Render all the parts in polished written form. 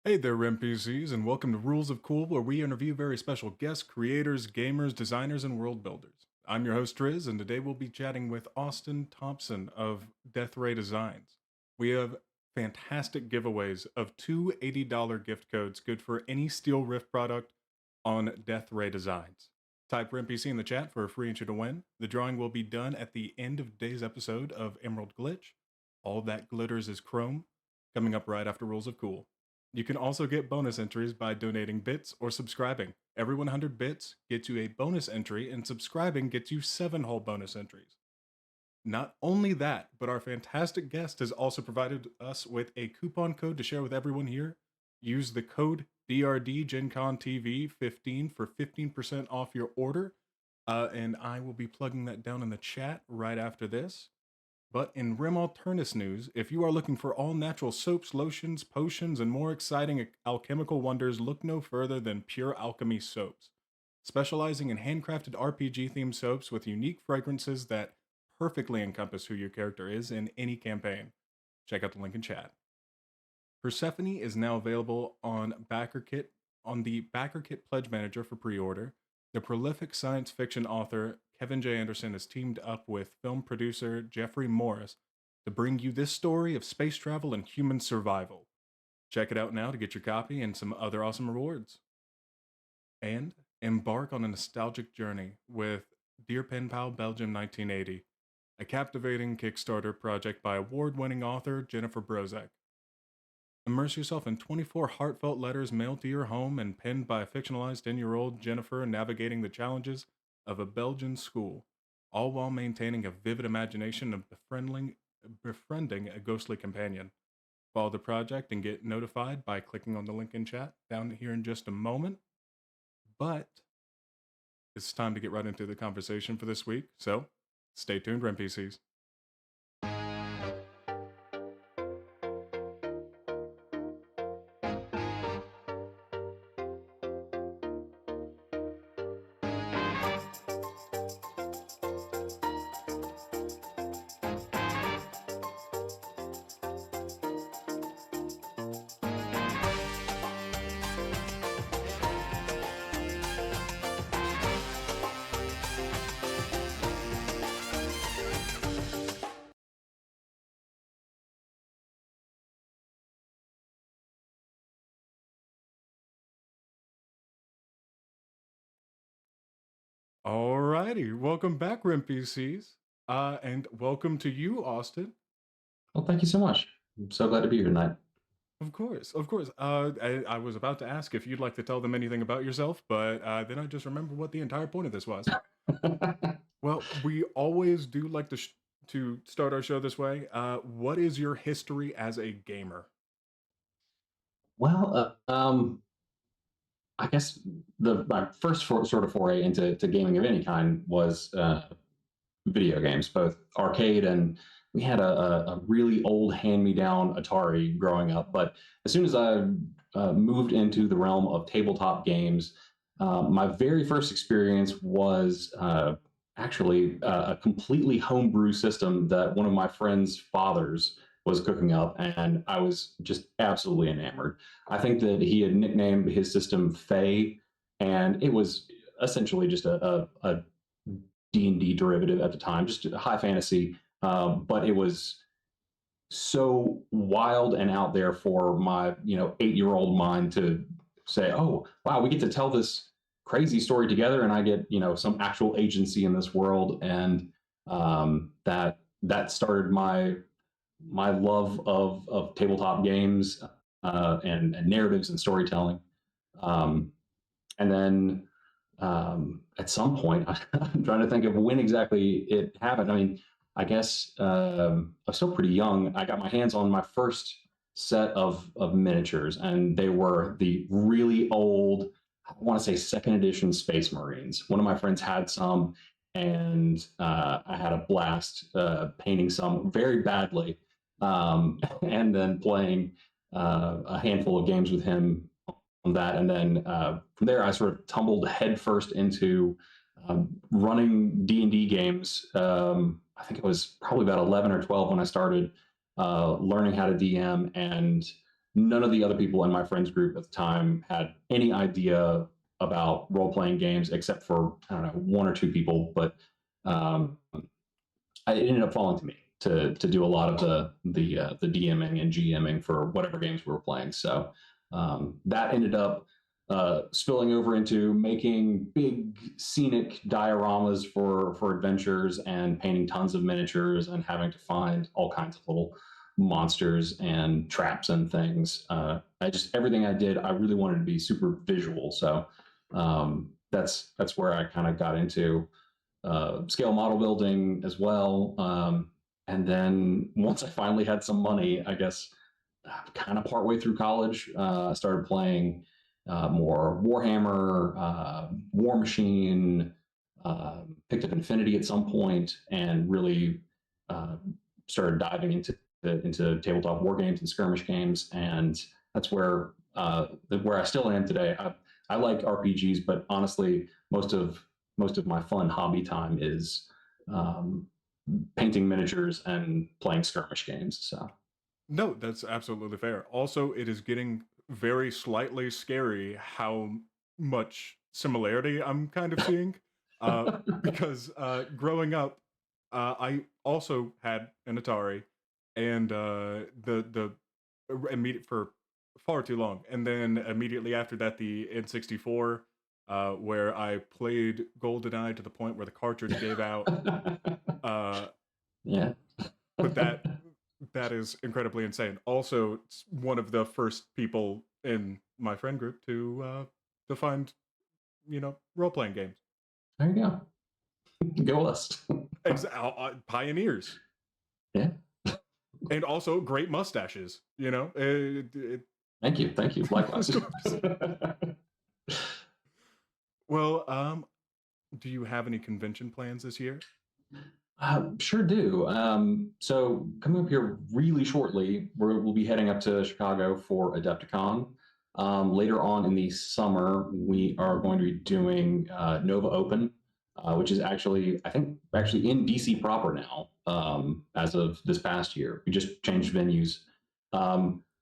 Hey there, NPCs, and welcome to Rules of Cool, where we interview very special guests, creators, gamers, designers, and world builders. I'm your host, Triz, and today we'll be chatting with Austin Thompson of Death Ray Designs. We have fantastic giveaways of two $80 gift codes good for any Steel Rift product on Death Ray Designs. Type for NPC in the chat for a free entry to win. The drawing will be done at the end of today's episode of Emerald Glitch. All that glitters is chrome, coming up right after Rules of Cool. You can also get bonus entries by donating bits or subscribing. Every 100 bits gets you a bonus entry, and subscribing gets you 7 whole bonus entries. Not only that, but our fantastic guest has also provided us with a coupon code to share with everyone here. Use the code DRDGenConTV15 for 15% off your order, and I will be plugging that down in the chat right after this. But in Alternis news, if you are looking for all natural soaps, lotions, potions, and more exciting alchemical wonders, look no further than Pure Alchemy Soaps. Specializing in handcrafted RPG themed soaps with unique fragrances that perfectly encompass who your character is in any campaign. Check out the link in chat. Persephone is now available on the BackerKit Pledge Manager for pre-order. The prolific science fiction author Kevin J. Anderson has teamed up with film producer Jeffrey Morris to bring you this story of space travel and human survival. Check it out now to get your copy and some other awesome rewards. And embark on a nostalgic journey with Dear Pen Pal Belgium 1980, a captivating Kickstarter project by award-winning author Jennifer Brozek. Immerse yourself in 24 heartfelt letters mailed to your home and penned by a fictionalized 10-year-old Jennifer navigating the challenges of a Belgian school, all while maintaining a vivid imagination of befriending a ghostly companion. Follow the project and get notified by clicking on the link in chat down here in just a moment. But it's time to get right into the conversation for this week, so stay tuned, NPCs. Alrighty, welcome back, NPCs, and welcome to you, Austin. Well, thank you so much. I'm so glad to be here tonight. Of course, of course. I was about to ask if you'd like to tell them anything about yourself, but then I just remembered what the entire point of this was. Well, we always do like to start our show this way. What is your history as a gamer? Well, I guess my first sort of foray into gaming of any kind was video games, both arcade and we had a really old hand-me-down Atari growing up. But as soon as I moved into the realm of tabletop games, my very first experience was actually a completely homebrew system that one of my friend's fathers was cooking up, and I was just absolutely enamored. I think that he had nicknamed his system Fae, and it was essentially just a D&D derivative at the time, just high fantasy, but it was so wild and out there for my 8-year-old mind to say, oh wow, we get to tell this crazy story together, and I get some actual agency in this world. And that started my love of tabletop games, and narratives and storytelling. And then at some point, I'm trying to think of when exactly it happened. I mean, I guess I was still pretty young. I got my hands on my first set of miniatures, and they were the really old, I want to say second edition Space Marines. One of my friends had some, and I had a blast painting some very badly, and then playing a handful of games with him on that. And then from there, I sort of tumbled headfirst into running D&D games. I think it was probably about 11 or 12 when I started learning how to DM, and none of the other people in my friends group at the time had any idea about role playing games except for, I don't know, one or two people. But um, it ended up falling to me to do a lot of the DMing and GMing for whatever games we were playing. So that ended up spilling over into making big scenic dioramas for adventures and painting tons of miniatures and having to find all kinds of little monsters and traps and things. I just everything I did, I really wanted to be super visual. So that's where I kind of got into scale model building as well. And then once I finally had some money, I guess kind of partway through college, I started playing more Warhammer, War Machine, picked up Infinity at some point, and really uh, started diving into tabletop war games and skirmish games. And that's where I still am today. I like RPGs, but honestly, most of my fun hobby time is um, painting miniatures and playing skirmish games. So No, that's absolutely fair. Also, it is getting very slightly scary how much similarity I'm kind of seeing. Because growing up, I also had an Atari, and the immediate for far too long, and then immediately after that, the N64, where I played GoldenEye to the point where the cartridge gave out. Uh, yeah. but that is incredibly insane. Also, it's one of the first people in my friend group to find role playing games. There you go. Go us. Pioneers, Yeah. and also great mustaches. Thank you. Thank you. Likewise. Well, do you have any convention plans this year? Sure do. So coming up here really shortly, we'll be heading up to Chicago for Adepticon. Later on in the summer, we are going to be doing Nova Open, which is I think, actually in DC proper now, as of this past year. We just changed venues.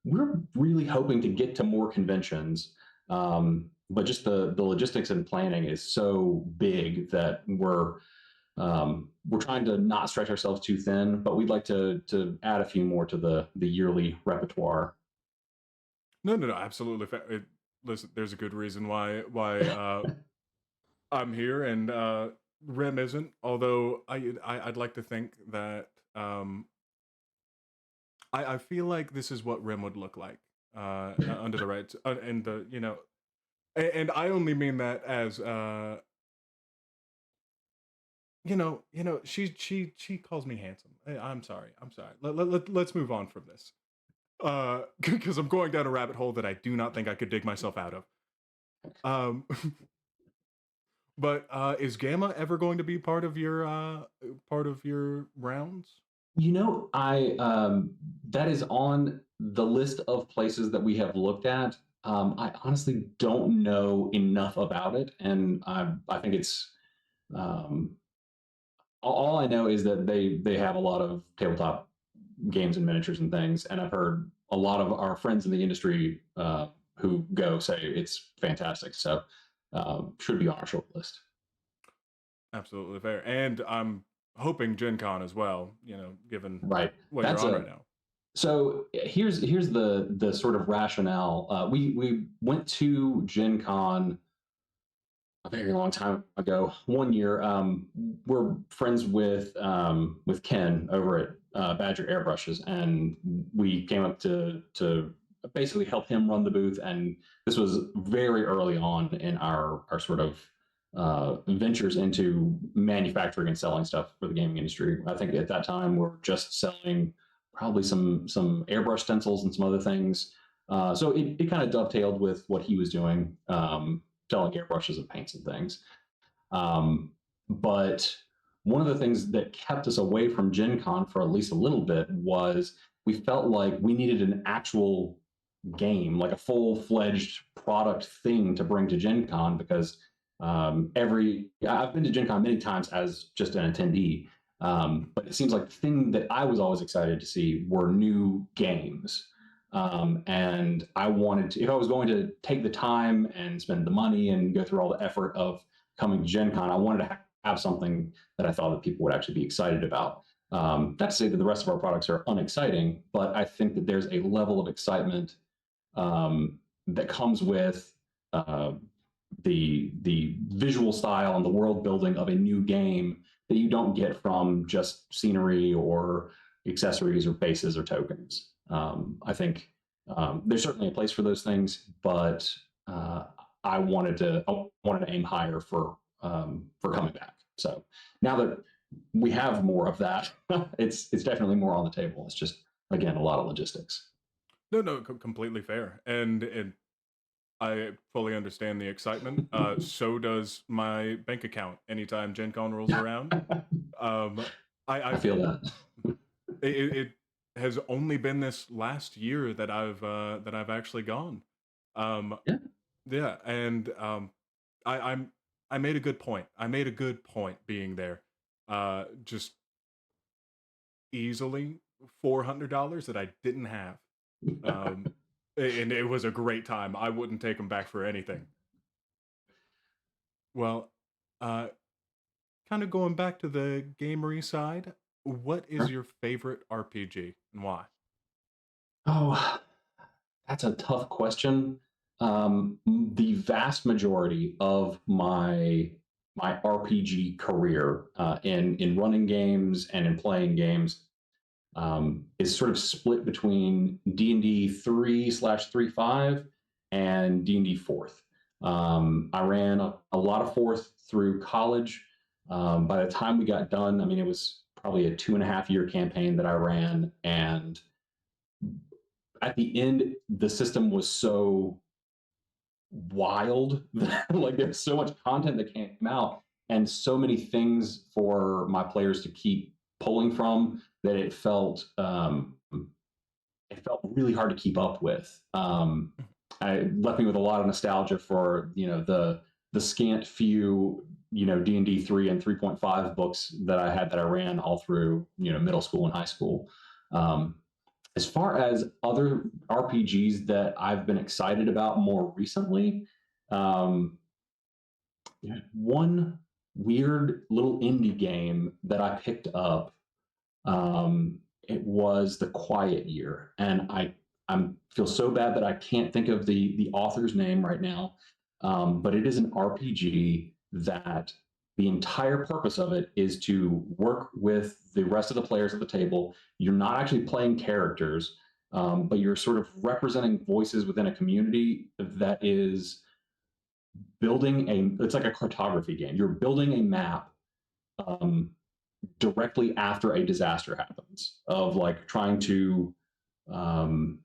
We're really hoping to get to more conventions, but just the logistics and planning is so big that we're trying to not stretch ourselves too thin, but we'd like to add a few more to the yearly repertoire. No, no, no, absolutely. Listen, there's a good reason why I'm here, and Rim isn't. Although I'd like to think that I feel like this is what Rim would look like under the right and the and I only mean that as she calls me handsome. I'm sorry. I'm sorry. Let's move on from this. Because I'm going down a rabbit hole that I do not think I could dig myself out of. Um, but is Gamma ever going to be part of your rounds? I that is on the list of places that we have looked at. I honestly don't know enough about it, and I think it's um, all I know is that they have a lot of tabletop games and miniatures and things, and I've heard a lot of our friends in the industry who go say it's fantastic. So should be on our short list. Absolutely fair. And I'm hoping Gen Con as well, given Right. what you're That's on a right now. So here's the sort of rationale. We went to Gen Con a very long time ago. One year, we're friends with Ken over at Badger Airbrushes, and we came up to basically help him run the booth. And this was very early on in our sort of ventures into manufacturing and selling stuff for the gaming industry. I think at that time we're just selling probably some airbrush stencils and some other things. So it kind of dovetailed with what he was doing, selling airbrushes and paints and things. Um, but one of the things that kept us away from Gen Con for at least a little bit was we felt like we needed an actual game, like a full-fledged product thing to bring to Gen Con, because I've been to Gen Con many times as just an attendee, but it seems like the thing that I was always excited to see were new games. And I wanted to, if I was going to take the time and spend the money and go through all the effort of coming to Gen Con, I wanted to have something that I thought that people would actually be excited about. Not to say that the rest of our products are unexciting, but I think that there's a level of excitement that comes with uh, the visual style and the world building of a new game that you don't get from just scenery or accessories or bases or tokens. I think there's certainly a place for those things, but I wanted to aim higher for coming back. So now that we have more of that, it's definitely more on the table. It's just again a lot of logistics. No, no, completely fair, and I fully understand the excitement. So does my bank account anytime Gen Con rolls around. Um, I I've feel that. it has only been this last year that I've actually gone. Um, Yeah. yeah, and I'm I made a good point. I made a good point being there. Just easily $400 that I didn't have. Um, and it was a great time. I wouldn't take them back for anything. Well, uh, kind of going back to the gamery side, what is your favorite RPG and why? Oh, that's a tough question. The vast majority of my RPG career in running games and in playing games is sort of split between D&D 3/3.5 and D&D fourth. I ran a lot of fourth through college. By the time we got done, I mean, it was probably a 2.5 year campaign that I ran. And at the end, the system was so wild. Like there's so much content that came out and so many things for my players to keep pulling from that it felt really hard to keep up with. I left me with a lot of nostalgia for the scant few D&D 3 and 3.5 books that I had that I ran all through middle school and high school. Um, as far as other RPGs that I've been excited about more recently, um, one weird little indie game that I picked up. It was The Quiet Year, and I feel so bad that I can't think of the author's name right now. But it is an RPG that the entire purpose of it is to work with the rest of the players at the table. You're not actually playing characters, but you're sort of representing voices within a community that is building it's like a cartography game. You're building a map um, directly after a disaster happens, of like trying to um,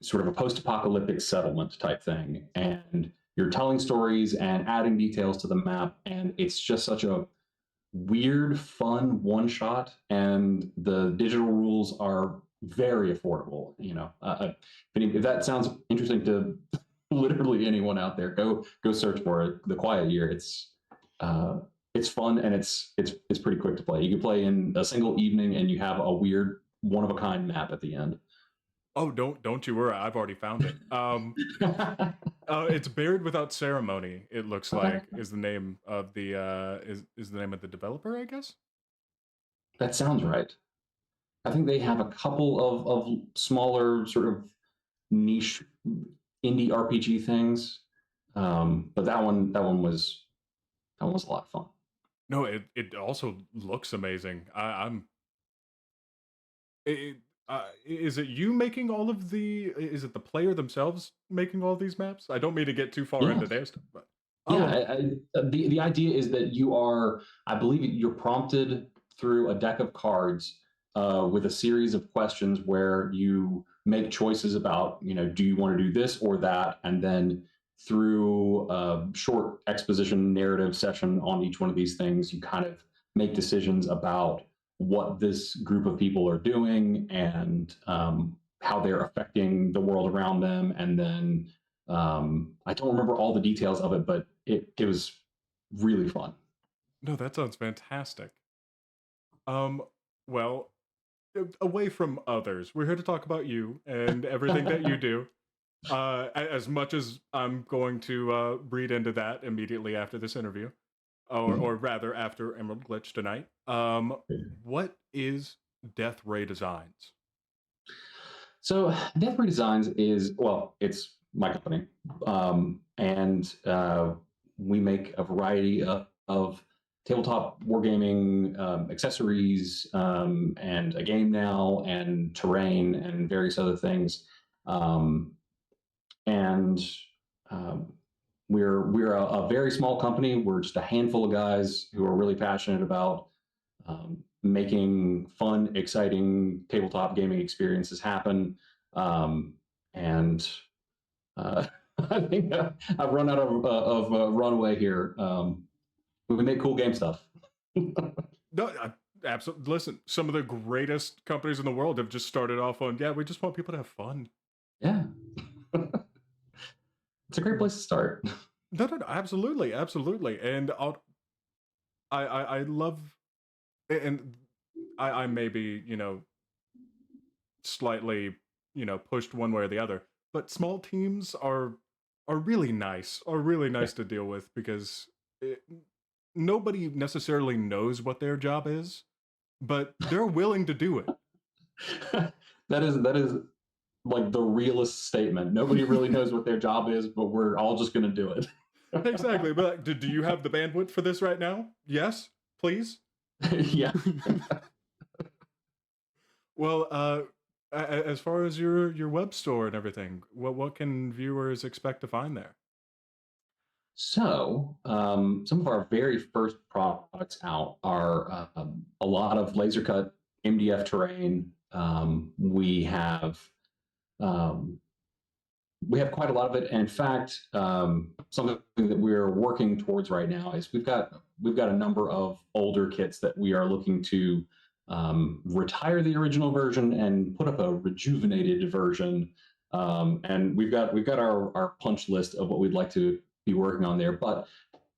sort of a post-apocalyptic settlement type thing, and you're telling stories and adding details to the map, and it's just such a weird fun one shot, and the digital rules are very affordable. If that sounds interesting to literally anyone out there, go search for it. The Quiet Year. It's fun, and it's pretty quick to play. You can play in a single evening, and you have a weird one of a kind map at the end. Oh, don't you worry, I've already found it. It's Buried Without Ceremony. It looks Okay, like is the name of the is the name of the developer, I guess. that sounds right. I think they have a couple of smaller sort of niche indie RPG things, but that one was a lot of fun. No, it also looks amazing. I'm. It, is it you making all of the? Is it the player themselves making all these maps? I don't mean to get too far Yeah, into their stuff, but yeah. oh, The idea is that you are, I believe, you're prompted through a deck of cards with a series of questions where you make choices about, do you want to do this or that, and then through a short exposition narrative session on each one of these things, you kind of make decisions about what this group of people are doing and how they're affecting the world around them, and then I don't remember all the details of it, but it was really fun. no, that sounds fantastic. Um, well, away from others. We're here to talk about you and everything that you do. As much as I'm going to read into that immediately after this interview, or rather after Emerald Glitch tonight. What is Death Ray Designs? So Death Ray Designs is, well, it's my company, and we make a variety of tabletop wargaming accessories, and a game now, and terrain, and various other things. Um, and um, we're a very small company. We're just a handful of guys who are really passionate about making fun, exciting tabletop gaming experiences happen. And I think I've run out of runway here. We make cool game stuff. No, absolutely. Listen, some of the greatest companies in the world have just started off on, yeah, we just want people to have fun. Yeah. It's a great place to start. No, absolutely, absolutely. And I love, and I may be, slightly, pushed one way or the other, but small teams are really nice, Yeah. to deal with because nobody necessarily knows what their job is, but they're willing to do it. That is like the realest statement. Nobody really knows what their job is, but we're all just going to do it. Exactly. But like, do you have the bandwidth for this right now? Yes, please. Yeah. Well, as far as your web store and everything, what can viewers expect to find there? So, some of our very first products out are a lot of laser cut MDF terrain. Um, we have quite a lot of it. And in fact, something that we're working towards right now is we've got a number of older kits that we are looking to retire the original version and put up a rejuvenated version. And we've got our punch list of what we'd like to be working on there. But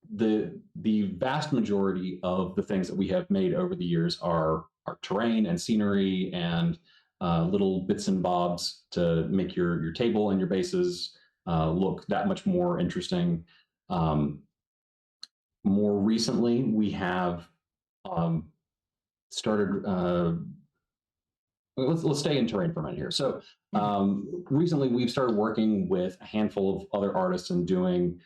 the vast majority of the things that we have made over the years are terrain and scenery and little bits and bobs to make your table and your bases look that much more interesting. Um, More recently, we have um, started. Let's stay in terrain for a minute here. So recently, we've started working with a handful of other artists and doing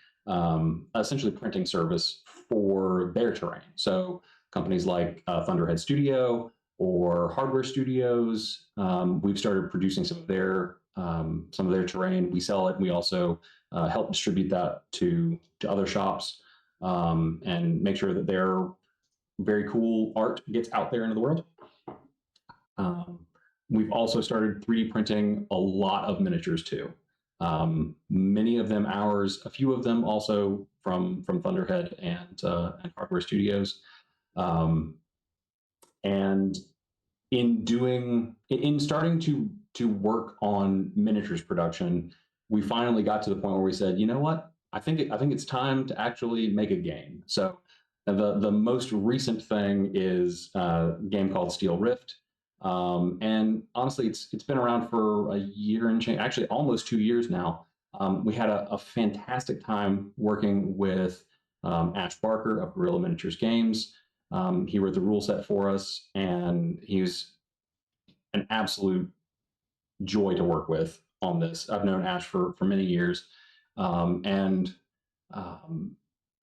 essentially printing service for their terrain. So companies like Thunderhead Studio or Hardware Studios, we've started producing some of their terrain. We sell it. We also help distribute that to other shops, and make sure that their very cool art gets out there into the world. Um, we've also started 3D printing a lot of miniatures too. Many of them ours, a few of them also from Thunderhead and Hardware Studios. Um, and in starting to work on miniatures production, we finally got to the point where we said, you know what, I think it's time to actually make a game. So the most recent thing is a game called Steel Rift. And honestly, it's been around for a year and change, actually almost 2 years now. We had a fantastic time working with Ash Barker of Guerrilla Miniatures Games. He wrote the rule set for us, and he was an absolute joy to work with on this. I've known Ash for many years, and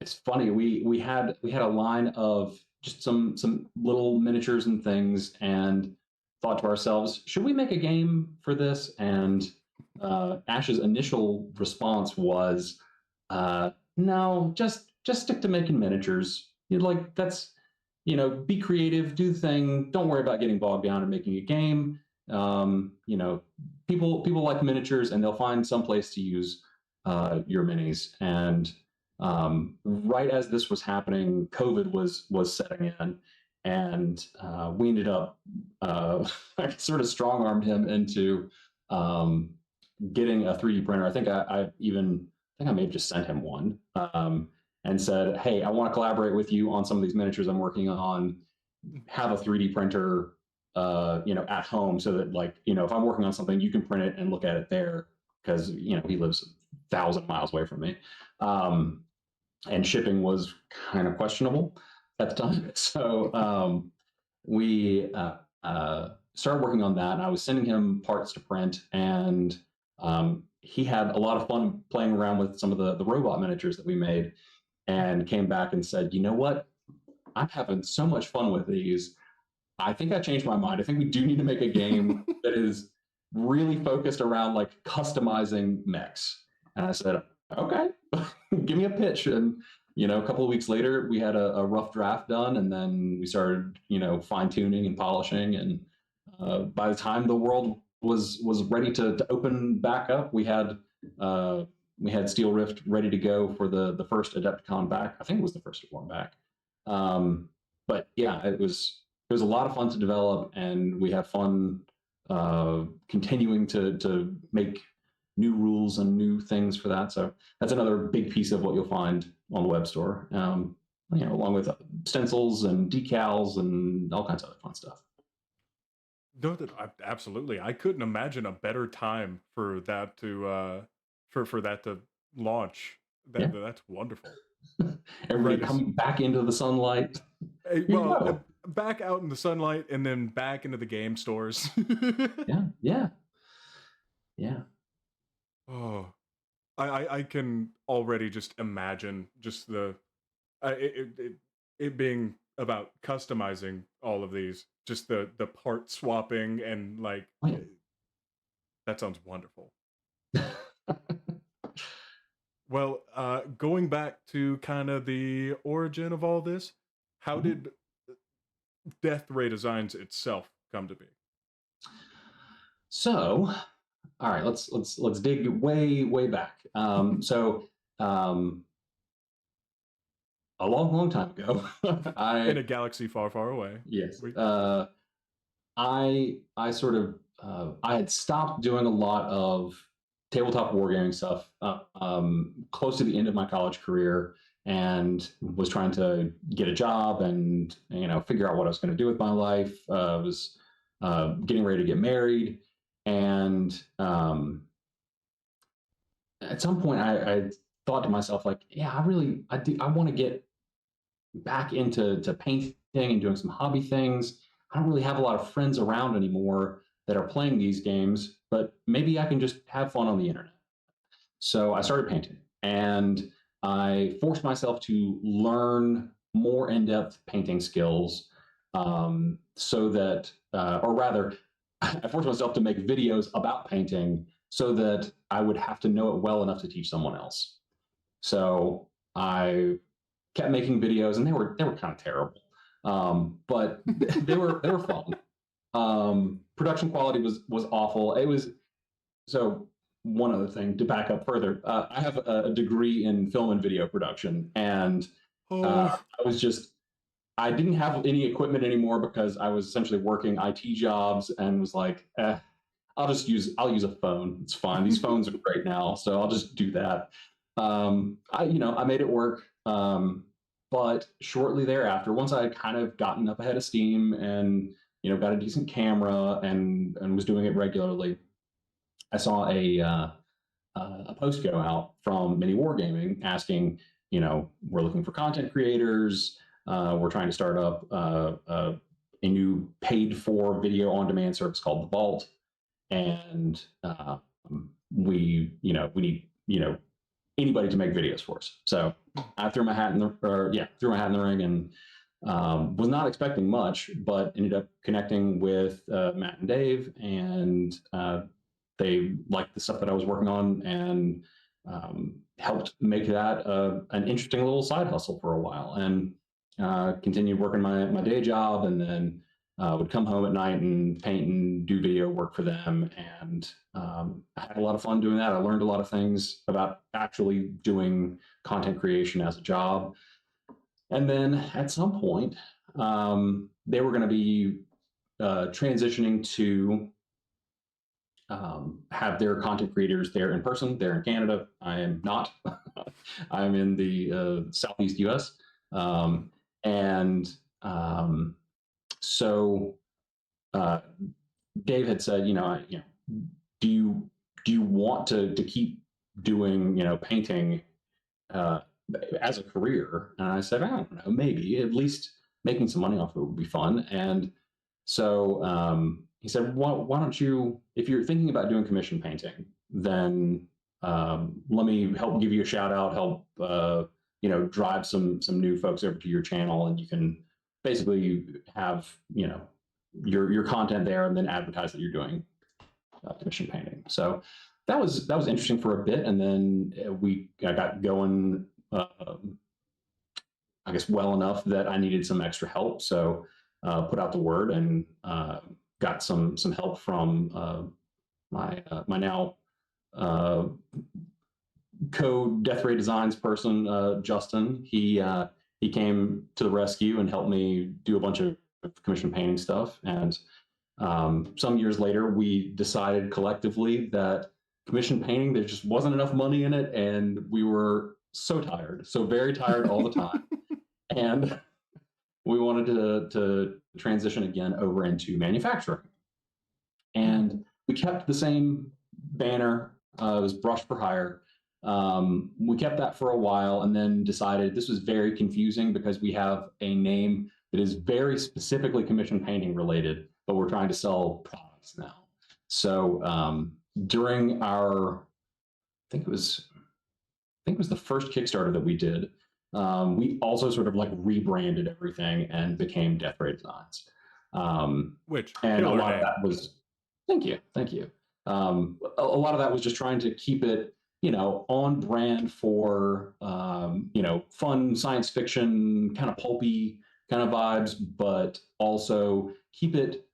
it's funny. We had a line of just some little miniatures and things, and thought to ourselves, should we make a game for this? And Ash's initial response was, no, just stick to making miniatures. You'd like that's be creative, do the thing. Don't worry about getting bogged down in making a game. You know, people like miniatures, and they'll find some place to use your minis. And right as this was happening, COVID was setting in, and we ended up I sort of strong armed him into getting a 3D printer. I may have just sent him one, and said, "Hey, I want to collaborate with you on some of these miniatures I'm working on. Have a 3D printer at home, so that, like, if I'm working on something, you can print it and look at it there, because he lives 1,000 miles away from me. Um, and shipping was kind of questionable at the time. So we started working on that, and I was sending him parts to print, and he had a lot of fun playing around with some of the robot miniatures that we made, and came back and said, you know what? I'm having so much fun with these. I think I changed my mind. I think we do need to make a game that is really focused around like customizing mechs. And I said, okay, give me a pitch. And a couple of weeks later, we had a rough draft done, and then we started, fine tuning and polishing. And by the time the world was ready to open back up, we had Steel Rift ready to go for the first Adepticon back. I think it was the first one back. But yeah, it was a lot of fun to develop, and we had fun continuing to make new rules and new things for that. So that's another big piece of what you'll find on the web store, along with stencils and decals and all kinds of other fun stuff. No, absolutely. I couldn't imagine a better time for that to for that to launch. Yeah. That's wonderful. Everybody coming back into the sunlight. Well, back out in the sunlight, and then back into the game stores. Yeah. Oh, I can already just imagine just it being about customizing all of these, just the part swapping, and like, that sounds wonderful. Well, going back to kind of the origin of all this, how did Death Ray Designs itself come to be? So, all right, let's dig way back. A long time ago, In a galaxy far, far away. Yes. I sort of I had stopped doing a lot of tabletop wargaming stuff close to the end of my college career, and was trying to get a job and figure out what I was going to do with my life. I was getting ready to get married, and at some point I thought to myself, like, yeah, I want to get back into painting and doing some hobby things. I don't really have a lot of friends around anymore that are playing these games, but maybe I can just have fun on the internet. So I started painting, and I forced myself to learn more in-depth painting skills, so that, or rather, I forced myself to make videos about painting so that I would have to know it well enough to teach someone else. So I kept making videos, and they were kind of terrible, but they were fun. Production quality was awful. It was so. One other thing to back up further, I have a degree in film and video production, and I didn't have any equipment anymore because I was essentially working IT jobs, and was like, I'll use a phone. It's fine. These phones are great now, so I'll just do that. I made it work. But shortly thereafter, once I had kind of gotten up ahead of steam, and got a decent camera, and was doing it regularly, I saw a post go out from Mini Wargaming asking, we're looking for content creators. We're trying to start up a new paid-for video on-demand service called The Vault, and we need anybody to make videos for us. So I threw my hat in the ring, and was not expecting much, but ended up connecting with Matt and Dave, and they liked the stuff that I was working on, and helped make that an interesting little side hustle for a while, and continued working my day job, and then would come home at night and paint and do video work for them. And I had a lot of fun doing that. I learned a lot of things about actually doing content creation as a job. And then at some point, they were going to be transitioning to have their content creators there in person. They're in Canada. I am not. I'm in the Southeast US. So uh, Dave had said, do you want to keep doing painting uh, as a career? And I said, I don't know, maybe at least making some money off of it would be fun. And so he said, why don't you, if you're thinking about doing commission painting, then let me help give you a shout out, help drive some new folks over to your channel, and you can basically have your content there, and then advertise that you're doing commission painting. So that was interesting for a bit, and then I got going. I guess well enough that I needed some extra help, so put out the word and got some help from my now uh, Death Ray Designs person, Justin. He came to the rescue and helped me do a bunch of commission painting stuff. And some years later, we decided collectively that commission painting, there just wasn't enough money in it, and we were so tired, so very tired all the time. And we wanted to transition again over into manufacturing. And we kept the same banner. It was brush for hire. We kept that for a while, and then decided this was very confusing because we have a name that is very specifically commission painting related, but we're trying to sell products now. So during our, I think it was the first Kickstarter that we did. We also sort of like rebranded everything and became Death Ray Designs. Which And a killer lot of name. that was, thank you. A lot of that was just trying to keep it, on brand for, fun science fiction, kind of pulpy kind of vibes, but also keep it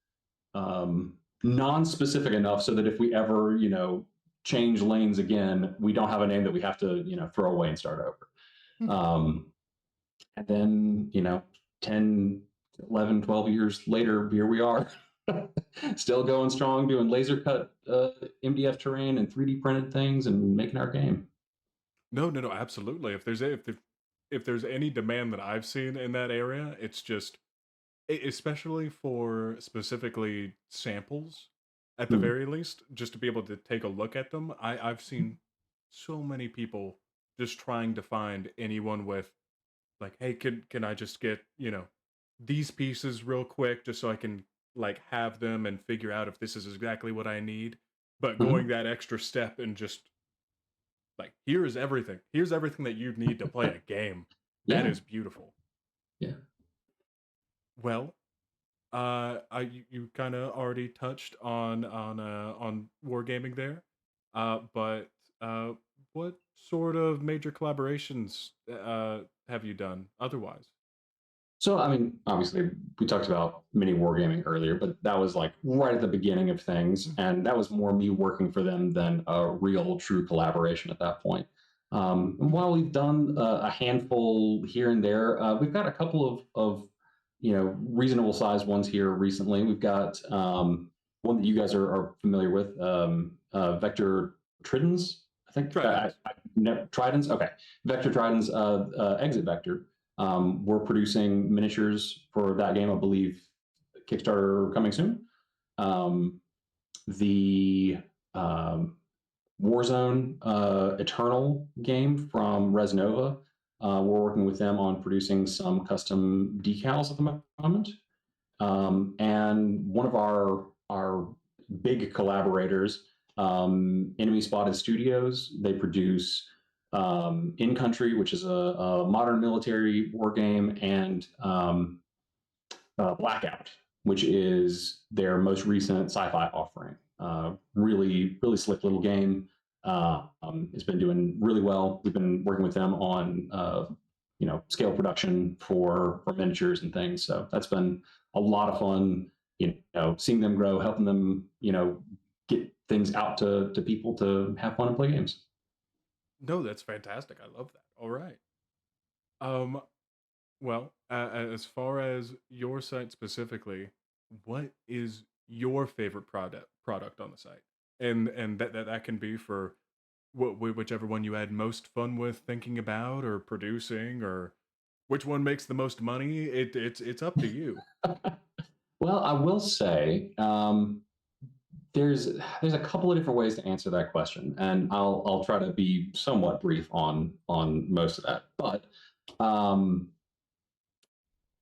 non-specific enough so that if we ever, change lanes again, we don't have a name that we have to, throw away and start over. And then, 10, 11, 12 years later, here we are, still going strong, doing laser cut MDF terrain and 3D printed things and making our game. No, no, no, absolutely. If there's any demand that I've seen in that area, it's just especially for specifically samples at the Hmm. very least, just to be able to take a look at them. I've seen so many people just trying to find anyone with like, hey, can I just get, these pieces real quick just so I can like have them and figure out if this is exactly what I need. But going Hmm. that extra step and just like, here's everything. Here's everything that you need to play a game. That Yeah, is beautiful. yeah. Well, you kind of already touched on wargaming there, but uh, what sort of major collaborations have you done otherwise? So, I mean, obviously, we talked about mini wargaming earlier, but that was like right at the beginning of things. And that was more me working for them than a real, true collaboration at that point. And while we've done a handful here and there, we've got a couple of reasonable sized ones here recently. We've got one that you guys are familiar with, Vector Tridents, I think. Tridents. Tridents? Okay. Vector Tridents, Exit Vector. We're producing miniatures for that game, I believe. Kickstarter coming soon. The Warzone Eternal game from Resnova. We're working with them on producing some custom decals at the moment. And one of our big collaborators, Enemy Spotted Studios, they produce In Country, which is a modern military war game, and Blackout, which is their most recent sci-fi offering. Really, really slick little game. It's been doing really well. We've been working with them on scale production for miniatures and things. So that's been a lot of fun. Seeing them grow, helping them get things out to people to have fun and play games. No, that's fantastic. I love that. All right. Um, well, as far as your site specifically, what is your favorite product on the site? And that can be for whichever one you had most fun with thinking about or producing, or which one makes the most money. It's up to you. Well, I will say there's a couple of different ways to answer that question, and I'll try to be somewhat brief on most of that. But um,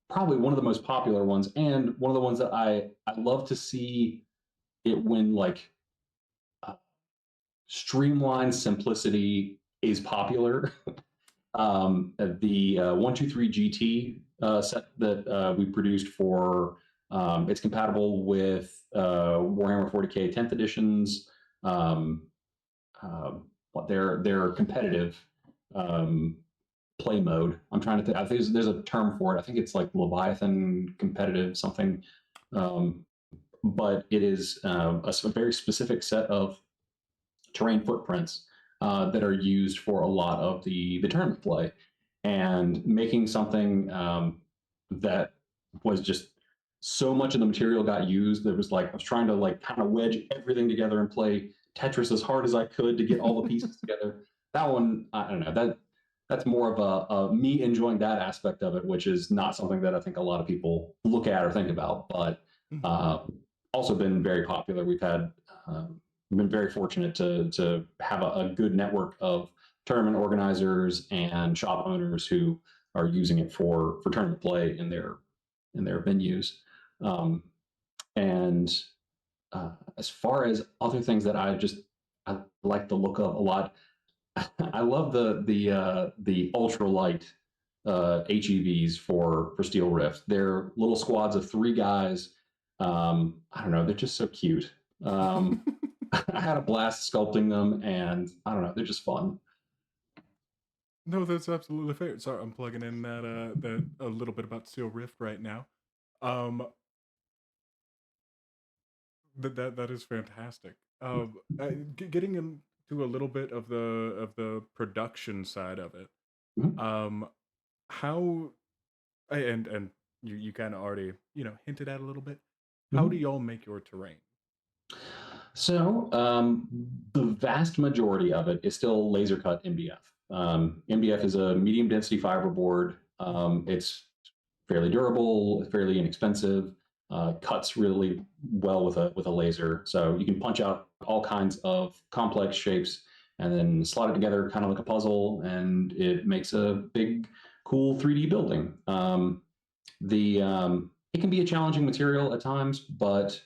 probably one of the most popular ones, and one of the ones that I love to see it when like uh, streamlined simplicity is popular. The 123 GT set that we produced for it's compatible with Warhammer 40K 10th editions. Um, their competitive um, play mode. I'm trying to think. I think there's a term for it. I think it's like Leviathan competitive something. Um, but it is a very specific set of terrain footprints that are used for a lot of the tournament play, and making something that was just so much of the material got used that was like I was trying to like kind of wedge everything together and play Tetris as hard as I could to get all the pieces together. That one, I don't know, that's more of a me enjoying that aspect of it, which is not something that I think a lot of people look at or think about, but Mhm. uh, also been very popular. We've been very fortunate to have a good network of tournament organizers and shop owners who are using it for tournament play in their venues. Um, and as far as other things that I like the look of a lot, I love the ultralight HEVs for Steel Rift. They're little squads of three guys. I don't know, they're just so cute. I had a blast sculpting them, and I don't know, they're just fun. No, that's absolutely fair. Sorry, I'm plugging in that a little bit about Steel Rift right now. Um, that is fantastic. Getting into a little bit of the production side of it. Mhm. Um, how and you kind of already hinted at a little bit. How do Mhm. y'all make your terrain? So the vast majority of it is still laser cut MDF. MDF is a medium density fiberboard. It's fairly durable, fairly inexpensive, cuts really well with a laser. So you can punch out all kinds of complex shapes and then slot it together kind of like a puzzle, and it makes a big, cool 3D building. The It can be a challenging material at times, but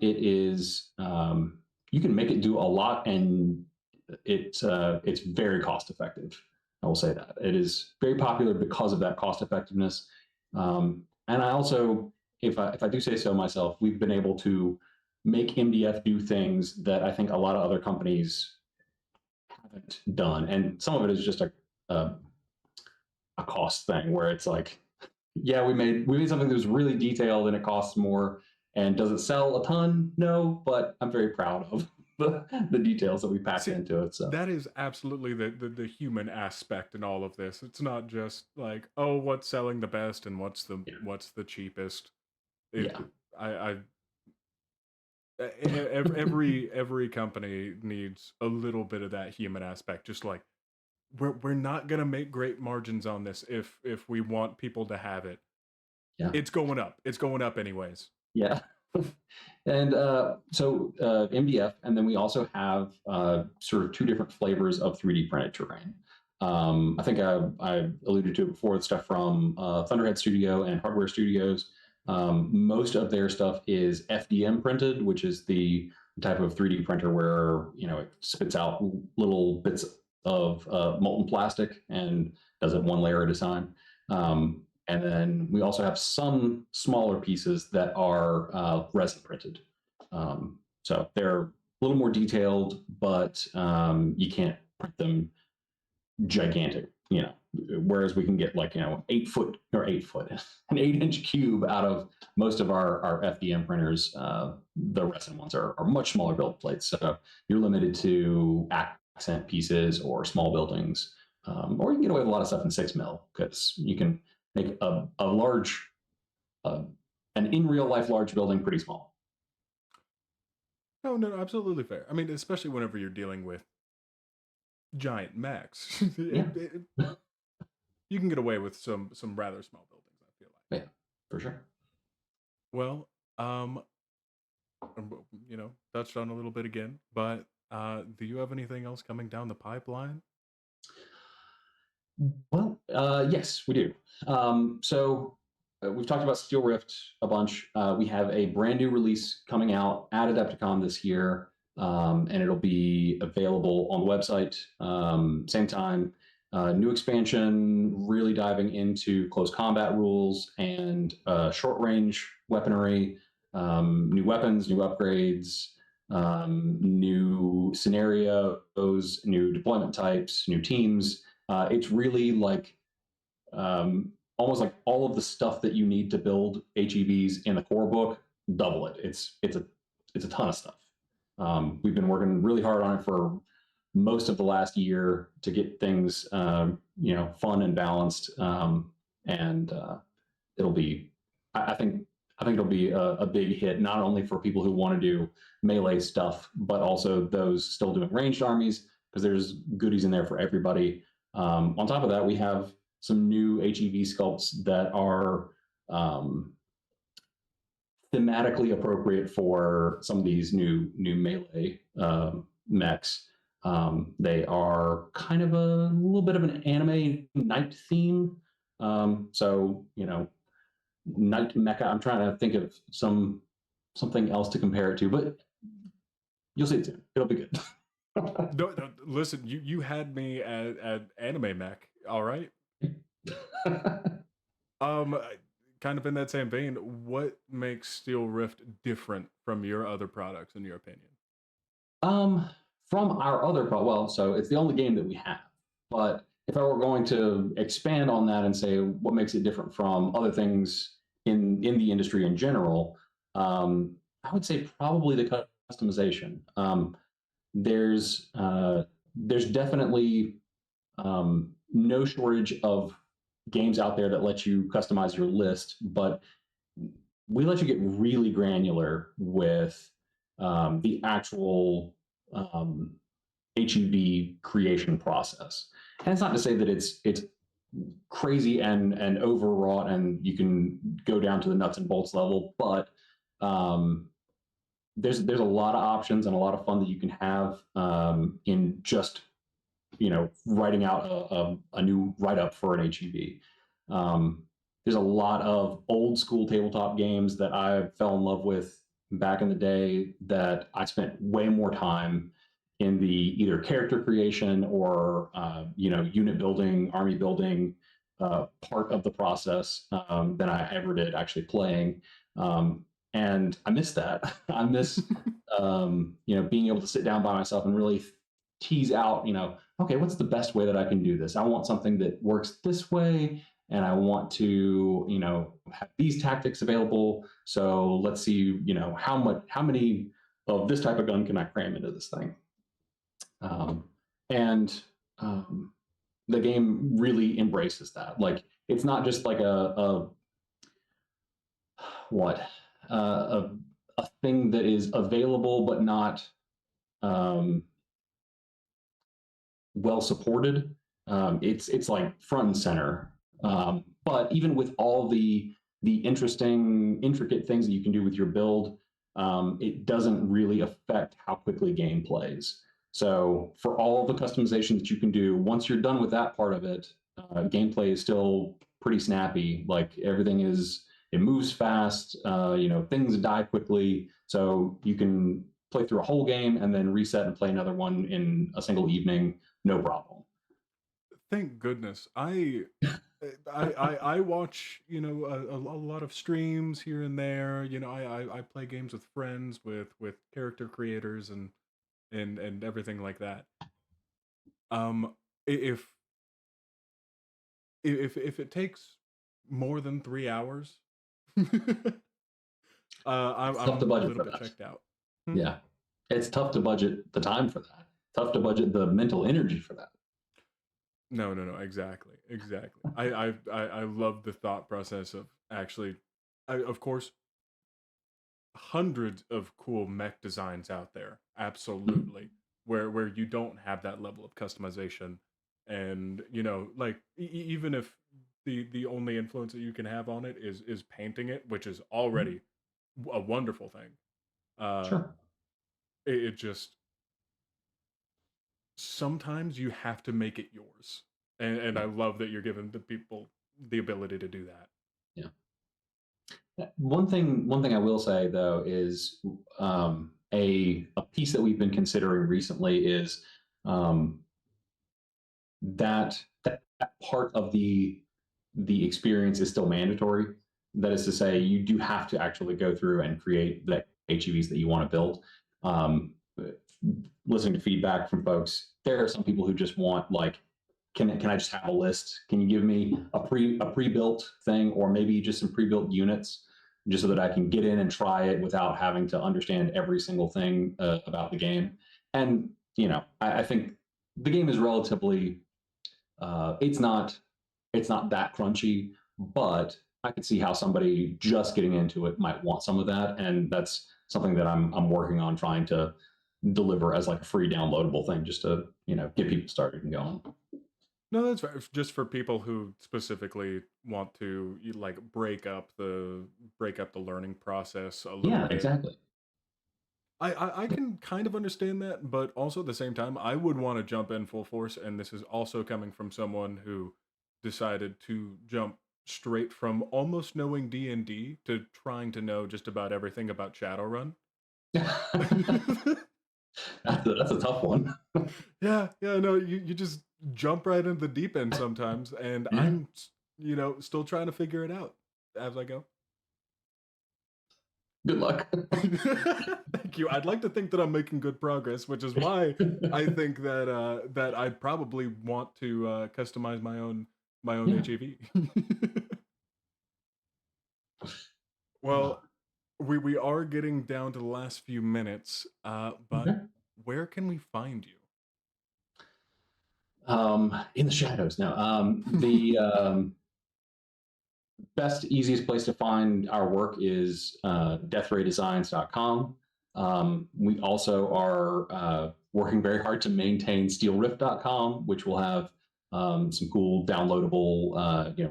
it is you can make it do a lot, and it's very cost effective. I will say that it is very popular because of that cost effectiveness. And I also, if I do say so myself, we've been able to make MDF do things that I think a lot of other companies haven't done, and some of it is just a, a cost thing where it's like, yeah, we made something that was really detailed and it costs more. And does it sell a ton? No, but I'm very proud of the details that we packed See, into it. So that is absolutely the human aspect in all of this. It's not just like, oh, what's selling the best and yeah, what's the cheapest. It, yeah, I every company needs a little bit of that human aspect. Just like we're not gonna make great margins on this if we want people to have it. yeah, It's going up. It's going up anyways. yeah. And so MDF, and then we also have sort of two different flavors of 3D printed terrain. I think I alluded to it before. The stuff from Thunderhead Studio and Hardware Studios. Most of their stuff is FDM printed, which is the type of 3D printer where it spits out little bits of molten plastic and does it one layer at a time. And then we also have some smaller pieces that are resin printed. So they're a little more detailed, but you can't print them gigantic, whereas we can get like, 8 foot or 8 foot, an 8 inch cube out of most of our FDM printers. The resin ones are much smaller build plates. So you're limited to accent pieces or small buildings. Or you can get away with a lot of stuff in 6 mil because you can make a large, uh, an in real life large building pretty small. No, no, absolutely fair. I mean, especially whenever you're dealing with giant mechs, Yeah, you can get away with some rather small buildings. I feel like. yeah, for sure. Well, Um, touched on a little bit again, but do you have anything else coming down the pipeline? Well, yes, we do. We've talked about Steel Rift a bunch. We have a brand new release coming out at Adepticon this year, and it'll be available on the website. Same time, new expansion, really diving into close combat rules and short range weaponry, new weapons, new upgrades, new scenarios, new deployment types, new teams. It's really like almost like all of the stuff that you need to build HEVs in the core book, double it. It's a ton of stuff. We've been working really hard on it for most of the last year to get things fun and balanced, and it'll be I think it'll be a big hit, not only for people who want to do melee stuff, but also those still doing ranged armies, because there's goodies in there for everybody. On top of that, we have some new HEV sculpts that are thematically appropriate for some of these new melee mechs. They are kind of a little bit of an anime knight theme. Knight mecha. I'm trying to think of something else to compare it to, but you'll see it soon. It'll be good. No, listen, you had me at anime mech. All right. Um, kind of in that same vein, what makes Steel Rift different from your other products, in your opinion? um, from our other well, so it's the only game that we have. But if I were going to expand on that and say what makes it different from other things in the industry in general, I would say probably the customization. There's definitely no shortage of games out there that let you customize your list, but we let you get really granular with the actual HEV creation process. And it's not to say that it's crazy and overwrought and you can go down to the nuts and bolts level, but there's a lot of options and a lot of fun that you can have in just writing out a new write up for an HEV. There's a lot of old school tabletop games that I fell in love with back in the day that I spent way more time in the either character creation or unit building, army building part of the process than I ever did actually playing. And I miss that. I miss being able to sit down by myself and really tease out, okay, what's the best way that I can do this? I want something that works this way, and I want to, have these tactics available. So let's see, how many of this type of gun can I cram into this thing? And the game really embraces that. Like, it's not just like a what a thing that is available but not um, well supported. It's like front and center. But even with all the interesting, intricate things that you can do with your build, it doesn't really affect how quickly game plays. So for all the customization that you can do, once you're done with that part of it, gameplay is still pretty snappy. Like it moves fast. Things die quickly, so you can play through a whole game and then reset and play another one in a single evening, no problem. Thank goodness. I watch a lot of streams here and there. I play games with friends, with character creators and everything like that. Um, if if it takes more than 3 hours, It's tough to I'm a budget little for bit that. checked out. Hmm? Yeah, it's tough to budget the time for that. Tough to budget the mental energy for that. No, no, no. Exactly, exactly. I love the thought process of actually, of course, hundreds of cool mech designs out there. Mhm. Absolutely, where you don't have that level of customization, and like even if the only influence that you can have on it is painting it, which is Mhm. already a wonderful thing. Uh, Sure. it just sometimes you have to make it yours, and Yeah. I love that you're giving the people the ability to do that. Yeah. One thing I will say though is a piece that we've been considering recently is um, that part of the experience is still mandatory. That is to say, you do have to actually go through and create the HEVs that you want to build. Um, Listening to feedback from folks, there are some people who just want like, can I just have a list? Can you give me a pre built thing, or maybe just some pre built units, just so that I can get in and try it without having to understand every single thing about the game? And I think the game is relatively it's not that crunchy, but I could see how somebody just getting into it might want some of that, and that's something that I'm working on trying to deliver as like a free downloadable thing, just to get people started and going. No, that's fair. Just for people who specifically want to like break up the learning process a little Yeah, bit. exactly. I can kind of understand that, but also at the same time, I would want to jump in full force, and this is also coming from someone who decided to jump straight from almost knowing D&D to trying to know just about everything about Shadowrun. That's a tough one. Yeah, yeah, no, you just jump right into the deep end sometimes, and Yeah. still trying to figure it out as I go. Good luck. Thank you. I'd like to think that I'm making good progress, which is why I think that I probably want to customize my own Yeah. HAV. Well, we are getting down to the last few minutes, but Okay. where can we find In the shadows now. The you? best, easiest place to find our work is deathraydesigns.com. We also are working very hard to maintain steelrift.com, which will have some cool downloadable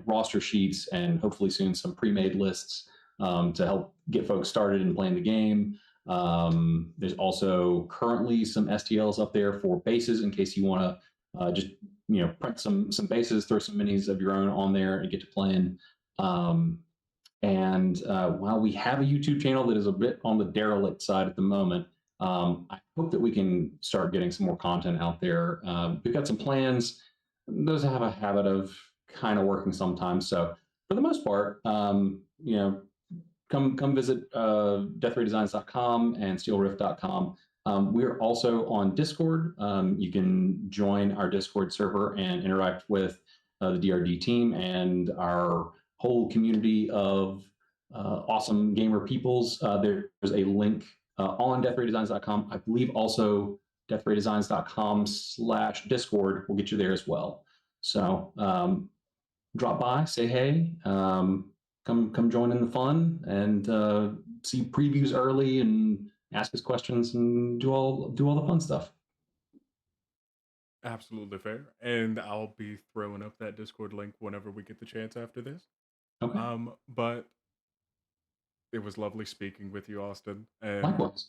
roster sheets, and hopefully soon some pre-made lists to help get folks started in playing the game. There's also currently some STLs up there for bases in case you want to just print some bases, throw some minis of your own on there, and get to playing. Um, and while we have a YouTube channel that is a bit on the derelict side at the moment, I hope that we can start getting some more content out there. We've got some plans. Those have a habit of kind of working sometimes. So for the most part, come visit deathraydesigns.com and steelrift.com. We're also on Discord. You can join our Discord server and interact with the DRD team and our whole community of awesome gamer peoples. There's a link on deathraydesigns.com. I believe also deathraydesigns.com/Discord will get you there as well. So drop by, say hey, come join in the fun, and see previews early, and ask us questions, and do all the fun stuff. Absolutely fair. And I'll be throwing up that Discord link whenever we get the chance after this. Okay. But it was lovely speaking with you, Austin, Likewise.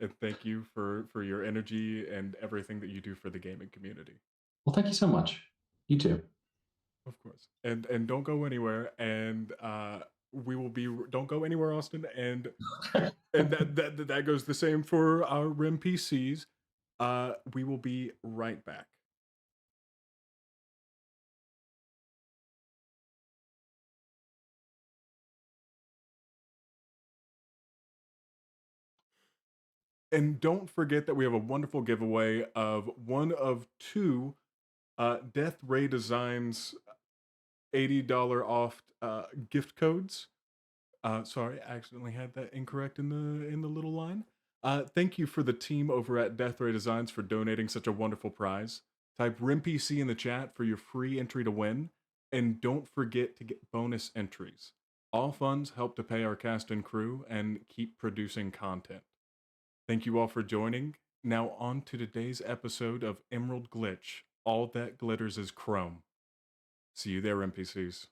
and thank you for your energy and everything that you do for the gaming community. Well, thank you so much. You too. Of course. And don't go anywhere. And we will be don't go anywhere, Austin. And that goes the same for our RIM PCs. We will be right back. And don't forget that we have a wonderful giveaway of one of two Death Ray Designs $80 off gift codes. Sorry, I accidentally had that incorrect in the little line. Thank you for the team over at Death Ray Designs for donating such a wonderful prize. Type RIMPC in the chat for your free entry to win, and don't forget to get bonus entries. All funds help to pay our cast and crew and keep producing content. Thank you all for joining. Now on to today's episode of Emerald Glitch. All that glitters is chrome. See you there, NPCs.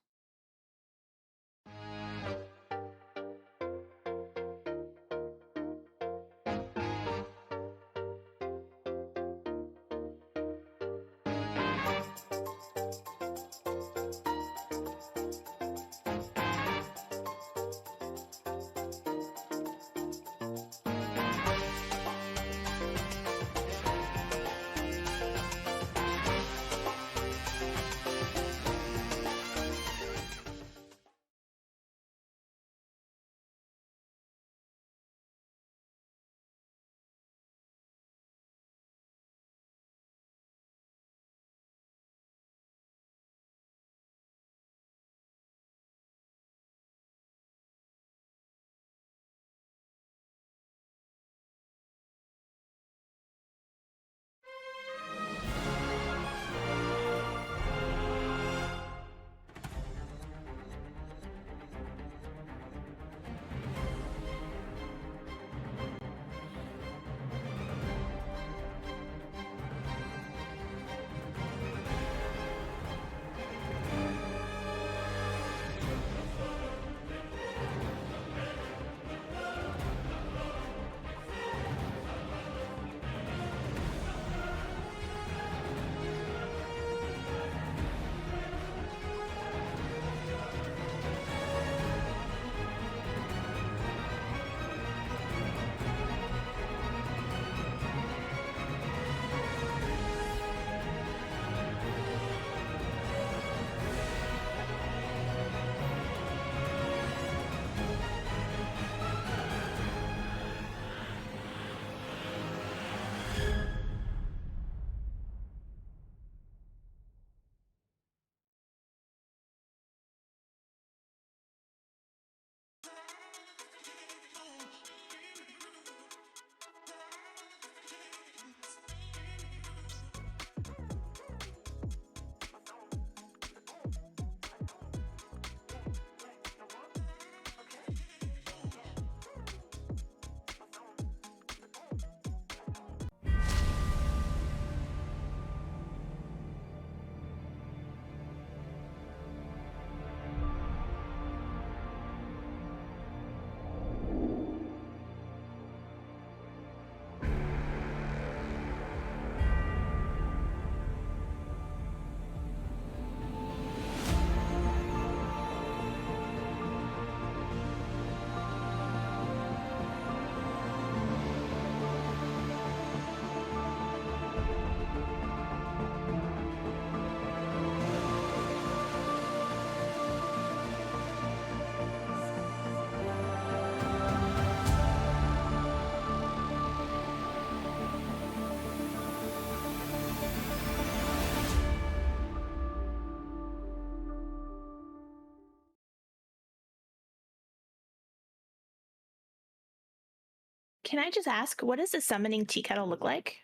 Can I just ask, what does a summoning tea kettle look like?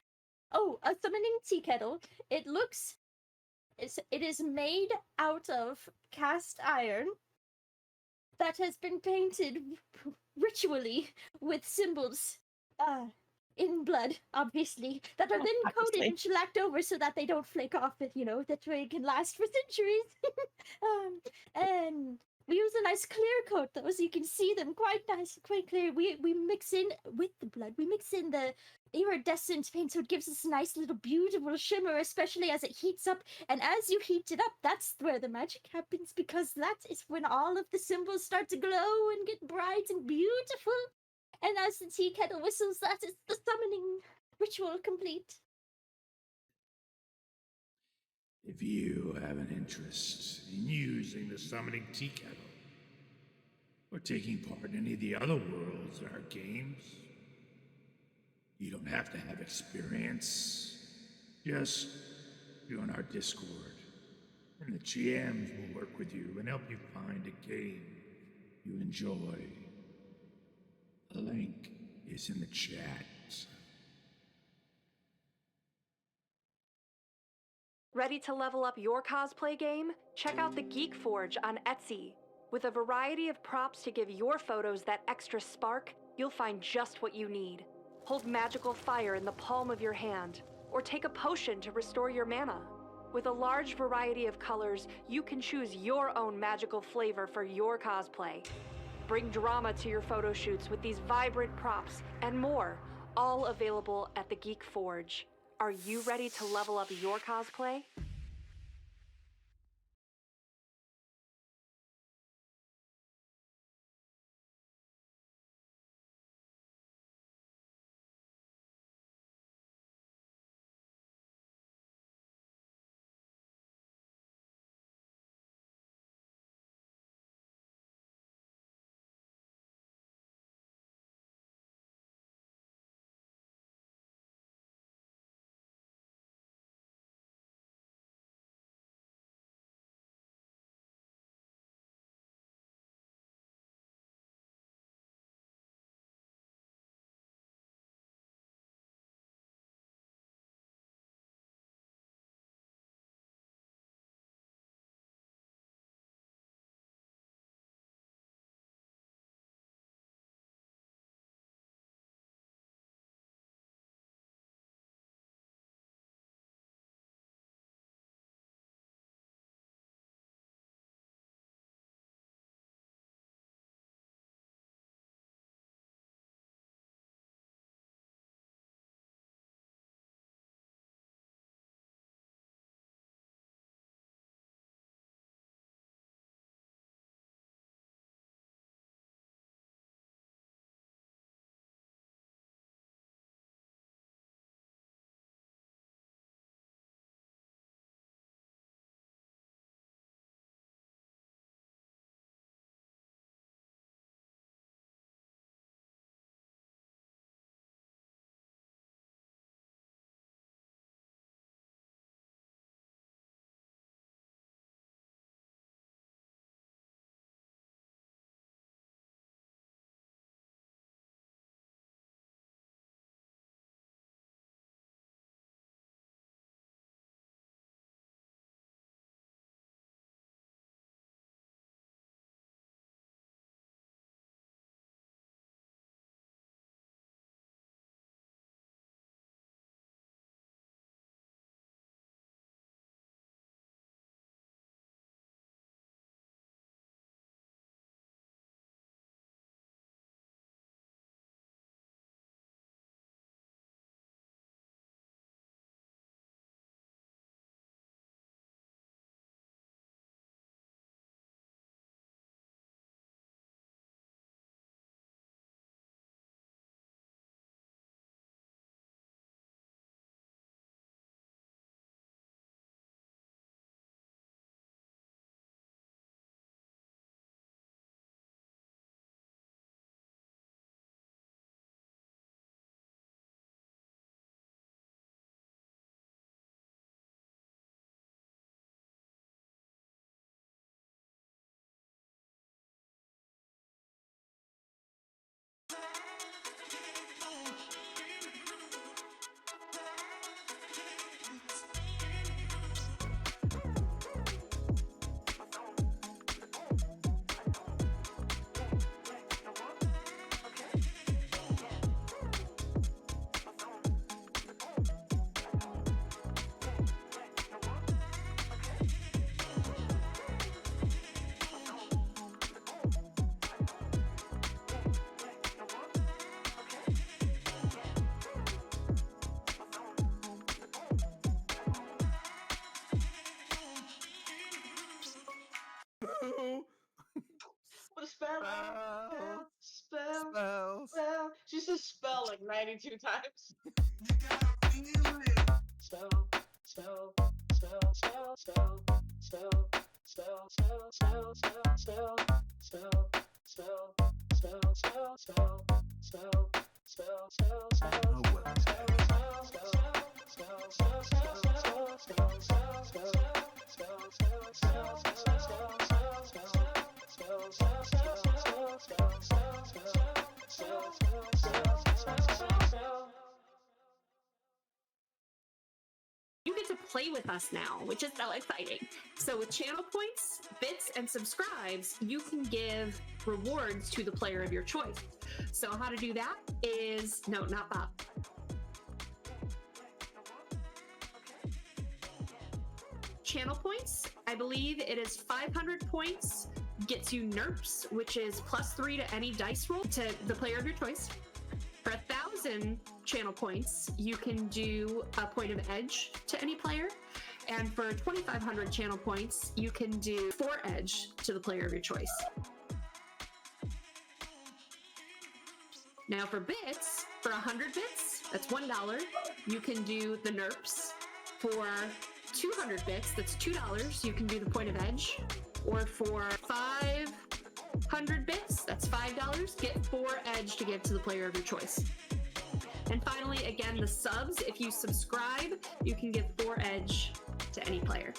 Oh, a summoning tea kettle. It looks. It is made out of cast iron that has been painted ritually with symbols in blood, obviously, that are then coated Obviously. and shellacked over so that they don't flake off, that way it can last for centuries. And we use a nice clear coat, though, so you can see them quite nice, quite clear. We mix in, with the blood, we mix in the iridescent paint, so it gives us a nice little beautiful shimmer, especially as it heats up. And as you heat it up, that's where the magic happens, because that is when all of the symbols start to glow and get bright and beautiful. And as the tea kettle whistles, that is the summoning ritual complete. If you have an interest in using the summoning tea kettle, or taking part in any of the other worlds in our games, you don't have to have experience. Just join our Discord, and the GMs will work with you and help you find a game you enjoy. The link is in the chat. Ready to level up your cosplay game? Check out the Geek Forge on Etsy. With a variety of props to give your photos that extra spark, you'll find just what you need. Hold magical fire in the palm of your hand, or take a potion to restore your mana. With a large variety of colors, you can choose your own magical flavor for your cosplay. Bring drama to your photo shoots with these vibrant props and more, all available at the Geek Forge. Are you ready to level up your cosplay? 22 times. You get to play with us now, which is so exciting. So with channel points, bits, and subscribes, you can give rewards to the player of your choice. So how to do that is, no, not Bob. Channel points, I believe it is 500 points, gets you NERPs, which is +3 to any dice roll to the player of your choice. For 1,000 channel points, you can do a point of edge to any player. And for 2,500 channel points, you can do 4 edge to the player of your choice. Now for bits, for 100 bits, that's $1, you can do the NERPs. For 200 bits, that's $2, you can do the point of edge. Or for 500 bits, that's $5, get 4 edge to give to the player of your choice. And finally, again, the subs, if you subscribe, you can give 4 edge to any player.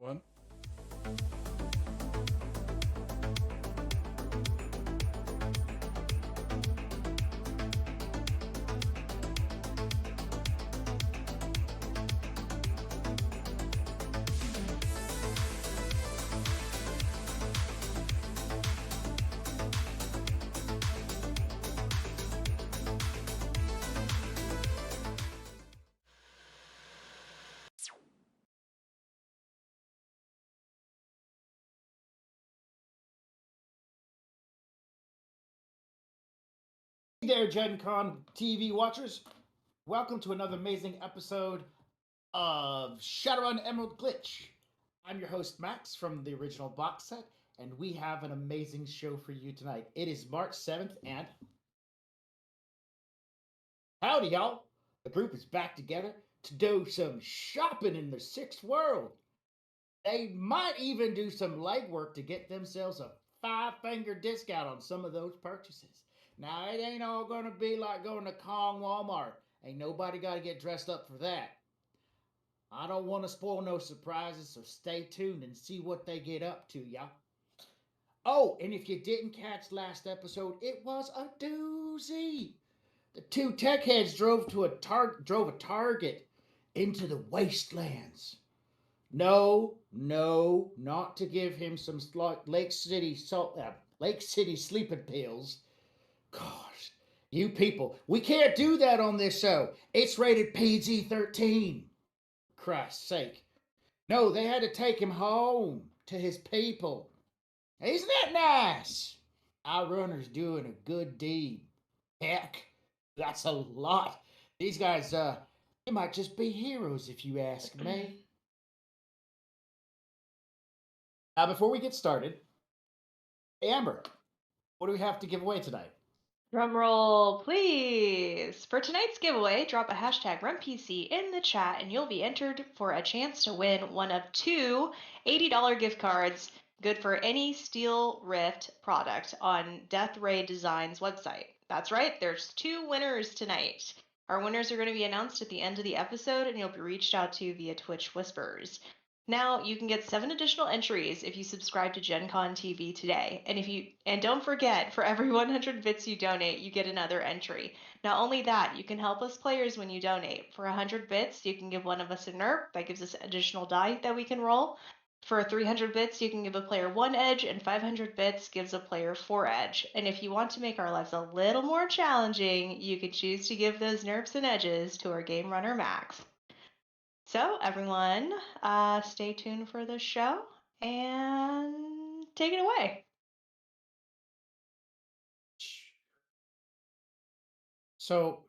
one. Hey there, Gen Con TV watchers. Welcome to another amazing episode of Shadowrun Emerald Glitch. I'm your host, Max, from the original box set, and we have an amazing show for you tonight. It is March 7th, and howdy, y'all. The group is back together to do some shopping in the sixth world. They might even do some legwork to get themselves a 5-finger discount on some of those purchases. Now, it ain't all gonna be like going to Kong Walmart. Ain't nobody gotta get dressed up for that. I don't want to spoil no surprises, so stay tuned and see what they get up to, y'all. Oh, and if you didn't catch last episode, it was a doozy. The two tech heads drove a target into the wastelands. No, not to give him some Lake City sleeping pills. Gosh, you people, we can't do that on this show. It's rated PG-13. Christ's sake. No, they had to take him home to his people. Isn't that nice? Our runner's doing a good deed. Heck, that's a lot. These guys, they might just be heroes if you ask me. Now, before we get started, Amber, what do we have to give away tonight? Drumroll, please. For tonight's giveaway, drop a hashtag RunPC in the chat and you'll be entered for a chance to win one of two $80 gift cards, good for any Steel Rift product on Death Ray Designs website. That's right, there's two winners tonight. Our winners are going to be announced at the end of the episode and you'll be reached out to via Twitch Whispers. Now you can get 7 additional entries if you subscribe to Gen Con TV today. And don't forget, for every 100 bits you donate, you get another entry. Not only that, you can help us players when you donate. For 100 bits, you can give one of us a nerf. That gives us additional die that we can roll. For 300 bits, you can give a player 1 edge, and 500 bits gives a player 4 edge. And if you want to make our lives a little more challenging, you can choose to give those nerfs and edges to our Game Runner Max. So, everyone, stay tuned for the show and take it away. So,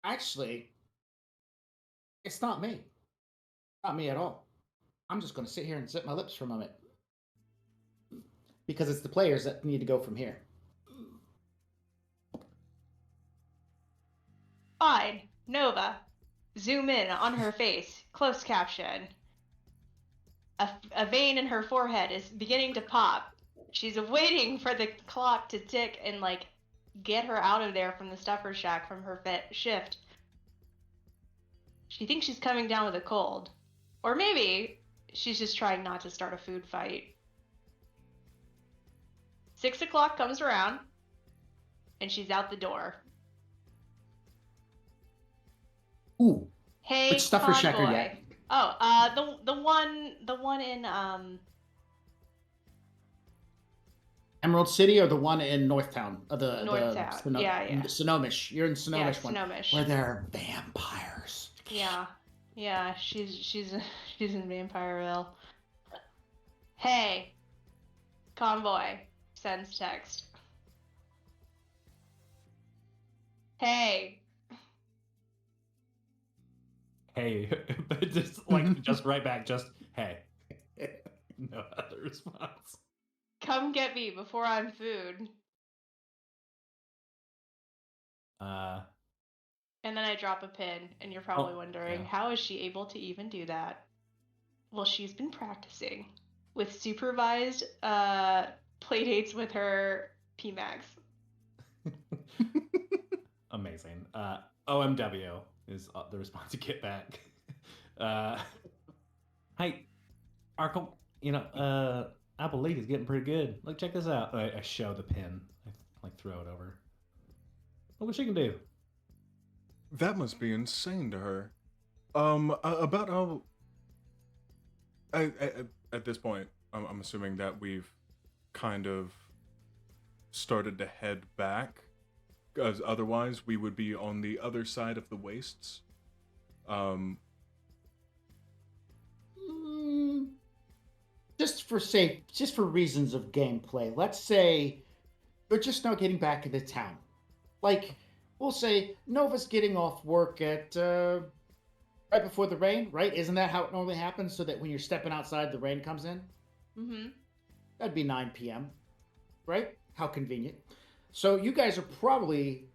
actually, it's not me. Not me at all. I'm just going to sit here and zip my lips for a moment. Because it's the players that need to go from here. Fine. Nova. Zoom in on her face. Close caption. A vein in her forehead is beginning to pop. She's waiting for the clock to tick and, get her out of there from the stuffer shack from her shift. She thinks she's coming down with a cold. Or maybe she's just trying not to start a food fight. 6 o'clock comes around, and she's out the door. Ooh. Hey, Which stuffer shack are you convoy. at? Oh, the one in Emerald City or the one in Northtown? Northtown. Yeah. Snohomish. You're in Snohomish one. Snohomish. Where there are vampires. Yeah. She's in Vampireville. Hey, convoy sends text. Hey. Hey, but just just right back, just hey. No other response. Come get me before I'm food. And then I drop a pin, and you're probably wondering, how is she able to even do that? Well, she's been practicing with supervised playdates with her PMax. Amazing. OMW is the response you get back. Hi. Arkle, Apple Leaf is getting pretty good. Look, check this out. I show the pin. I throw it over. Look what she can do. That must be insane to her. About how... At this point, I'm assuming that we've kind of started to head back, because otherwise we would be on the other side of the wastes. Just for reasons of gameplay, let's say we're just now getting back into town. Like, we'll say Nova's getting off work at right before the rain, right? Isn't that how it normally happens? So that when you're stepping outside, the rain comes in? Mm-hmm. That'd be 9 p.m., right? How convenient. So you guys are probably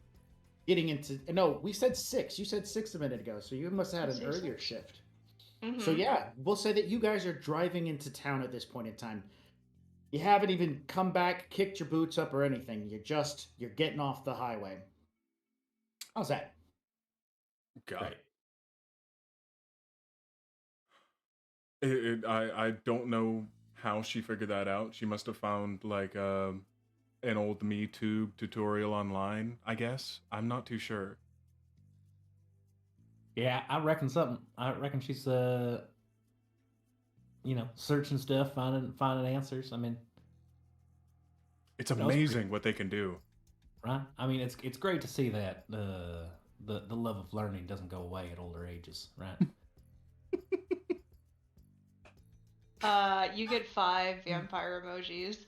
getting into... No, we said 6. You said 6 a minute ago, so you must have had an earlier shift. Mm-hmm. So yeah, we'll say that you guys are driving into town at this point in time. You haven't even come back, kicked your boots up or anything. You're getting off the highway. How's that? Got it. I don't know how she figured that out. She must have found like an old MeTube tutorial online, I guess. I'm not too sure. Yeah, I reckon something. I reckon she's searching stuff, finding answers. I mean, It's amazing what they can do. right? I mean, it's great to see that the love of learning doesn't go away at older ages, right? You get 5 vampire emojis.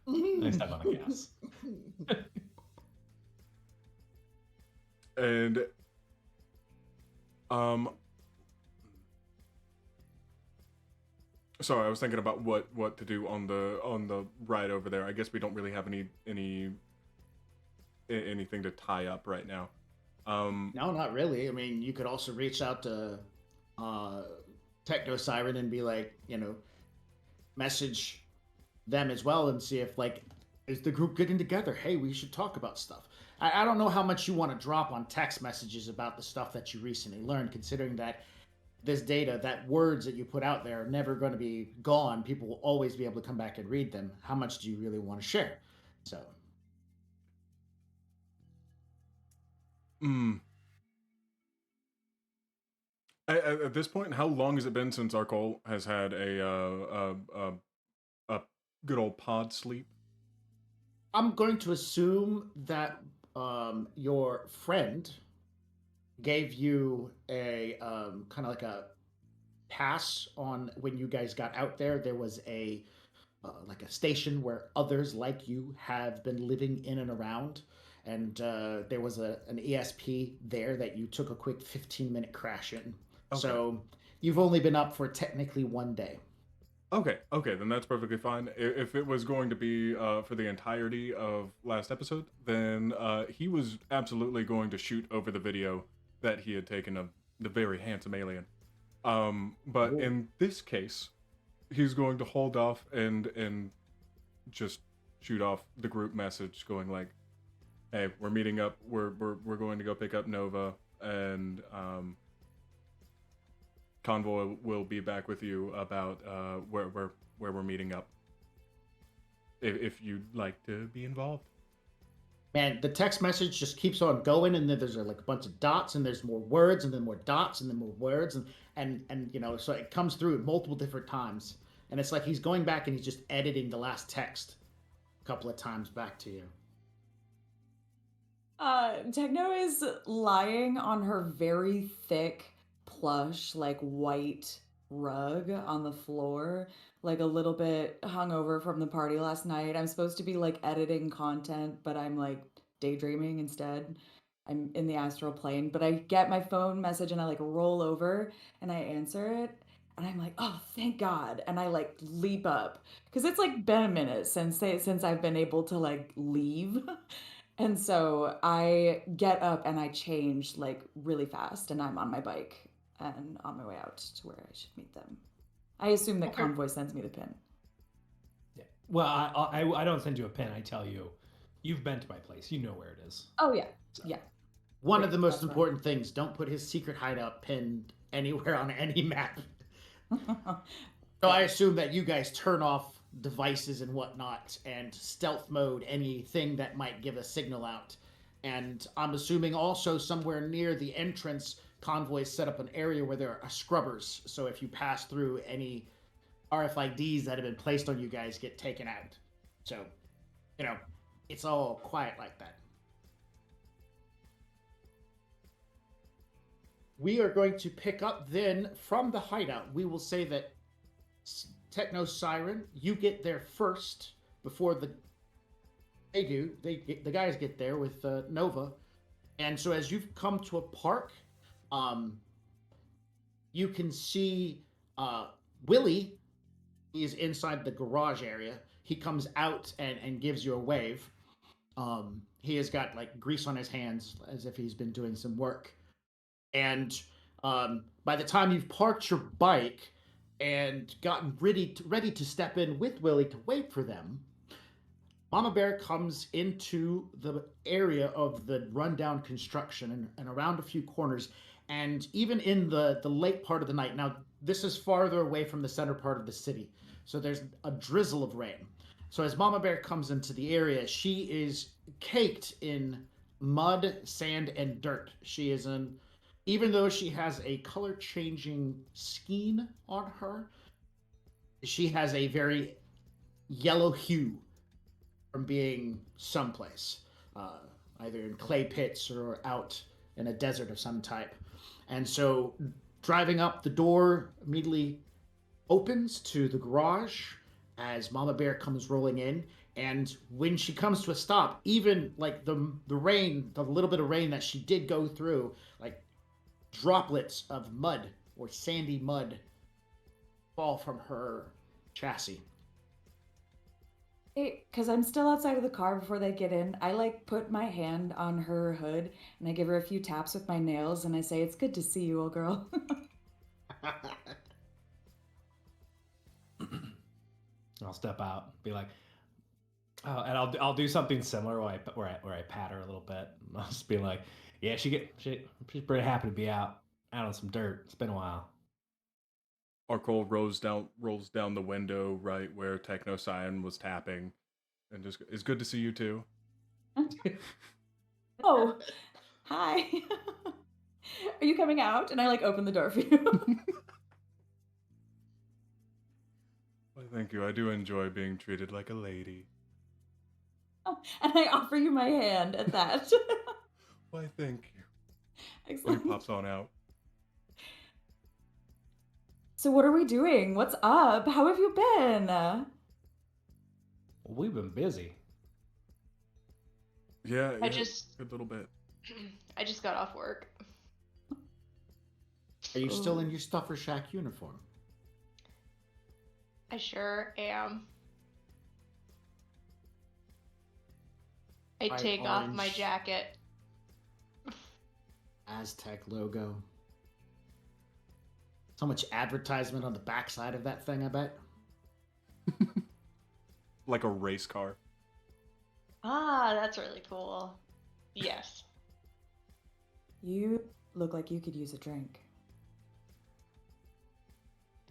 Next time on a guess. And sorry, I was thinking about what to do on the ride over there. I guess we don't really have anything to tie up right now. No, not really. I mean, you could also reach out to Techno Siren and be like, message them as well and see if, like, is the group getting together? Hey, we should talk about stuff. I don't know how much you want to drop on text messages about the stuff that you recently learned, considering that this data, that words that you put out there are never going to be gone. People will always be able to come back and read them. How much do you really want to share? So. At this point, how long has it been since Arkol has had a good old pod sleep? I'm going to assume that your friend gave you a kind of like a pass on when you guys got out there. There was a like a station where others like you have been living in and around, and there was an ESP there that you took a quick 15-minute crash in. Okay. So you've only been up for technically 1 day. Okay, then that's perfectly fine. If it was going to be for the entirety of last episode, then he was absolutely going to shoot over the video that he had taken of the very handsome alien. But in this case, he's going to hold off and just shoot off the group message going like, hey, we're meeting up, we're going to go pick up Nova, and Convoy will be back with you about where we're meeting up. If you'd like to be involved. Man, the text message just keeps on going, and then there's like a bunch of dots, and there's more words, and then more dots, and then more words, and so it comes through multiple different times, and it's like he's going back and he's just editing the last text a couple of times back to you. Techno is lying on her very thick plush, like white rug on the floor, like a little bit hungover from the party last night. I'm supposed to be like editing content, but I'm like daydreaming instead. I'm in the astral plane, but I get my phone message and I like roll over and I answer it and I'm like, oh, thank God. And I like leap up because it's like been a minute since I've been able to like leave. And so I get up and I change like really fast and I'm on my bike and on my way out to where I should meet them. I assume that Convoy sends me the pin. Yeah. Well, I don't send you a pin. I tell you, you've been to my place. You know where it is. Oh yeah, So. yeah. One of Great, the most that's right. important things, don't put his secret hideout pinned anywhere on any map. So I assume that you guys turn off devices and whatnot and stealth mode anything that might give a signal out. And I'm assuming also somewhere near the entrance, convoys set up an area where there are scrubbers. So if you pass through, any RFIDs that have been placed on you guys get taken out. So, it's all quiet like that. We are going to pick up then from the hideout. We will say that Techno Siren, you get there first before the guys get there with Nova. And so as you've come to a park, you can see Willie is inside the garage area. He comes out and gives you a wave. He has got like grease on his hands as if he's been doing some work. And by the time you've parked your bike and gotten ready to step in with Willie to wait for them, Mama Bear comes into the area of the rundown construction and around a few corners. And even in the late part of the night, now this is farther away from the center part of the city, so there's a drizzle of rain. So as Mama Bear comes into the area, she is caked in mud, sand, and dirt. She is even though she has a color-changing skein on her, she has a very yellow hue from being someplace, either in clay pits or out in a desert of some type. And so driving up, the door immediately opens to the garage as Mama Bear comes rolling in. And when she comes to a stop, even like the rain, the little bit of rain that she did go through, like droplets of mud or sandy mud fall from her chassis. Because I'm still outside of the car before they get in, I like put my hand on her hood and I give her a few taps with my nails and I say, "It's good to see you, old girl." I'll step out, be like, oh, and I'll do something similar where I pat her a little bit. I'll just be like, yeah, she's pretty happy to be out on some dirt. It's been a while. Arkol rolls down the window right where Techno Cyan was tapping, and just, it's good to see you too. Oh, hi. Are you coming out? And I like open the door for you. Well, thank you. I do enjoy being treated like a lady. And I offer you my hand at that. Why, thank you. Excellent. And he pops on out. So what are we doing? What's up? How have you been? Well, we've been busy. Yeah, I just a little bit. I just got off work. Are you still in your Stuffer Shack uniform? I sure am. I Bright take off my orange. jacket. Aztec logo. So much advertisement on the backside of that thing, I bet. Like a race car. Ah, that's really cool. Yes. You look like you could use a drink.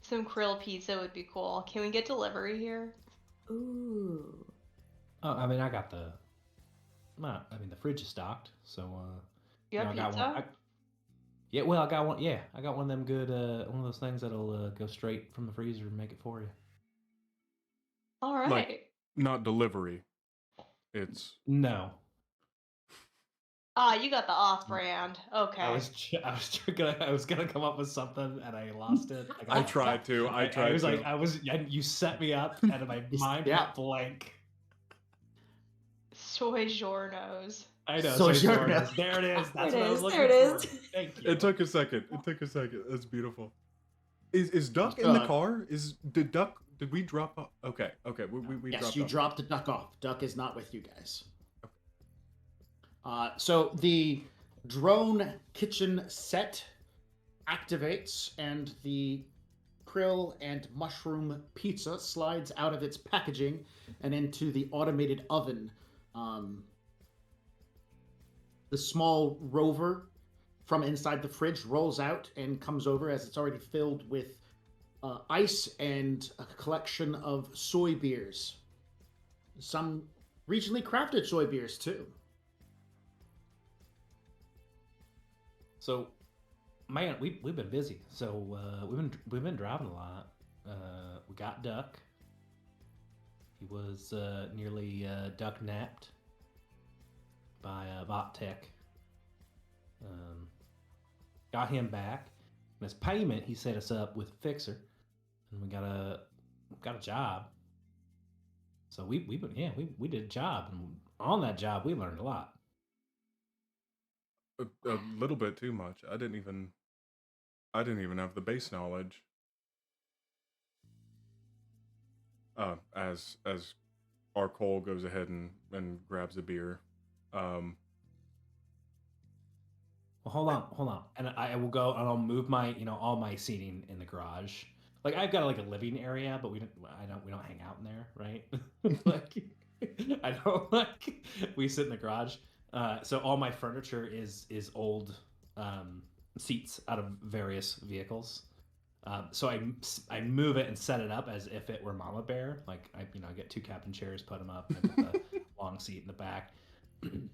Some krill pizza would be cool. Can we get delivery here? Ooh. Oh, I mean, I got the fridge is stocked, so You have I got pizza? one. Yeah, well, I got one. Yeah, I got one of them good, one of those things that'll go straight from the freezer and make it for you. All right. Like, not delivery. It's No, Ah, you got the off-brand. Okay. I was gonna come up with something and I lost it. I tried to. You set me up and my mind went blank. Soy giornos. I know. Soy Soy giorno. giornos. There it is. That's There what it I was is, looking there it for. is. Thank you. It took a second. That's beautiful. Is Duck in the car? Did we drop off? Okay. We Yes, dropped you off. dropped the Duck off. Duck is not with you guys. So the drone kitchen set activates and the krill and mushroom pizza slides out of its packaging and into the automated oven the small rover from inside the fridge rolls out and comes over as it's already filled with ice and a collection of soy beers. Some regionally crafted soy beers too. So, man, we've been busy. So we've been driving a lot. We got Duck. He was nearly duck napped by Vottech. Got him back. And as payment, he set us up with Fixer, and we got a job. So we did a job, and on that job we learned a lot. A little bit too much. I didn't even have the base knowledge. As our Cole goes ahead and grabs a beer. Well, hold on, and I will go and I'll move my all my seating in the garage. Like I've got like a living area, but we don't hang out in there, right? Like I don't like we sit in the garage. So all my furniture is old seats out of various vehicles. So I move it and set it up as if it were Mama Bear. Like I get 2 captain chairs, put them up, and I put the long seat in the back. And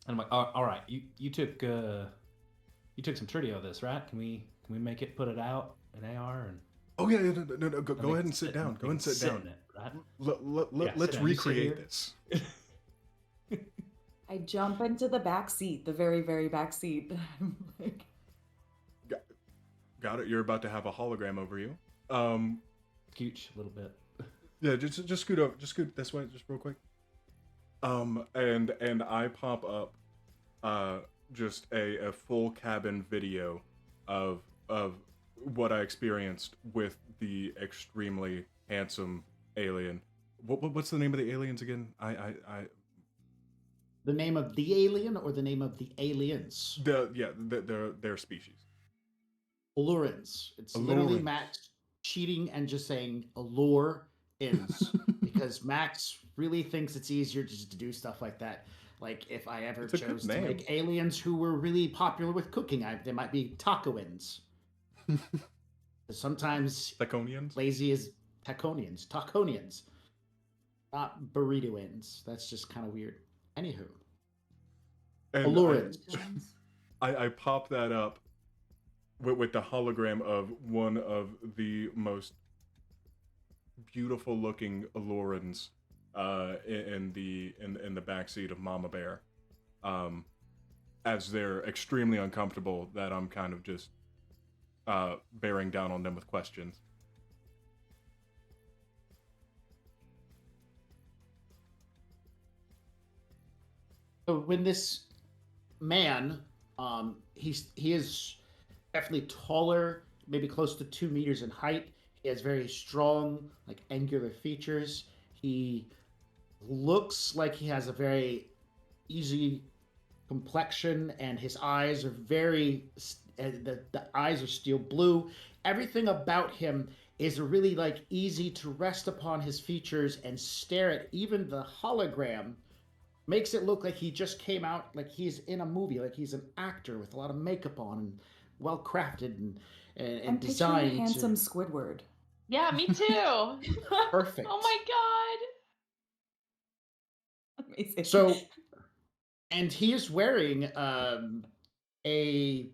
I'm like, all right, you took some Tritio of this, right? Can we make it, put it out in AR and? Oh yeah, no, go ahead and sit down. Go and sit down. It, right? Let's recreate this. I jump into the back seat, the very, very back seat. Like, got it. You're about to have a hologram over you. Scooch a little bit. Yeah, just scoot over. Just scoot this way, just real quick. And I pop up, just a full cabin video of what I experienced with the extremely handsome alien. What's the name of the aliens again? The name of the alien or the name of the aliens? Their species. Allurans. It's literally Allurans. Max cheating and just saying allure-ins because Max really thinks it's easier just to do stuff like that. Like if I ever It's a good chose to name. make aliens who were really popular with cooking, they might be tacoins. Sometimes Taconians? lazy as taconians, not burrito-ins. That's just kind of weird. Anywho, And allurans. I pop that up with the hologram of one of the most beautiful looking Allurans in the backseat of Mama Bear, as they're extremely uncomfortable that I'm kind of just bearing down on them with questions. So when this man, he is definitely taller, maybe close to 2 meters in height. He has very strong, like angular features. He looks like he has a very easy complexion, and his eyes are the eyes are steel blue. Everything about him is really like easy to rest upon his features and stare at. Even the hologram makes it look like he just came out, like he's in a movie, like he's an actor with a lot of makeup on and well crafted and I'm designed. picturing handsome Squidward. Yeah, me too. Perfect. Oh my god. Amazing. So, and he is wearing a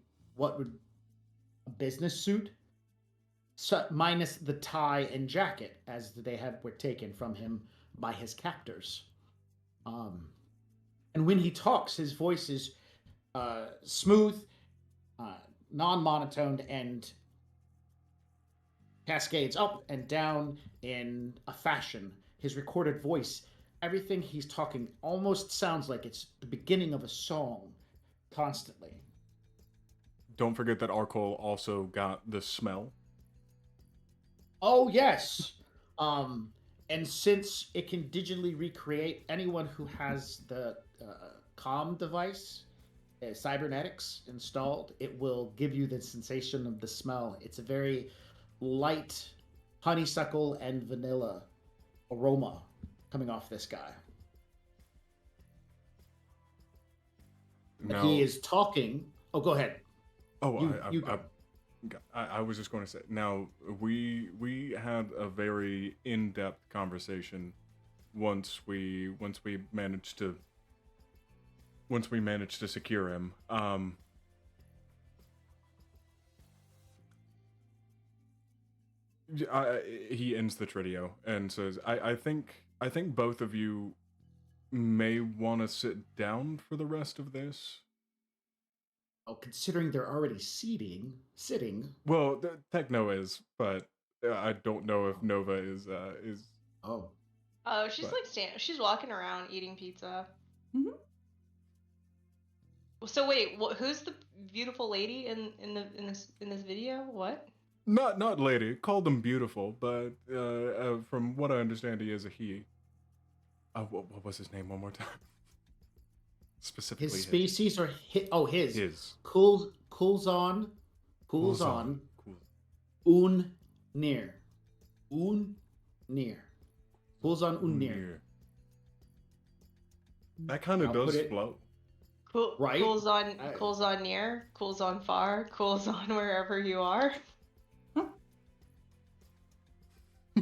business suit, minus the tie and jacket, as were taken from him by his captors. And when he talks, his voice is smooth, non-monotoned, and cascades up and down in a fashion. His recorded voice, everything he's talking almost sounds like it's the beginning of a song constantly. Don't forget that Arcole also got the smell. Oh, yes. And since it can digitally recreate anyone who has the comm device, cybernetics installed, it will give you the sensation of the smell. It's a very light honeysuckle and vanilla aroma coming off this guy. Now, he is talking. Oh, go ahead. Oh, You go. I was just going to say. Now we had a very in-depth conversation once we managed to secure him. He ends the trio and says, I think both of you may want to sit down for the rest of this. Oh, considering they're already sitting. Well, Techno is, but I don't know if Nova is. Oh. Oh, she's But- like she's walking around eating pizza. Mhm. So wait, who's the beautiful lady in this video? What? Not lady. Called him beautiful, but from what I understand, he is a he. What was his name one more time? Specifically, His species or his? Oh, his. His. Cools on. Cool. Un near. Cools on un near. That kind of I'll does put it- flow. Cool, Right? cools on near, cools on far, cools on wherever you are.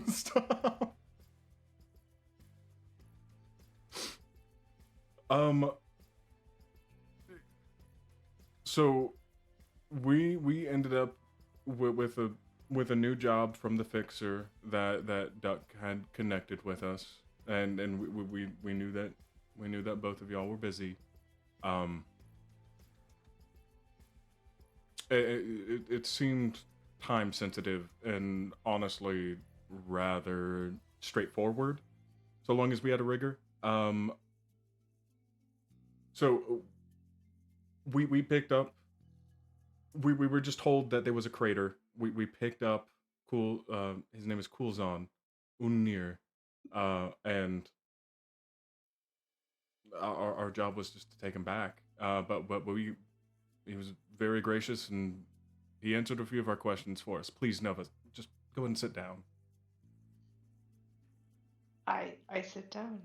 Stop. So we ended up with a new job from the fixer that Duck had connected with us, and we knew that both of y'all were busy. It seemed time sensitive and honestly rather straightforward, so long as we had a rigger. So we picked up. We were just told that there was a crater. We picked up Cool. His name is Coolzon Unir, and our job was just to take him back. But he was very gracious and he answered a few of our questions for us. Please, Nova, just go ahead and sit down. I sit down.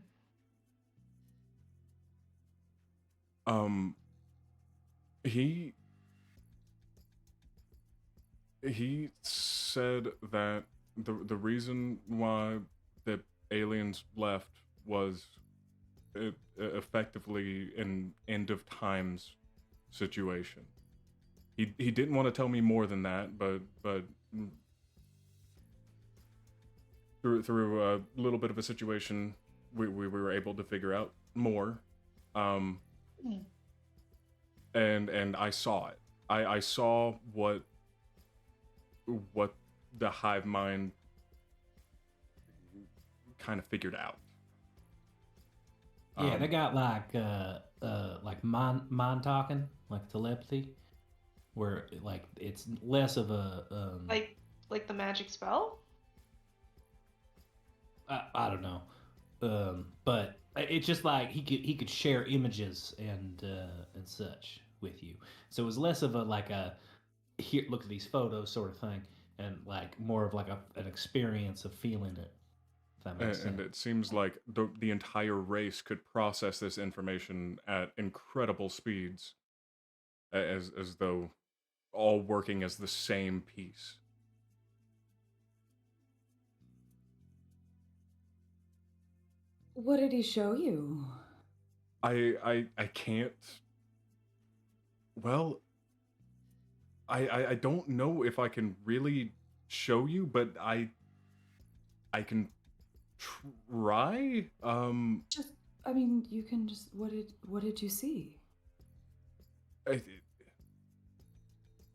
He said that the reason why the aliens left was effectively an end of times situation. He didn't want to tell me more than that, but through a little bit of a situation, we were able to figure out more. And I saw it. I saw what the hive mind kind of figured out. Yeah, they got like mind talking, like telepathy, where like it's less of a like the magic spell. I don't know, but it's just like he could share images and such with you. So it was less of a like a here, look at these photos sort of thing, and like more of like an experience of feeling it. If that makes sense. And it seems like the entire race could process this information at incredible speeds, as though all working as the same piece. What did he show you? I can't. Well, I don't know if I can really show you, but I can try. Just, I mean, you can just. What did you see?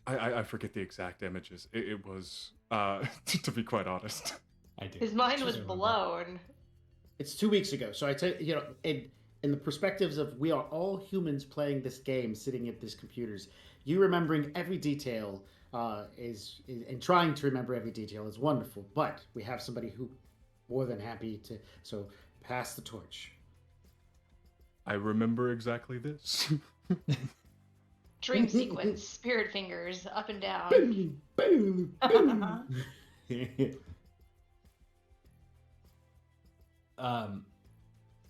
I forget the exact images. It was to be quite honest. I do. His mind was Remember. blown. It's 2 weeks ago, so I tell you, in the perspectives of we are all humans playing this game, sitting at these computers. You remembering every detail is and trying to remember every detail is wonderful. But we have somebody who more than happy to. So pass the torch. I remember exactly this. Dream sequence, spirit fingers up and down. Boom, boom, boom.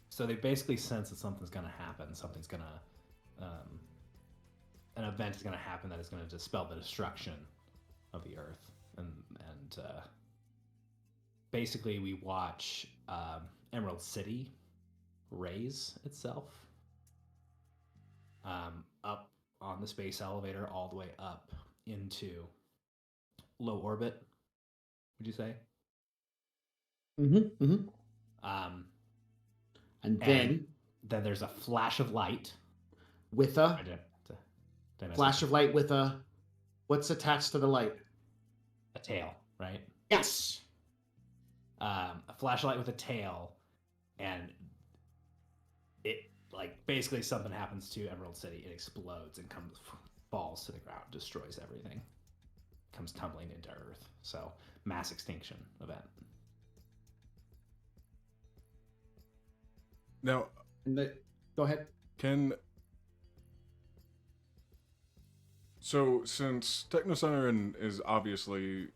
So they basically sense that something's gonna happen. Something's gonna an event is going to happen that is going to dispel the destruction of the Earth, and basically we watch Emerald City raise itself up on the space elevator all the way up into low orbit. Would you say? Mm-hmm. Mm-hmm. And then there's a flash of light with a flash of light with a what's attached to the light? A tail, right? Yes. A flashlight with a tail, and it basically something happens to Emerald City. It explodes and falls to the ground, destroys everything, comes tumbling into Earth. So mass extinction event. Now, go ahead. So since Technosiren is obviously,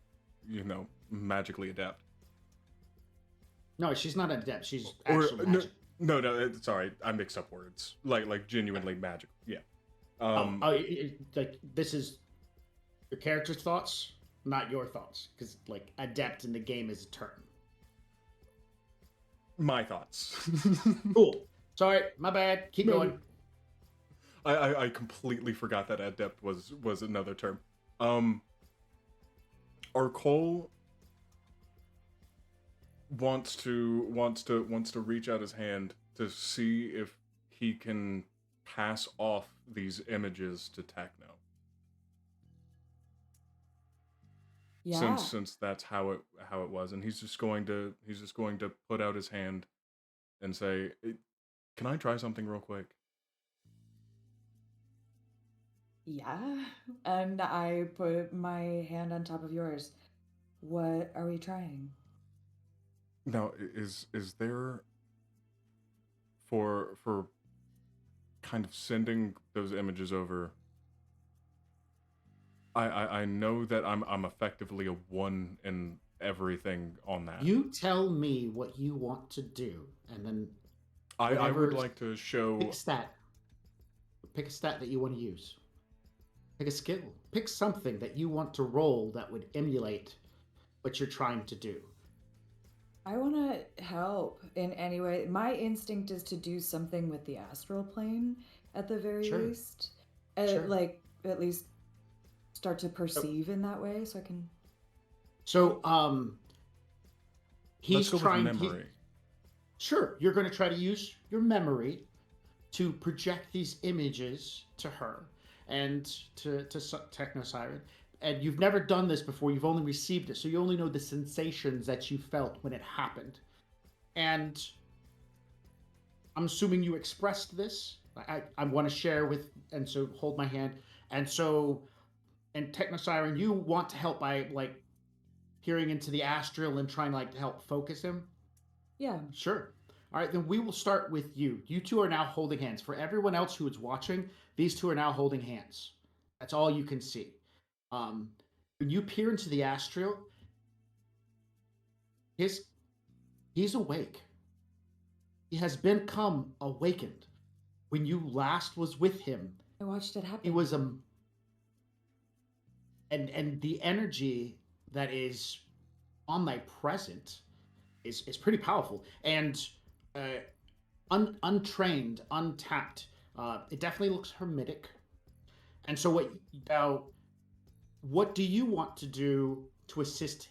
magically adept. No, she's not adept. She's actually magic. No, sorry, I mix up words. Like genuinely magic. Yeah. This is your character's thoughts, not your thoughts, because adept in the game is a term. My thoughts. Cool. Sorry, my bad. Keep going. I completely forgot that adept was another term. Arcole wants to reach out his hand to see if he can pass off these images to Techno. Yeah. Since that's how it was, and he's just going to put out his hand and say, "Can I try something real quick?" Yeah. And I put my hand on top of yours. What are we trying? Now, is there for kind of sending those images over? I know that I'm effectively a 1 in everything on that. You tell me what you want to do, and then I would like to show. Pick a stat. Pick a stat that you want to use. Pick a skill. Pick something that you want to roll that would emulate what you're trying to do. I want to help in any way. My instinct is to do something with the astral plane at the very least. Sure. At least start to perceive in that way, so I can. So, he's Let's go trying. With memory. Sure, you're going to try to use your memory to project these images to her and to Technosiren. And you've never done this before. You've only received it, so you only know the sensations that you felt when it happened. And I'm assuming you expressed this. I want to share with, and so hold my hand. And so, and Technosiren, you want to help by peering into the astral and trying to help focus him. Yeah. Sure. All right, then we will start with you. You two are now holding hands. For everyone else who is watching, these two are now holding hands. That's all you can see. When you peer into the astral, he's awake. He has become awakened. When you last was with him, I watched it happen. it was and the energy that is omnipresent is pretty powerful and untrained, untapped. It definitely looks hermetic. And so what do you want to do to assist?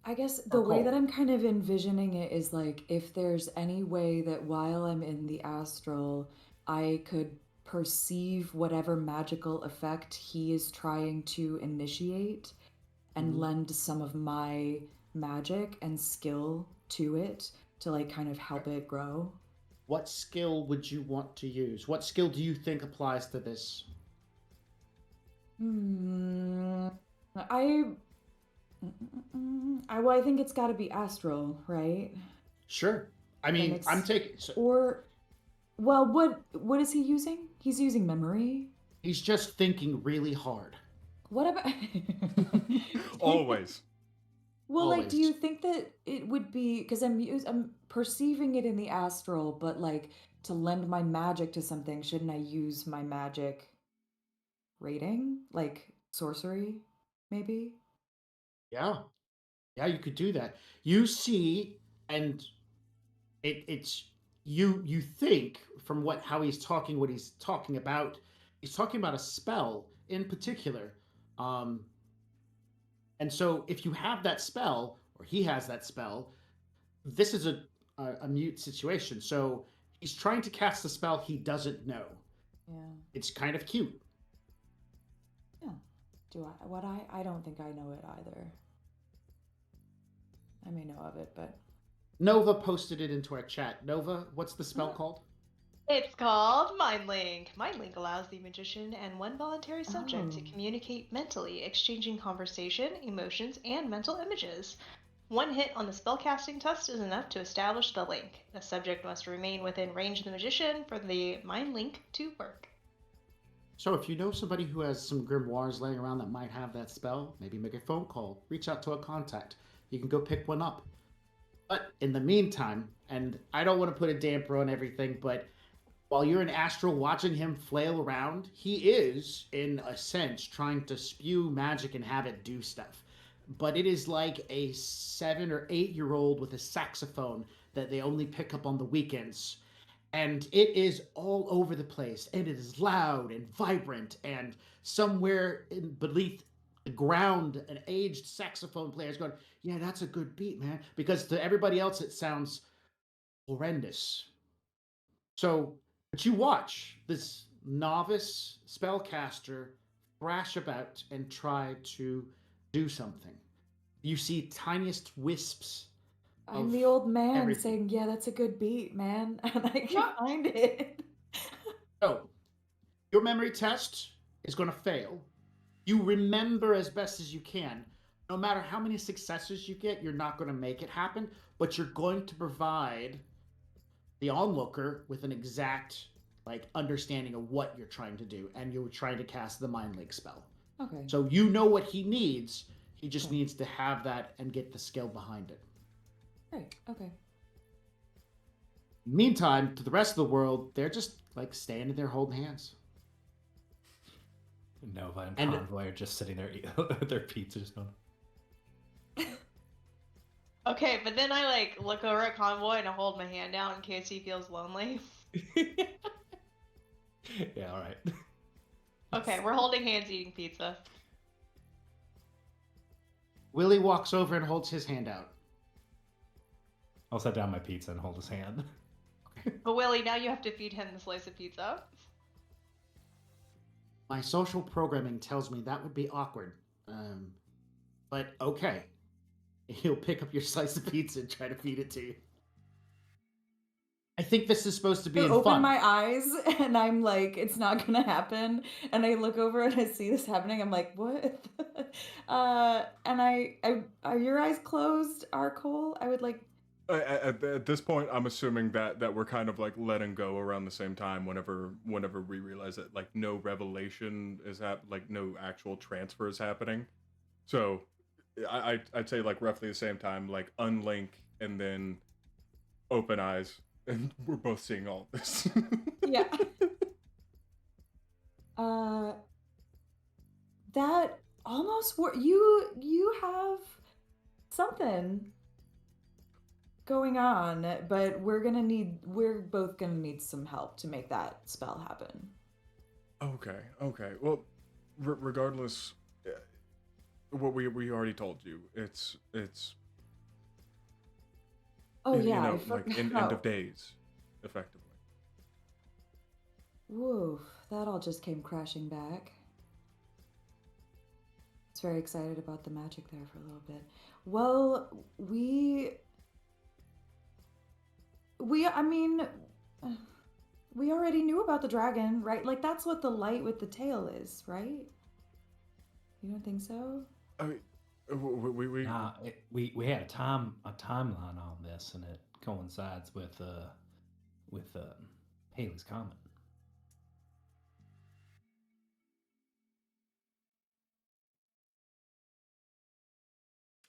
I guess the way that I'm kind of envisioning it is if there's any way that while I'm in the astral, I could perceive whatever magical effect he is trying to initiate and lend some of my magic and skill to it to kind of help it grow. What skill would you want to use? What skill do you think applies to this? I think it's got to be astral, right? Sure. I mean, I'm taking. What is he using? He's using memory. He's just thinking really hard. What about? Always. Well, like, do Always. you think that it would be because I'm perceiving it in the astral, but like to lend my magic to something, shouldn't I use my magic rating, like sorcery, maybe? Yeah. Yeah, you could do that. You see, and it's you think from how he's talking, what he's talking about a spell in particular. Um, and so if you have that spell, or he has that spell, this is a mute situation. So he's trying to cast a spell he doesn't know. Yeah. It's kind of cute. Yeah. Do I? What I don't think I know it either. I may know of it, but Nova posted it into our chat. Nova, what's the spell called? It's called Mind Link. Mind Link allows the magician and one voluntary subject to Oh. communicate mentally, exchanging conversation, emotions, and mental images. One hit on the spellcasting test is enough to establish the link. The subject must remain within range of the magician for the Mind Link to work. So if you know somebody who has some grimoires laying around that might have that spell, maybe make a phone call, reach out to a contact. You can go pick one up. But in the meantime, and I don't want to put a damper on everything, but while you're in astral watching him flail around, he is, in a sense, trying to spew magic and have it do stuff. But it is like a 7 or 8-year-old with a saxophone that they only pick up on the weekends. And it is all over the place, and it is loud and vibrant, and somewhere beneath the ground, an aged saxophone player is going, yeah, that's a good beat, man. Because to everybody else, it sounds horrendous. So, but you watch this novice spellcaster thrash about and try to do something. You see tiniest wisps. I'm of the old man everything. saying, "Yeah, that's a good beat, man," and I Yeah. can't find it. So, your memory test is going to fail. You remember as best as you can. No matter how many successes you get, you're not going to make it happen, but you're going to provide the onlooker with an exact understanding of what you're trying to do, and you're trying to cast the Mind Link spell. Okay. So you know what he needs. He just Okay. needs to have that and get the skill behind it. Right. Okay. Meantime, to the rest of the world, they're just standing there holding hands. Nova and And- Convoy are just sitting there eating their pizza, just going. Okay, but then I look over at Convoy and I hold my hand out in case he feels lonely. Yeah, all right. Okay, we're holding hands eating pizza. Willie walks over and holds his hand out. I'll set down my pizza and hold his hand. But Willie, now you have to feed him the slice of pizza. My social programming tells me that would be awkward. But okay. He'll pick up your slice of pizza and try to feed it to you. I think this is supposed to be I in open fun. my eyes and I'm like, it's not gonna happen. And I look over and I see this happening. I'm like, what? And I are your eyes closed, Arcole? I would like. At this point, I'm assuming that we're kind of letting go around the same time. Whenever we realize that no revelation is no actual transfer is happening. So, I'd say roughly the same time, unlink and then open eyes, and we're both seeing all of this. Yeah. That almost you have something going on, but we're both gonna need some help to make that spell happen. Okay. Well, regardless, what we already told you, it's Oh you yeah, know, I end of days, effectively. Woof, that all just came crashing back. I was very excited about the magic there for a little bit. Well, I mean, we already knew about the dragon, right? That's what the light with the tail is, right? You don't think so? I mean, we Nah, we had a timeline on this, and it coincides with Haley's comment.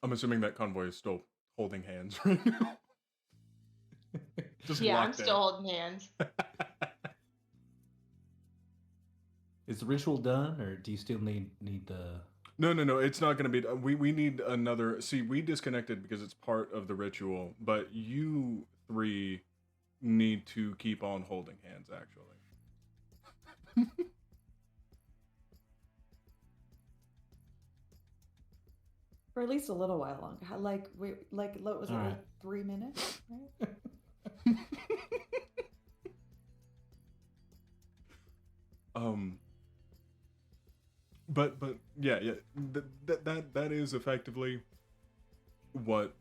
I'm assuming that convoy is still holding hands right now. Just Yeah, I'm locked still holding hands. Is the ritual done, or do you still need the? No, it's not going to be. We need another. See, we disconnected because it's part of the ritual, but you three need to keep on holding hands, actually. For at least a little while longer. Like, what was it, All like right. 3 minutes? Right? But yeah, that is effectively what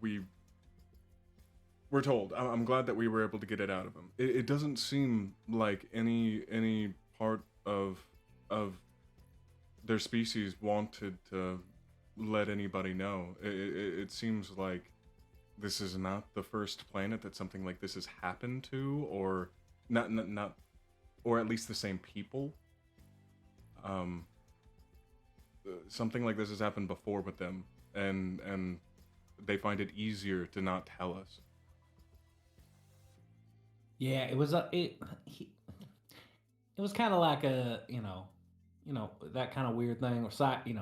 we were told. I'm glad that we were able to get it out of him. It doesn't seem like any part of their species wanted to let anybody know. It seems like this is not the first planet that something like this has happened to, or not, or at least the same people. Something like this has happened before with them, and they find it easier to not tell us. Yeah, it was it was kind of like a you know that kind of weird thing where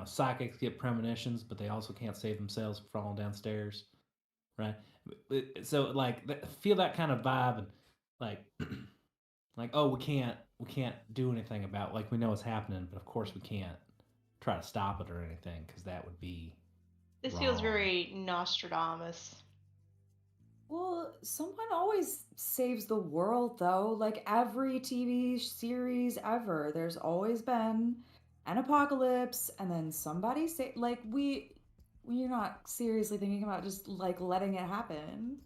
psychics get premonitions, but they also can't save themselves from falling downstairs, right? So like feel that kind of vibe, and like like, oh, we can't do anything about, like, we know it's happening, but of course we can't try to stop it or anything, because that would be This feels wrong. very Nostradamus. Well, someone always saves the world, though. Like every TV series ever, there's always been an apocalypse, and then somebody say, like, we're not seriously thinking about just like letting it happen.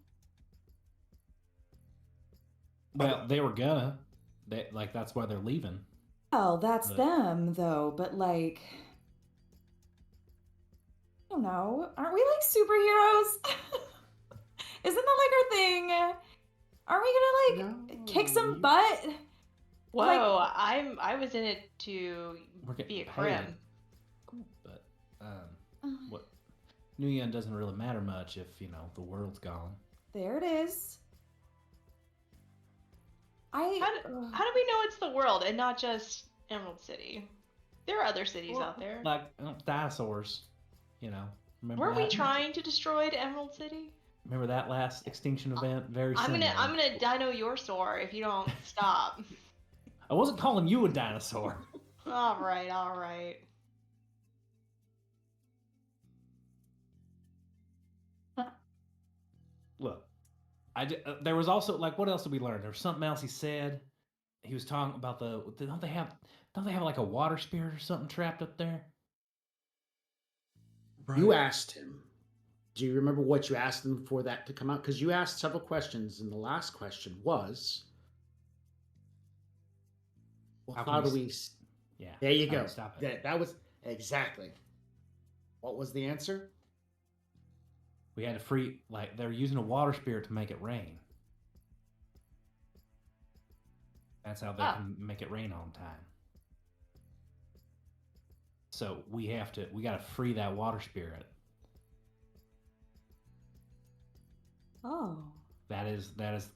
Well, they were gonna. That's why they're leaving. Well, that's But- them, though. But like, I don't know. Aren't we like superheroes? Isn't that like our thing? Aren't we gonna like kick some butt? Whoa, Like- I was in it to We're getting be a paid. crim. But what New Yen doesn't really matter much if the world's gone. There it is. How do we know it's the world and not just Emerald City? There are other cities out there. Like dinosaurs, Remember Weren't we that? trying to destroy Emerald City? Remember that last extinction event? Very I'm similar. gonna dino your store if you don't stop. I wasn't calling you a dinosaur. all right. Look, there was also, like, what else did we learn? There was something else he said. He was talking about don't they have like a water spirit or something trapped up there? Right. You asked him. Do you remember what you asked him for that to come out? Because you asked several questions, and the last question was, well, how do we... Yeah. There you how go. do we stop it? That was... Exactly. What was the answer? We had to free, like, they're using a water spirit to make it rain. That's how they can make it rain on time. So we gotta free that water spirit. Oh. That is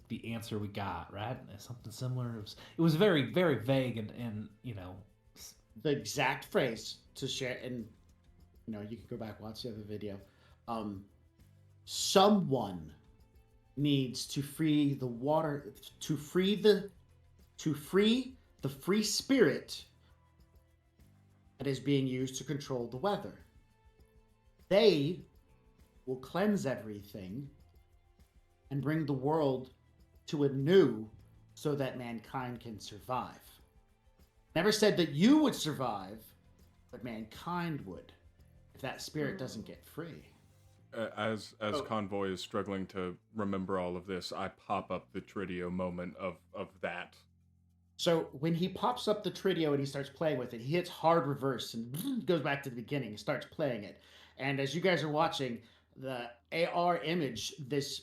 the answer we got, right? Something similar. It was very, very vague and The exact phrase to share, and you can go back, watch the other video. Someone needs to free the water, to free the free spirit that is being used to control the weather. They will cleanse everything and bring the world to a new, so that mankind can survive. Never said that you would survive, but mankind would, if that spirit doesn't get free. As Convoy is struggling to remember all of this, I pop up the Tridio moment of that. So when he pops up the Tridio and he starts playing with it, he hits hard reverse and goes back to the beginning and starts playing it. And as you guys are watching, the AR image, this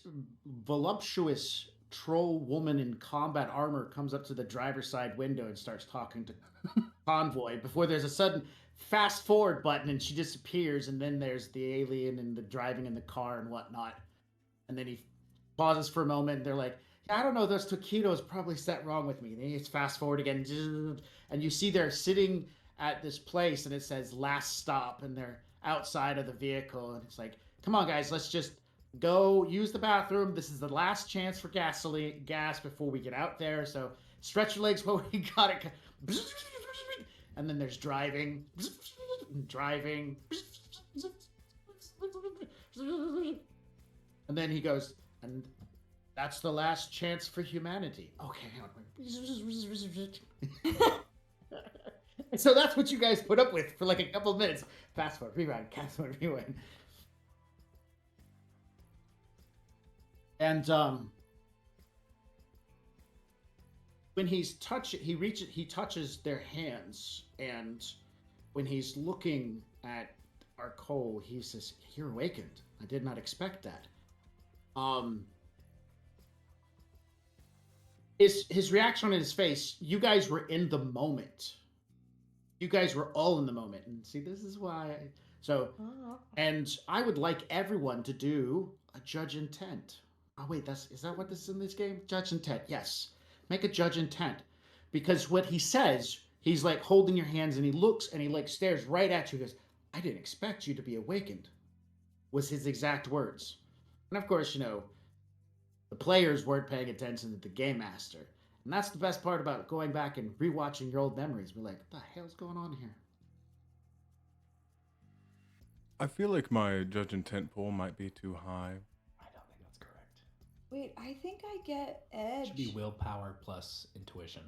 voluptuous troll woman in combat armor comes up to the driver's side window and starts talking to Convoy before there's a sudden fast forward button and she disappears, and then there's the alien and the driving in the car and whatnot. And then he pauses for a moment and they're like, I don't know, those taquitos probably set wrong with me. And then it's fast forward again, and you see they're sitting at this place and it says last stop, and they're outside of the vehicle, and it's like, come on guys, let's just go use the bathroom. This is the last chance for gas before we get out there. So stretch your legs while we got it. And then there's driving. And then he goes, and that's the last chance for humanity. Okay, so that's what you guys put up with for like a couple of minutes. Fast forward, rewind, fast forward, rewind. And when he touches their hands, and when he's looking at Arcole, he says, "You're awakened. I did not expect that." His reaction on his face, you guys were in the moment. You guys were all in the moment. And see, this is why. And I would like everyone to do a judge intent. Oh, wait, is that what this is in this game? Judge intent, yes. Make a judge intent. Because what he says, he's like holding your hands and he looks and he like stares right at you and goes, I didn't expect you to be awakened, was his exact words. And of course, the players weren't paying attention to the game master. And that's the best part about going back and rewatching your old memories. We're like, what the hell's going on here? I feel like my judge intent pool might be too high. I don't think that's correct. Wait, I think I get It edge. should be willpower plus intuition.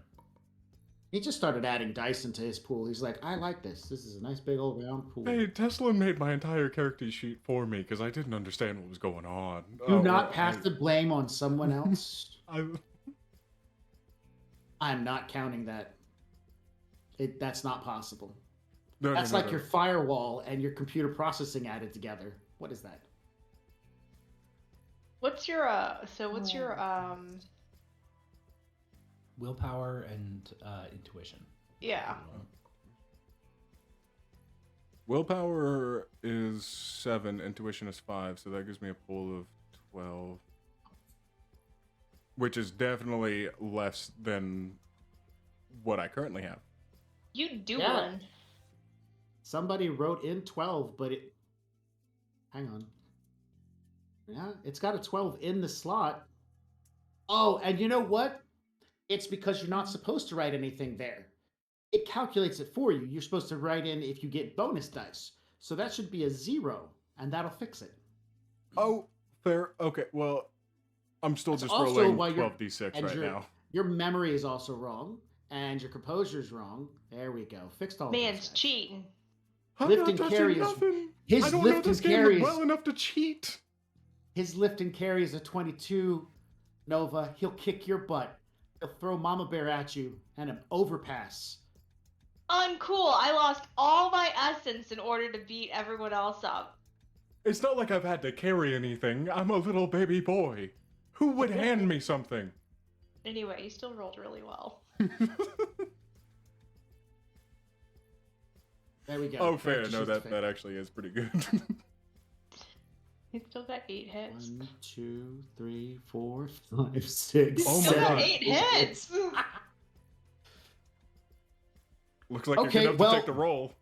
He just started adding dice into his pool. He's like, I like this. This is a nice big old round pool. Hey, Tesla made my entire character sheet for me because I didn't understand what was going on. Do not pass the blame on someone else. I'm not counting that. That's not possible. That's like your firewall and your computer processing added together. What is that? What's your Willpower and intuition. yeah. Willpower is 7, intuition is 5, so that gives me a pool of 12. Which is definitely less than what I currently have. You do Yeah. one. Somebody wrote in 12, but it... Hang on. Yeah, it's got a 12 in the slot. Oh, and you know what? It's because you're not supposed to write anything there. It calculates it for you. You're supposed to write in if you get bonus dice. So that should be a 0, and that'll fix it. Oh, fair. Okay, well, I'm still That's just also rolling why 12d6 right now. Your memory is also wrong, and your composure's wrong. There we go. Fixed all Man's those guys. cheating. I'm lift not and touching carry is- nothing. his I don't lift know this and game carry is- well enough to cheat. His lift and carry is a 22, Nova. He'll kick your butt. He'll throw Mama Bear at you and an overpass. Uncool. I lost all my essence in order to beat everyone else up. It's not like I've had to carry anything. I'm a little baby boy. Who would hand me something? Anyway, you still rolled really well. There we go. Oh, fair. Character No, sheet's that fixed. actually is pretty good. You still got 8 hits. 1, 2, 3, 4, 5, 6. Oh Still my got God. 8 hits. Looks like Okay, you're gonna have well- to take the roll.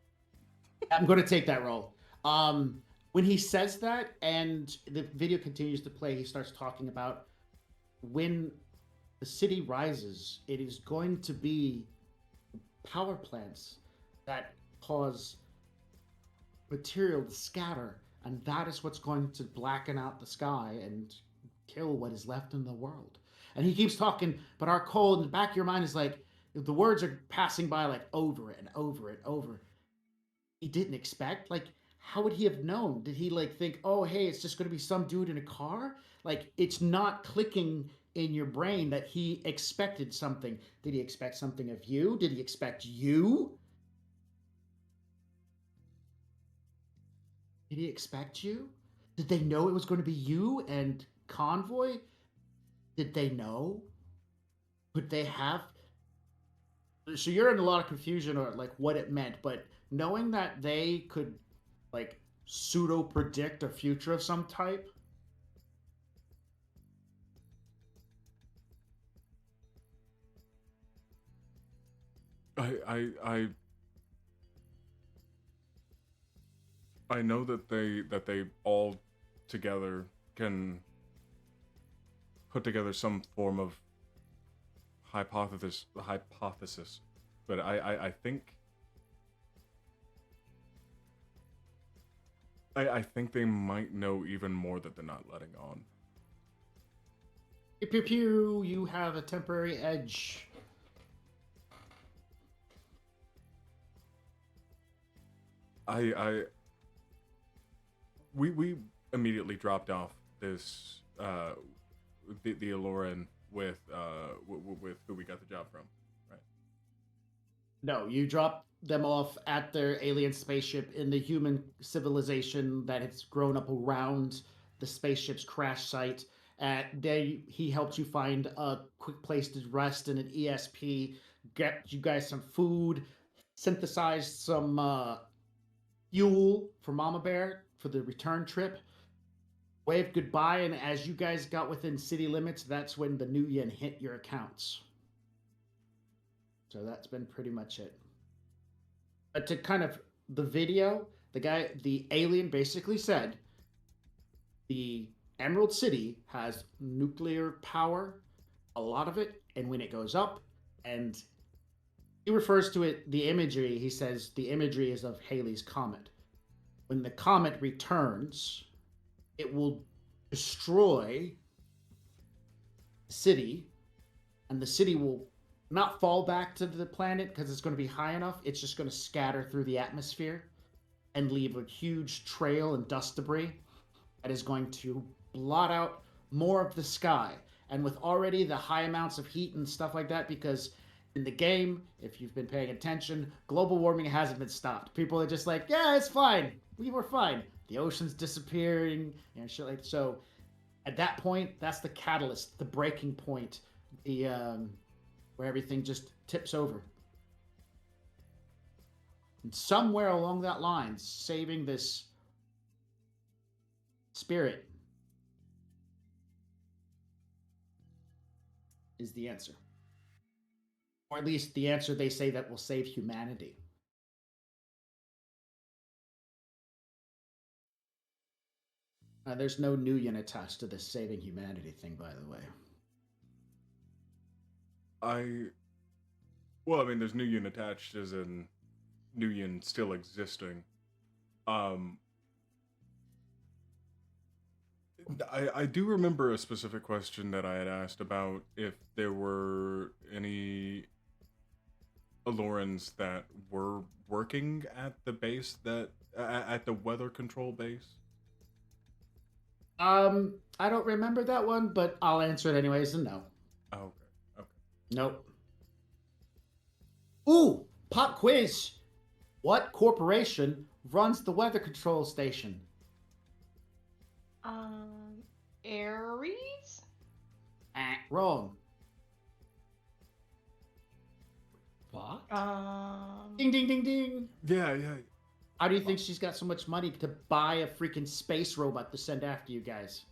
I'm going to take that roll. When he says that and the video continues to play, he starts talking about when the city rises, it is going to be power plants that cause material to scatter, and that is what's going to blacken out the sky and kill what is left in the world. And he keeps talking, but our cold in the back of your mind is like, the words are passing by like over and over and over. He didn't expect, like, how would he have known? Did he like think, oh, hey, it's just going to be some dude in a car? Like, it's not clicking in your brain that he expected something. Did he expect something of you? Did he expect you? Did he expect you? Did they know it was going to be you and Convoy? Did they know? Could they have? So you're in a lot of confusion or like what it meant, but knowing that they could like pseudo predict a future of some type. I know that they all together can put together some form of hypothesis, but I think I think they might know even more that they're not letting on. Pew pew pew! You have a temporary edge. We immediately dropped off this the Aloran with who we got the job from, right? No, you drop them off at their alien spaceship in the human civilization that has grown up around the spaceship's crash site. He helped you find a quick place to rest in an ESP, get you guys some food, synthesized some fuel for Mama Bear for the return trip. Waved goodbye, and as you guys got within city limits, that's when the new yen hit your accounts. So that's been pretty much it. But to kind of the video, the alien basically said the Emerald City has nuclear power, a lot of it, and when it goes up, and he refers to it, the imagery, he says the imagery is of Halley's Comet. When the comet returns, it will destroy the city, and the city will not fall back to the planet because it's going to be high enough. It's just going to scatter through the atmosphere and leave a huge trail and dust debris that is going to blot out more of the sky. And with already the high amounts of heat and stuff like that, because in the game, if you've been paying attention, global warming hasn't been stopped. People are just like, yeah, it's fine. We were fine. The ocean's disappearing and shit like so. At that point, that's the catalyst, the breaking point, the where everything just tips over. And somewhere along that line, saving this spirit is the answer. Or at least the answer they say that will save humanity. There's no Nuyen attached to this saving humanity thing, by the way. Well, I mean, there's Nuyen attached as in Nuyen still existing. I do remember a specific question that I had asked about if there were any Alorans that were working at the base at the weather control base. I don't remember that one, but I'll answer it anyways and no. Oh, okay. Nope. Ooh, pop quiz. What corporation runs the weather control station? Aries? Wrong. What? Ding, ding, ding, ding. Yeah. How do you think she's got so much money to buy a freaking space robot to send after you guys?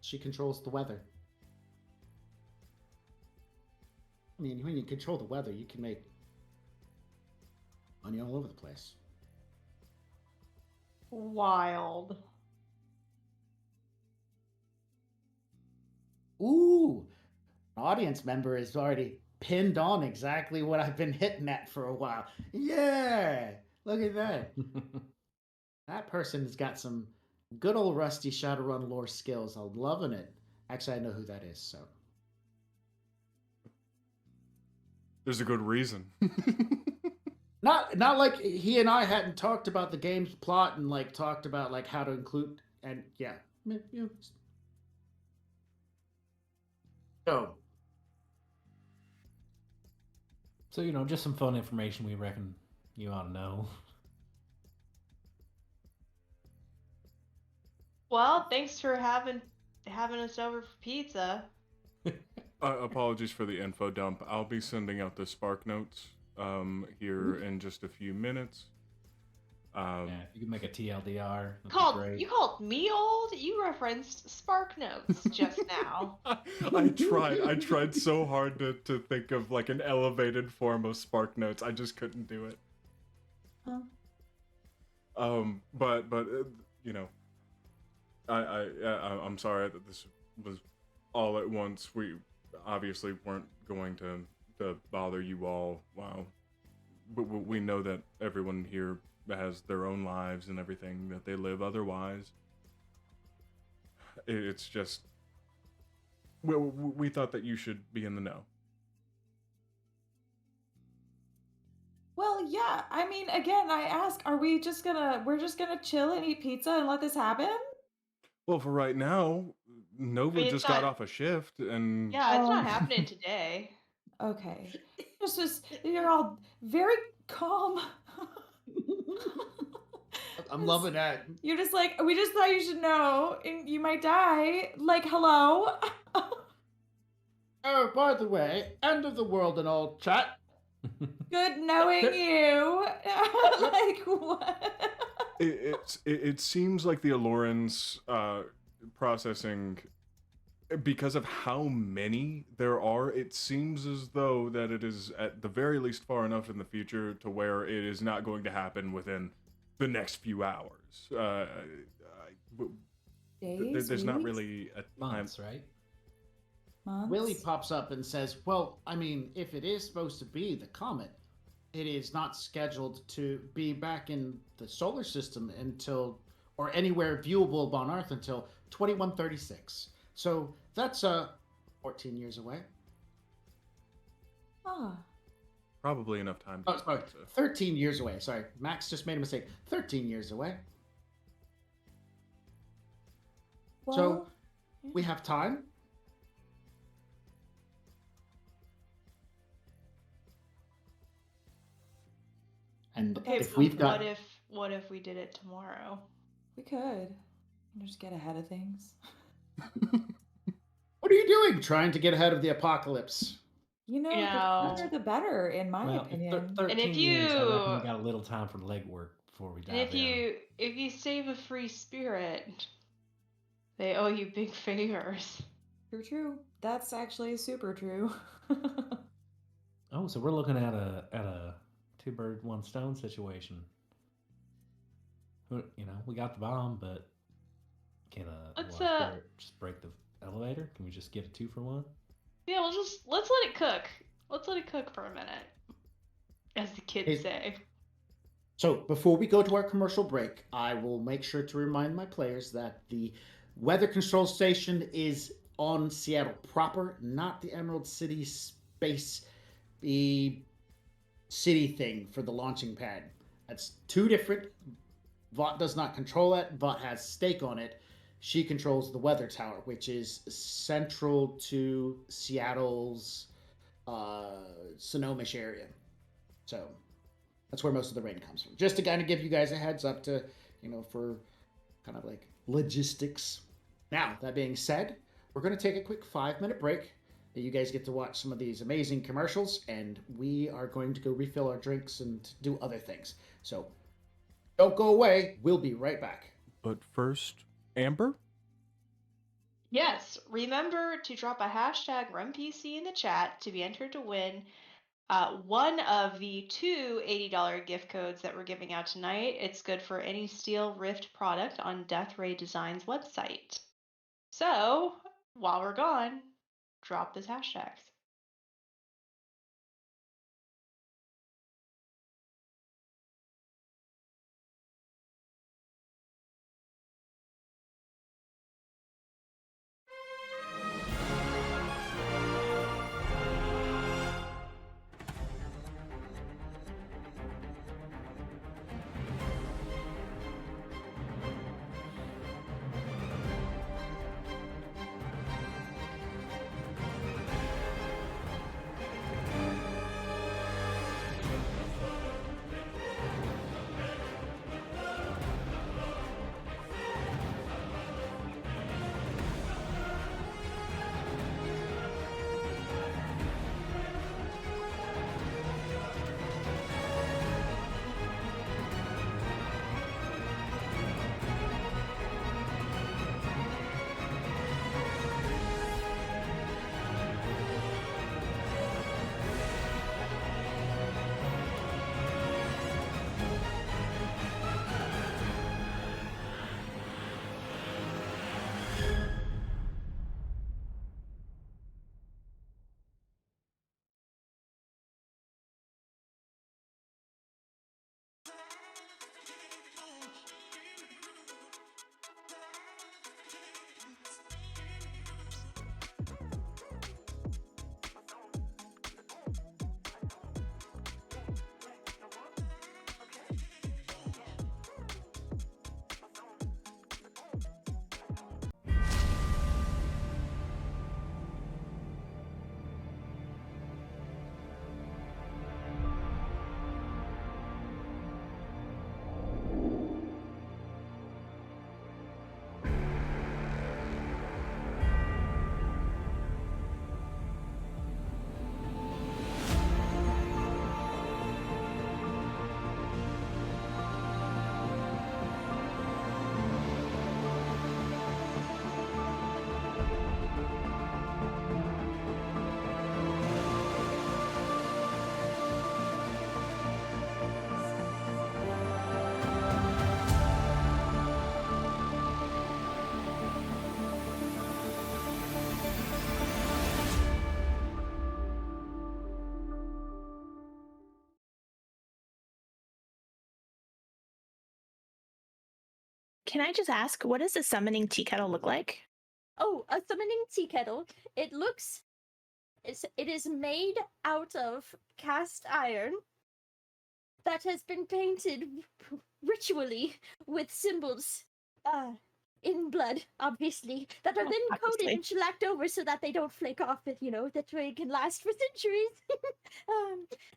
She controls the weather. I mean, when you control the weather, you can make money all over the place. Wild. Ooh, an audience member is already pinned on exactly what I've been hitting at for a while. Yeah, look at that. That person has got some good old rusty Shadowrun lore skills. I'm loving it. Actually, I know who that is, so. There's a good reason. Not like he and I hadn't talked about the game's plot and like talked about like how to include and yeah. So, just some fun information we reckon you ought to know. Well, thanks for having us over for pizza. Apologies for the info dump. I'll be sending out the Spark notes here in just a few minutes. Yeah, you can make a TLDR. That'd be great. You called me old? You referenced Spark Notes just now. I tried so hard to think of like an elevated form of Spark Notes. I just couldn't do it. But you know, I'm sorry that this was all at once. We obviously weren't going to bother you all. Wow, but we know that everyone here has their own lives and everything that they live otherwise. It's just we thought that you should be in the know. Well, yeah. I mean, again, I ask, we're just gonna chill and eat pizza and let this happen? Well, for right now, Nova it's just got not- off a shift, and Yeah, it's Oh. not happening today. Okay. You're all very calm. I'm loving that. You're just like, we just thought you should know, and you might die. Like, hello? Oh, by the way, end of the world and all, chat. Good knowing you. Like, what? it seems like the Allurans processing, because of how many there are, it seems as though that it is at the very least far enough in the future to where it is not going to happen within the next few hours. Days, there's not weeks? really a time. Months, right? Months? Willie pops up and says, well, I mean, if it is supposed to be the comet, it is not scheduled to be back in the solar system until, or anywhere viewable on Earth until 2136. So that's 14 years away. Ah. Probably enough time. Oh, sorry, 13 years away. Sorry, Max just made a mistake. 13 years away. Well, So we have time. And Okay, if we've got, what if we did it tomorrow? we could. Just get ahead of things. what are you doing? Trying to get ahead of the apocalypse. You know, Yeah. the sooner the better, in my Well, opinion. 13 if years, I reckon you- we got a little time for legwork before we dive And in. if you save a free spirit, they owe you big favors. True. That's actually super true. Oh, so we're looking at a two bird one stone situation. You know, we got the bomb, but can Let's, Wild Spirit just break the elevator? Can we just get a 2-for-1? Yeah, let's let it cook. Let's let it cook for a minute, as the kids Hey. say. So before we go to our commercial break, I will make sure to remind my players that the weather control station is on Seattle proper, not the Emerald City space, the city thing for the launching pad. That's two different. Vought does not control it. Vought has stake on it. She controls the weather tower, which is central to Seattle's Sonomish area. So that's where most of the rain comes from. Just to kind of give you guys a heads up to, for kind of like logistics. Now, that being said, we're going to take a quick 5-minute break. You guys get to watch some of these amazing commercials, and we are going to go refill our drinks and do other things. So don't go away. We'll be right back. But first, Amber? Yes, remember to drop a hashtag RunPC in the chat to be entered to win one of the two $80 gift codes that we're giving out tonight. It's good for any Steel Rift product on Death Ray Designs website. So, while we're gone, drop those hashtags. Can I just ask, what does a summoning tea kettle look like? Oh, a summoning tea kettle. It is made out of cast iron that has been painted ritually with symbols in blood, obviously, that are then coated Obviously. and shellacked over so that they don't flake off, that way it can last for centuries.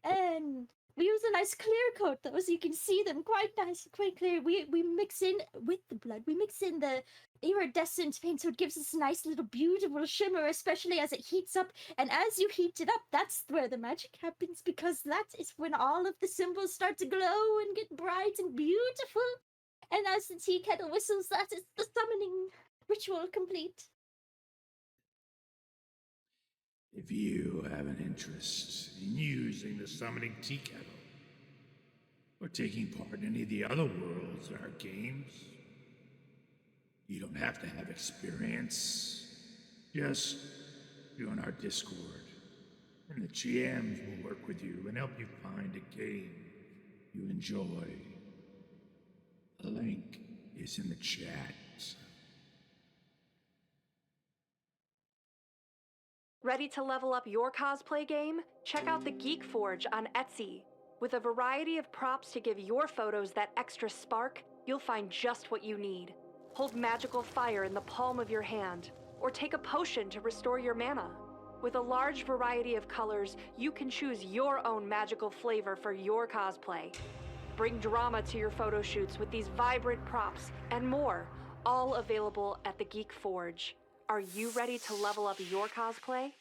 And we use a nice clear coat though, so you can see them quite nice, quite clear. We mix in with the blood, we mix in the iridescent paint, so it gives us a nice little beautiful shimmer, especially as it heats up. And as you heat it up, that's where the magic happens, because that is when all of the symbols start to glow and get bright and beautiful. And as the tea kettle whistles, that is the summoning ritual complete. If you have an interest in using the summoning tea kettle, or taking part in any of the other worlds in our games, you don't have to have experience. Just join our Discord, and the GMs will work with you and help you find a game you enjoy. The link is in the chat. Ready to level up your cosplay game? Check out the Geek Forge on Etsy. With a variety of props to give your photos that extra spark, you'll find just what you need. Hold magical fire in the palm of your hand, or take a potion to restore your mana. With a large variety of colors, you can choose your own magical flavor for your cosplay. Bring drama to your photo shoots with these vibrant props and more, all available at the Geek Forge. Are you ready to level up your cosplay?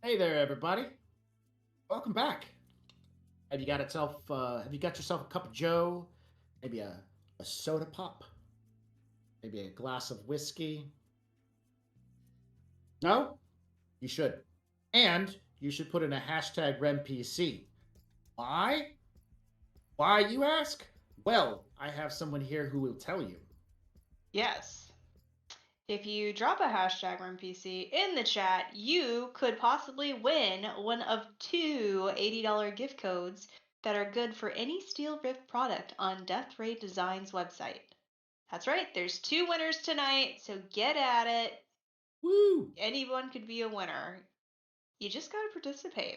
Hey there, everybody. Welcome back. Have you got yourself a cup of Joe? Maybe a soda pop? Maybe a glass of whiskey? No? You should. And you should put in a hashtag RemPC. Why? Why, you ask? Well, I have someone here who will tell you. Yes. If you drop a hashtag RunPC in the chat, you could possibly win one of two $80 gift codes that are good for any Steel Rift product on Death Ray Design's website. That's right, there's two winners tonight, so get at it. Woo! Anyone could be a winner. You just gotta participate.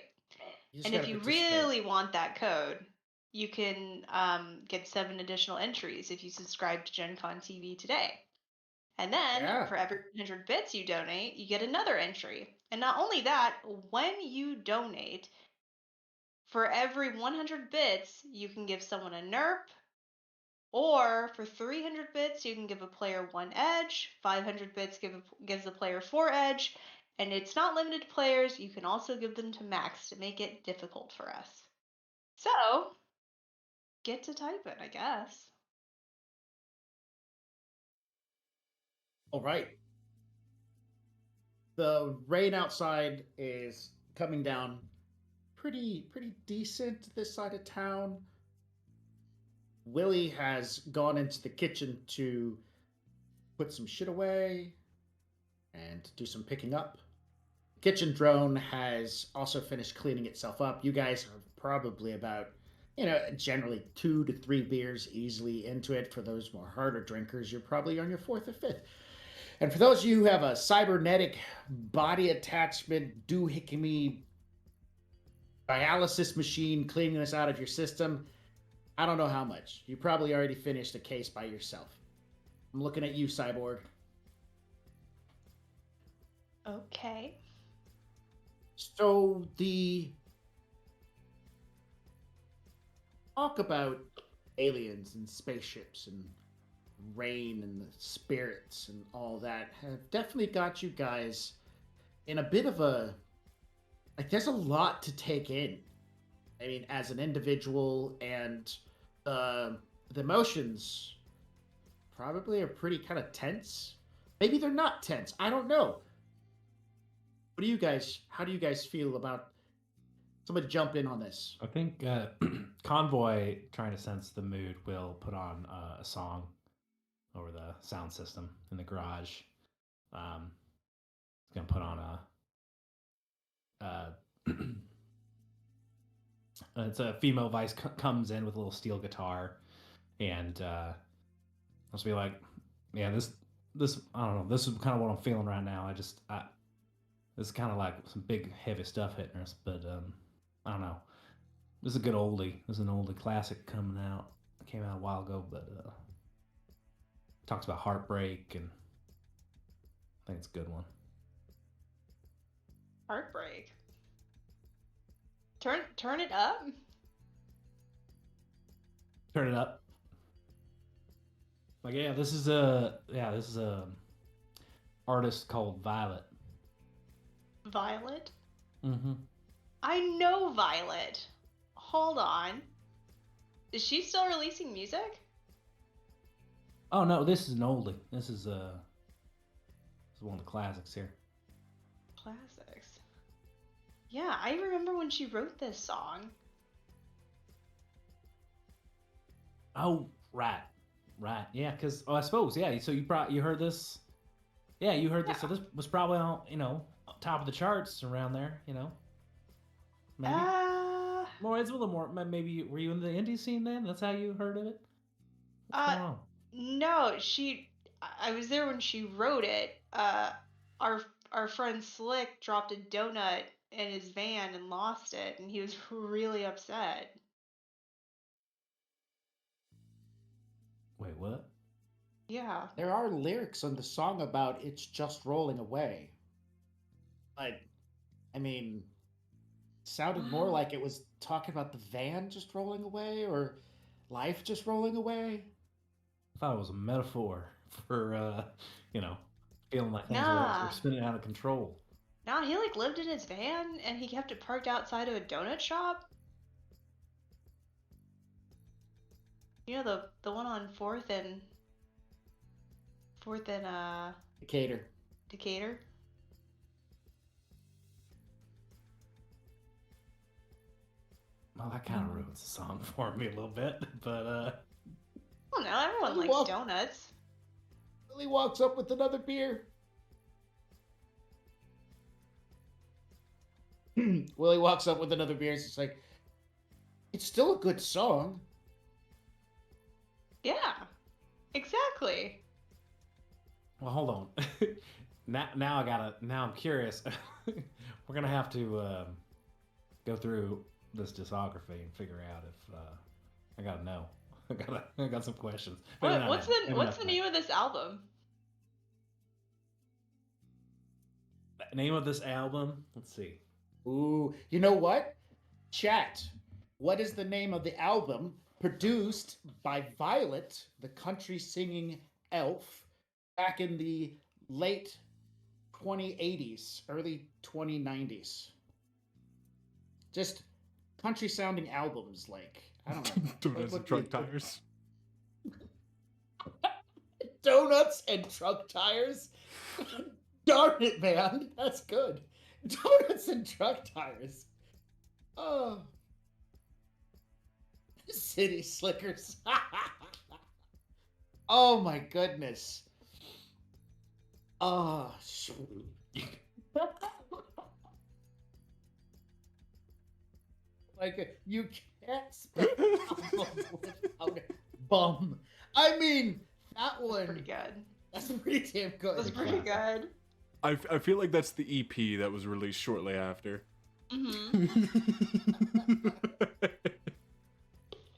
You just And if gotta you participate. really want that code, you can get 7 additional entries if you subscribe to Gen Con TV today. And then Yeah. for every 100 bits you donate, you get another entry. And not only that, when you donate, for every 100 bits, you can give someone a NERP, or for 300 bits, you can give a player 1 edge, 500 bits gives the player 4 edge, and it's not limited to players, you can also give them to Max to make it difficult for us. So, get to type it, I guess. All right. The rain outside is coming down pretty decent this side of town. Willie has gone into the kitchen to put some shit away and do some picking up. Kitchen drone has also finished cleaning itself up. You guys are probably about, generally 2 to 3 beers easily into it. For those more harder drinkers, you're probably on your 4th or 5th. And for those of you who have a cybernetic body attachment doohickey dialysis machine cleaning this out of your system, I don't know how much. You probably already finished a case by yourself. I'm looking at you, Cyborg. Okay. So the talk about aliens and spaceships and rain and the spirits and all that have definitely got you guys in a bit of a, there's a lot to take in. I mean, as an individual, and the emotions probably are pretty kind of tense. Maybe they're not tense. I don't know. How do you guys feel about, somebody jump in on this? I think Convoy, trying to sense the mood, will put on a song over the sound system in the garage. He's gonna put on it's a female voice comes in with a little steel guitar, and I'll just be like, yeah, this I don't know, this is kind of what I'm feeling right now. This is kind of like some big heavy stuff hitting us, but I don't know. This is a good oldie. This is an oldie classic coming out. It came out a while ago, but talks about heartbreak, and I think it's a good one. Heartbreak. Turn it up. Turn it up. Like, this is a artist called Violet. Violet? Mm-hmm. I know Violet. Hold on. Is she still releasing music? Oh no, this is an oldie. This is one of the classics here. Classics. Yeah, I remember when she wrote this song. Oh, right. Yeah, because I suppose, yeah. So you heard this. Yeah, you heard this. So this was probably on, top of the charts around there. Maybe. More. It's a little more. Maybe were you in the indie scene then? That's how you heard of it. What's going on? No, I was there when she wrote it. Our friend Slick dropped a donut in his van and lost it, and he was really upset. Wait, what? Yeah. There are lyrics on the song about it's just rolling away. But, I mean, it sounded more like it was talking about the van just rolling away, or life just rolling away. I thought it was a metaphor for, feeling like things were spinning out of control. Nah, he like lived in his van and he kept it parked outside of a donut shop. You know the one on Fourth and Decatur. Decatur. Well, that kind of ruins the song for me a little bit, but I don't know. Everyone Willy likes Wonka. donuts. Willie walks up with another beer. Willie walks up with another beer. It's just like, it's still a good song. Yeah, exactly. well, hold on. now I'm curious. We're gonna have to go through this discography and figure out if I gotta know. I got some questions. Maybe not What's now. Maybe what's not the now. name of this album? Name of this album? Let's see. Ooh, you know what? Chat. What is the name of the album produced by Violet, the country singing elf, back in the late 2080s, early 2090s? Just country sounding albums, like, I don't know. Donuts What and truck do you- tires. Donuts and truck tires? Darn it, man. That's good. Donuts and truck tires. Oh. City Slickers. Oh my goodness. Oh, like you can't spell album without bum. I mean, that one. Pretty good. That's pretty damn good. That's pretty good. I feel like that's the EP that was released shortly after. Mm-hmm.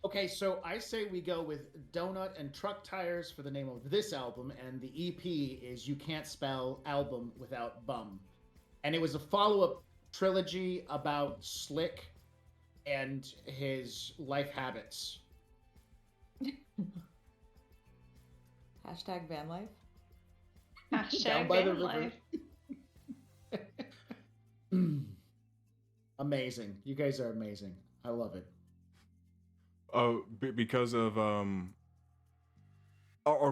Okay, so I say we go with Donut and Truck Tires for the name of this album, and the EP is You Can't Spell Album Without Bum. And it was a follow-up trilogy about Slick and his life habits. Hashtag van life. Down Hashtag by the van river. life. Amazing. You guys are amazing. I love it. Oh, because of our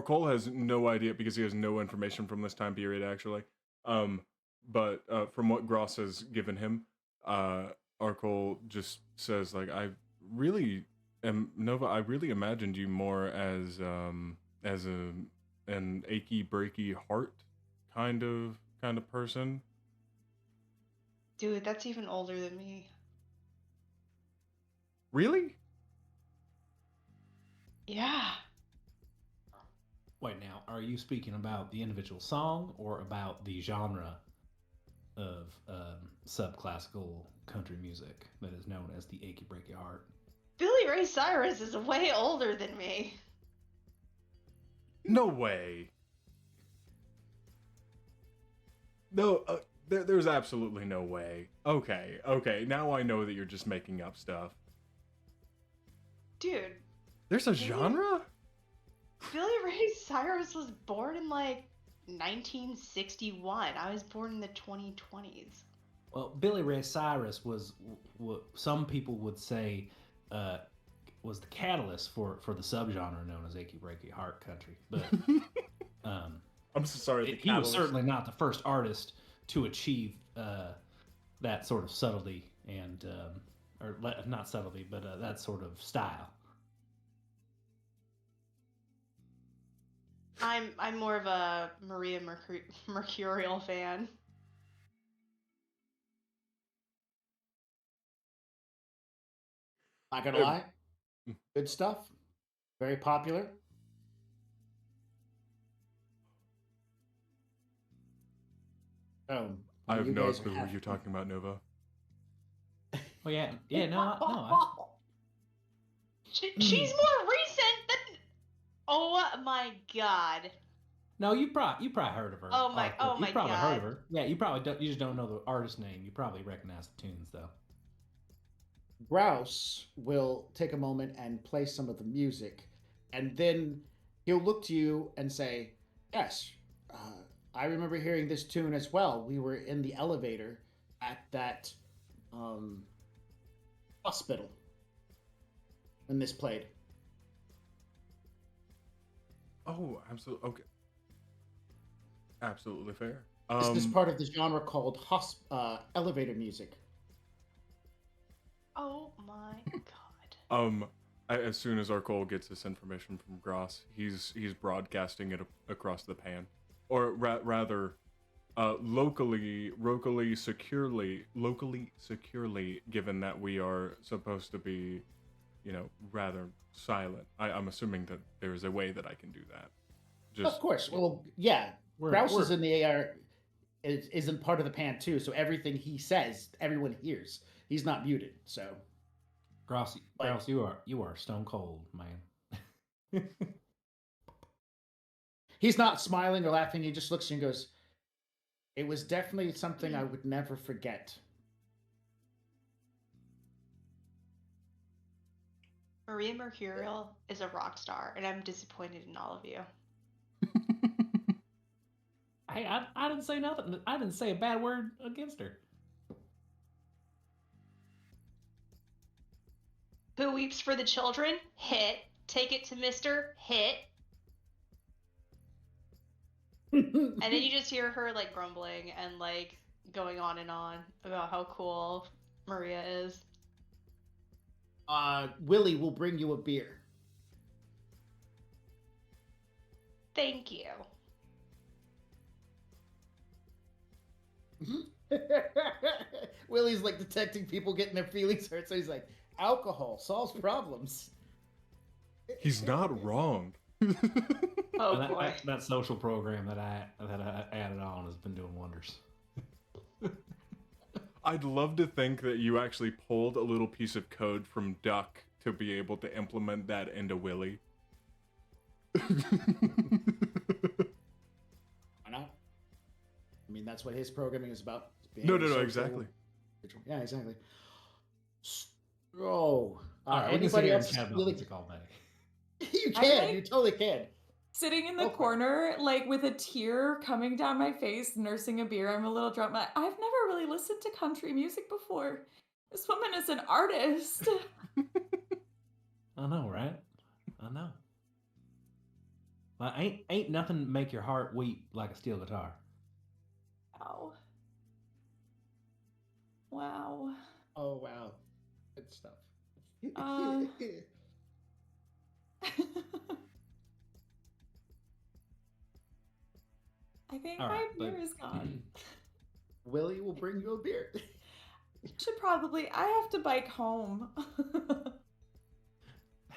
Cole has no idea because he has no information from this time period actually. But from what Gross has given him, our Cole just says like I really am Nova. I really imagined you more as an achy breaky heart kind of person. Dude, that's even older than me. Really? Yeah. Wait, now, are you speaking about the individual song or about the genre of subclassical country music that is known as the achy breaky heart? Billy Ray Cyrus is way older than me. No way. No, there's absolutely no way. Okay. Now I know that you're just making up stuff. Dude, There's a genre? Billy Ray Cyrus was born in like 1961. I was born in the 2020s. Well, Billy Ray Cyrus was what some people would say was the catalyst for the subgenre known as achy breaky heart country. But I'm so sorry. he was certainly not the first artist to achieve that sort of subtlety and not subtlety, but that sort of style. I'm more of a Maria Mercurial fan. Not gonna lie. Good stuff. Very popular. I have you no guys clue have- what you're talking about, Nova. Oh yeah, no. She's more recent than. Oh my god. No, you probably heard of her. Oh my You probably heard God. of her. Yeah, you probably don't. You just don't know the artist name. You probably recognize the tunes though. Grouse will take a moment and play some of the music, and then he'll look to you and say, "Yes, I remember hearing this tune as well. We were in the elevator at that hospital when this played. Oh, absolutely. Okay. Absolutely fair. This is part of the genre called elevator music. Oh my god. As soon as Arcole gets this information from Gross, he's broadcasting it across the pan, or rather, locally securely. Given that we are supposed to be, rather silent. I'm assuming that there is a way that I can do that. Of course. Well, yeah. Grouse is in the AR. Isn't part of the pan too, so everything he says, everyone hears. He's not muted, so. Grouse, you are stone cold, man. He's not smiling or laughing. He just looks at you and goes, "It was definitely something I would never forget." Maria Mercurial is a rock star, and I'm disappointed in all of you. Hey, I didn't say nothing. I didn't say a bad word against her. Who Weeps for the Children? Hit. Take It to Mr. Hit. And then you just hear her like grumbling and like going on and on about how cool Maria is. Willie will bring you a beer. Thank you. Willie's like detecting people getting their feelings hurt, so he's like, alcohol solves problems. He's not wrong. Oh boy. That social program that I added on has been doing wonders. I'd love to think that you actually pulled a little piece of code from Duck to be able to implement that into Willie. Why not? I mean, that's what his programming is about. No, exactly. Yeah, exactly. So, Alright, anybody else really music all day. You can. You totally can. Sitting in the corner, like with a tear coming down my face, nursing a beer. I'm a little drunk. I've never really listened to country music before. This woman is an artist. I know, right? I know. Well, ain't nothing make your heart weep like a steel guitar. Wow. Wow. Oh wow, good stuff. I think All my right, beer is gone. Willie will bring you a beer. Should probably. I have to bike home.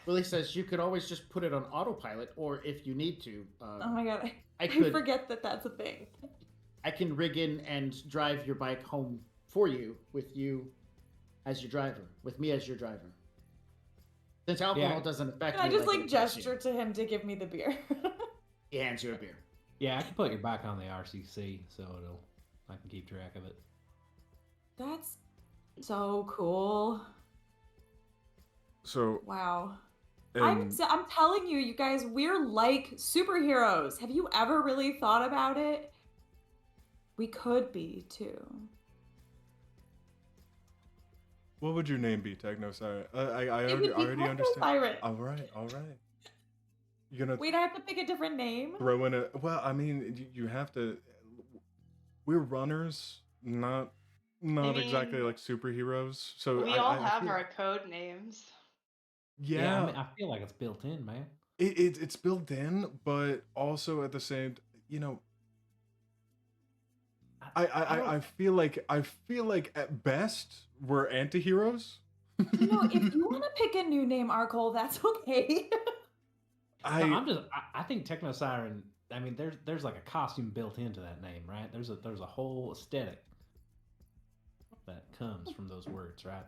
Willie says you could always just put it on autopilot, or if you need to. Oh my god, I could forget that that's a thing. I can rig in and drive your bike home for you, with you as your driver, with me as your driver. Since alcohol doesn't affect me. I just like gesture to him to give me the beer. He hands you a beer. Yeah, I can put your bike on the RCC, so I can keep track of it. That's so cool. So wow. I'm telling you, you guys, we're like superheroes. Have you ever really thought about it? We could be too. What would your name be, Technosiren? I already understand. Siren. All right. You're gonna Wait, I have to pick a different name? throw in a. Well, I mean, you have to. We're runners, not exactly like superheroes. So we all have our code names. Yeah, I mean, I feel like it's built in, man. It's built in, but also at the same, I feel like at best we're anti-heroes. If you want to pick a new name, Arcole, that's okay. I think Technosiren. I mean, there's like a costume built into that name, right? There's a whole aesthetic that comes from those words, right?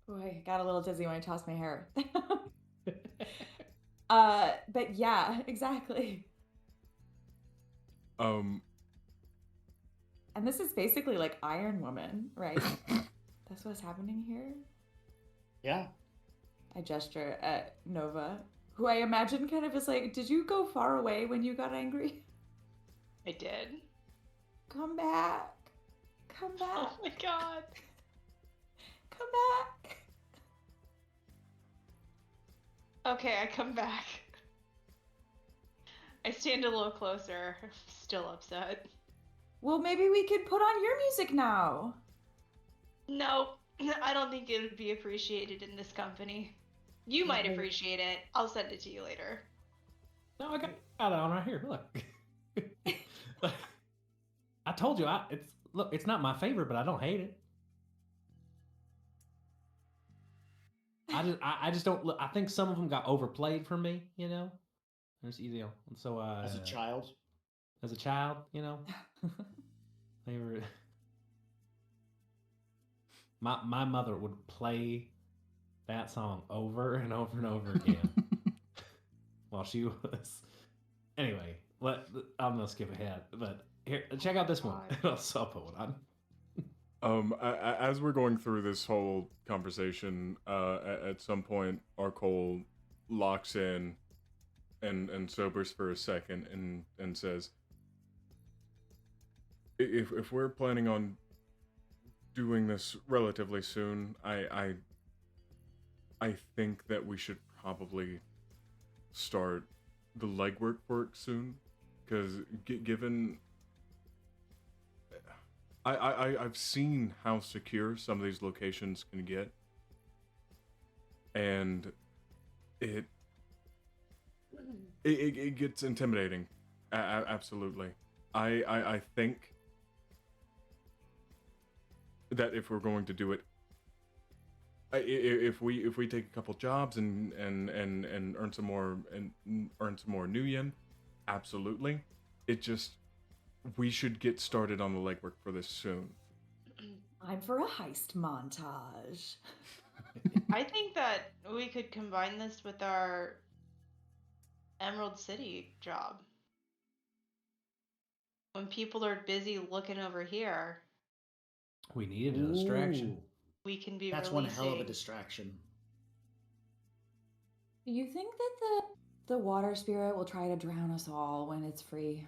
Boy, I got a little dizzy when I tossed my hair. But yeah, exactly. And this is basically like Iron Woman, right? That's what's happening here. Yeah. I gesture at Nova, who I imagine kind of is like, did you go far away when you got angry? I did. Come back. Come back. Oh my god. Come back. Okay, I come back. I stand a little closer. Still upset. Well, maybe we could put on your music now. No, I don't think it would be appreciated in this company. You might appreciate it. I'll send it to you later. No, I got it on right here. Look. I told you, it's not my favorite, but I don't hate it. I just don't. I think some of them got overplayed for me. You know, there's easy. So As a child, you know, they were. My mother would play that song over and over and over again while she was. Anyway, I'm gonna skip ahead, but here, check out this one. I'll put one on. As we're going through this whole conversation, at some point, Arcole locks in and sobers for a second and says, if we're planning on doing this relatively soon, I think that we should probably start the legwork work soon, because given I've seen how secure some of these locations can get, and it gets intimidating. Absolutely. I think that if we're going to do it, if we take a couple jobs and earn some more new yen, absolutely. We should get started on the legwork for this soon. I'm for a heist montage. I think that we could combine this with our Emerald City job. When people are busy looking over here, we needed a distraction. We can be That's releasing... one hell of a distraction. Do you think that the water spirit will try to drown us all when it's free?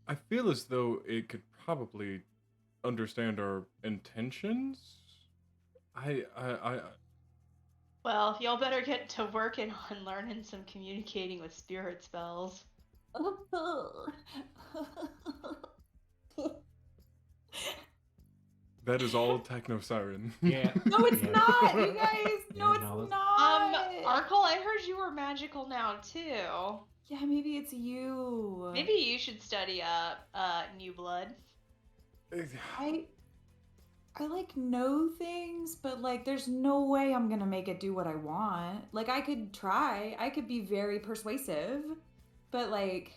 I feel as though it could probably understand our intentions. Well, y'all better get to working on learning some communicating with spirit spells. That is all Techno Siren. Yeah. No, it's not, you guys. No, it's not. Arkle, I heard you were magical now too. Yeah, maybe it's you. Maybe you should study up New Blood. I like know things, but like there's no way I'm gonna make it do what I want. Like I could try. I could be very persuasive, but like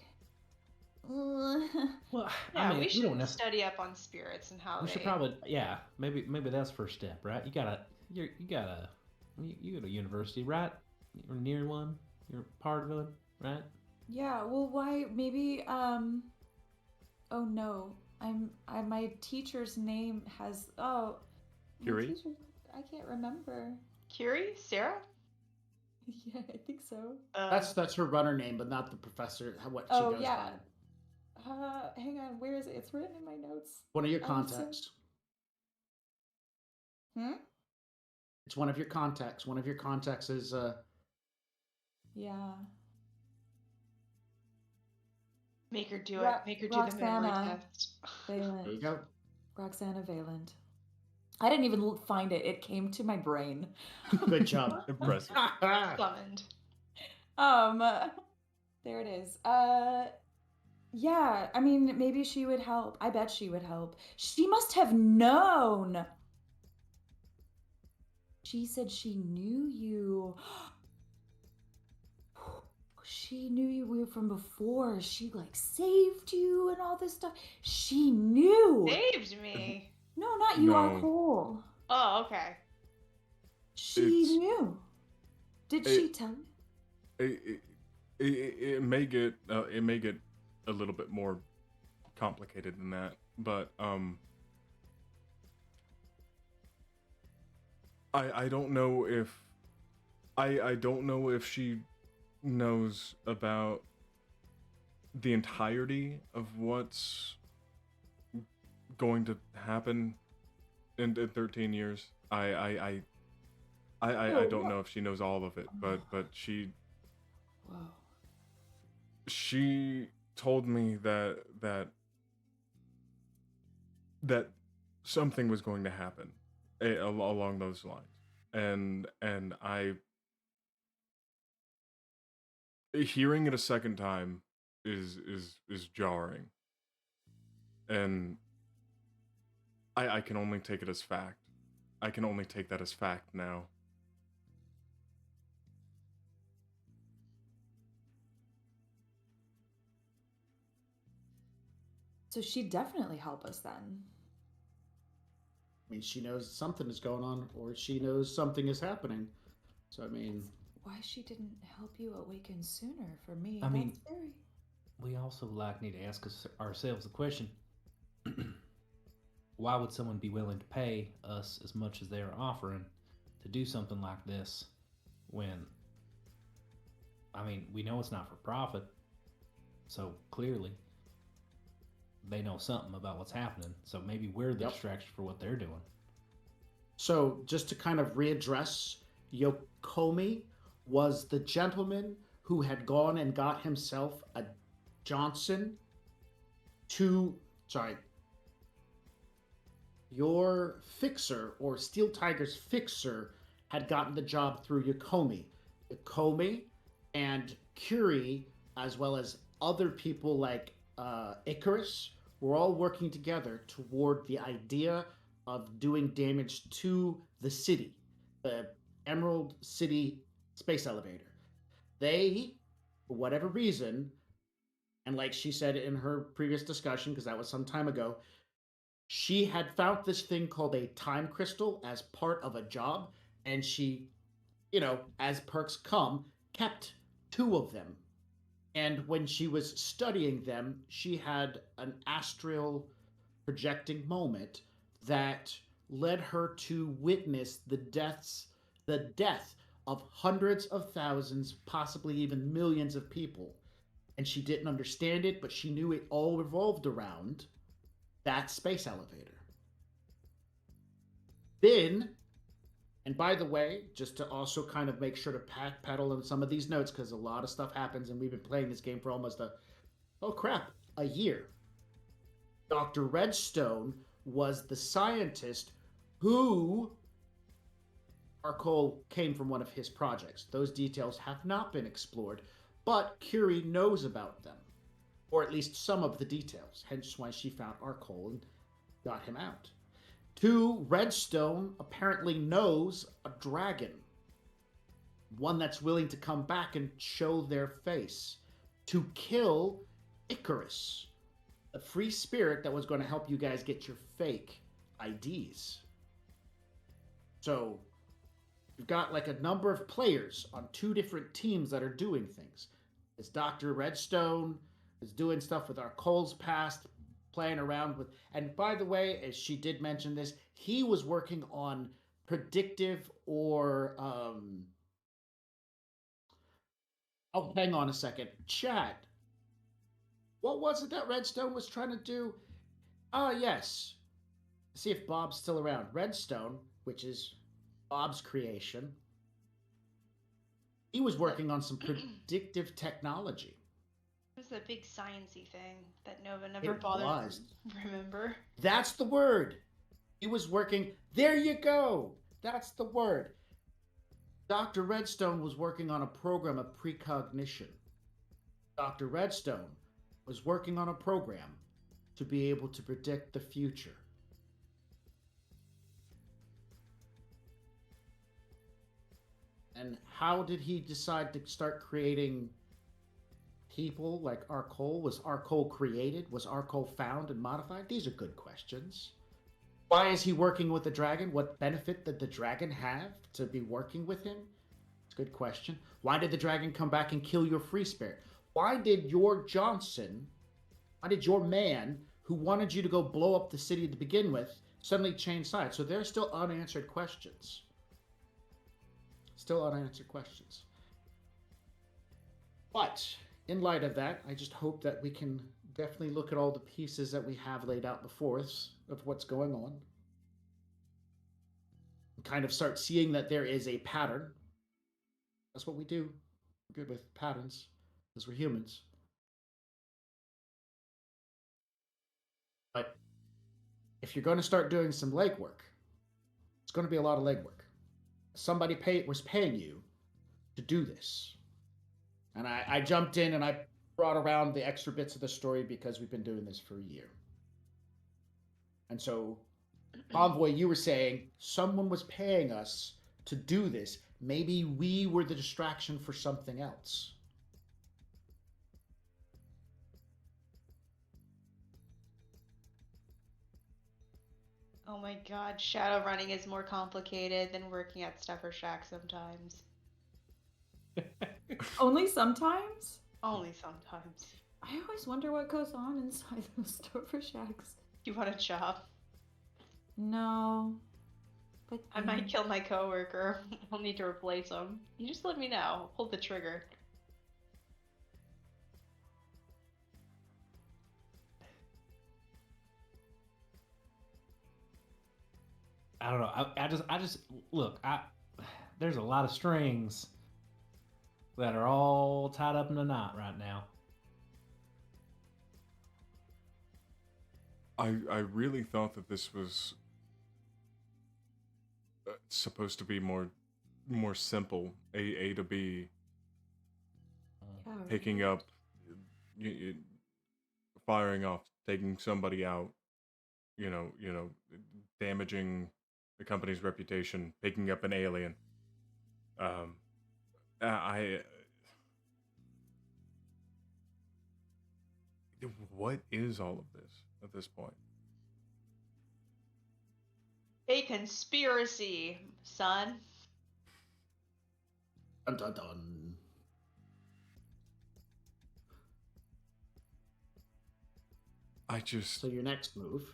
well, yeah, I mean, we should don't study up on spirits and how we they... should probably, yeah, maybe that's first step, right? You go to university, right? You're near one. You're part of it, right? yeah, well why maybe oh no. My teacher's name has Curie? I can't remember. Curie? Sarah? Yeah, I think so. That's her runner name, but not the professor. What she goes yeah. by. Hang on, where is it? It's written in my notes. One of your contacts. It's one of your contacts. One of your contacts is Yeah. Make her do it. Make her do the memory test. Valent. There you go. Roxana Valent. I didn't even find it. It came to my brain. Good job. Impressive. Summoned. There it is. Yeah, I mean, maybe she would help. I bet she would help. She must have known. She said she knew you. She knew you from before. She like saved you and all this stuff. She knew. Saved me? No, not you, Arcole. Oh, okay. She knew. Did she tell you? It may get a little bit more complicated than that, but I don't know if I don't know if she knows about the entirety of what's going to happen in 13 years. I don't know if she knows all of it, but she Whoa. she told me that something was going to happen along those lines, and I hearing it a second time is jarring, and I can only take it as fact. I can only take that as fact now. So she'd definitely help us then. I mean, she knows something is going on, or she knows something is happening. So, I mean, Why she didn't help you awaken sooner for me? I mean- that's very... We also need to ask ourselves the question: why would someone be willing to pay us as much as they're offering to do something like this when, I mean, we know it's not for profit, so clearly they know something about what's happening, so maybe we're the Yep. distraction for what they're doing. so just to kind of readdress, Yokomi was the gentleman who had gone and got himself a Johnson your fixer, or Steel Tiger's fixer, had gotten the job through Yokomi. Yokomi and Curie, as well as other people like Icarus, were all working together toward the idea of doing damage to the city, the Emerald City space elevator. They, for whatever reason, and like she said in her previous discussion, because that was some time ago, she had found this thing called a time crystal as part of a job, and she, as perks come, kept 2 of them. And when she was studying them, she had an astral projecting moment that led her to witness the death of hundreds of thousands, possibly even millions of people. And she didn't understand it, but she knew it all revolved around that space elevator. Then, and by the way, just to also kind of make sure to pedal in some of these notes, because a lot of stuff happens, and we've been playing this game for almost a year. Dr. Redstone was the scientist who Arcole came from one of his projects. Those details have not been explored, but Curie knows about them, or at least some of the details, hence why she found Arcole and got him out. 2, Redstone apparently knows a dragon, one that's willing to come back and show their face, to kill Icarus, a free spirit that was going to help you guys get your fake IDs. So, you've got like a number of players on 2 different teams that are doing things. It's Dr. Redstone is doing stuff with Arcole's past, playing around with... And by the way, as she did mention this, he was working on predictive or... Oh, hang on a second. Chat. What was it that Redstone was trying to do? Ah, yes. See if Bob's still around. Redstone, which is Bob's creation, he was working on some predictive technology. It was the big sciencey thing that Nova never It bothered was. to remember. That's the word. He was working... There you go. That's the word. Dr. Redstone was working on a program of precognition. Dr. Redstone was working on a program to be able to predict the future. And how did he decide to start creating people like Arcole? Was Arcole created? Was Arcole found and modified? These are good questions. Why is he working with the dragon? What benefit did the dragon have to be working with him? It's a good question. Why did the dragon come back and kill your free spirit? Why did your man who wanted you to go blow up the city to begin with suddenly change sides? So there are still unanswered questions. Still unanswered questions. But in light of that, I just hope that we can definitely look at all the pieces that we have laid out before us of what's going on. And kind of start seeing that there is a pattern. That's what we do. We're good with patterns, because we're humans. But if you're going to start doing some legwork, it's going to be a lot of legwork. Somebody was paying you to do this. And I jumped in and I brought around the extra bits of the story because we've been doing this for a year. And so, Envoy, you were saying someone was paying us to do this. Maybe we were the distraction for something else. Oh my god, shadow running is more complicated than working at Stuffer Shack sometimes. Only sometimes? Only sometimes. I always wonder what goes on inside those Stuffer Shacks. You want a job? No. But I might kill my coworker. I'll need to replace him. You just let me know. Pull the trigger. I don't know. I just look. There's a lot of strings that are all tied up in a knot right now. I really thought that this was supposed to be more simple. A to B. Picking up, firing off, taking somebody out. You know, damaging the company's reputation, picking up an alien. What is all of this at this point? A conspiracy, son. Dun dun dun. So your next move.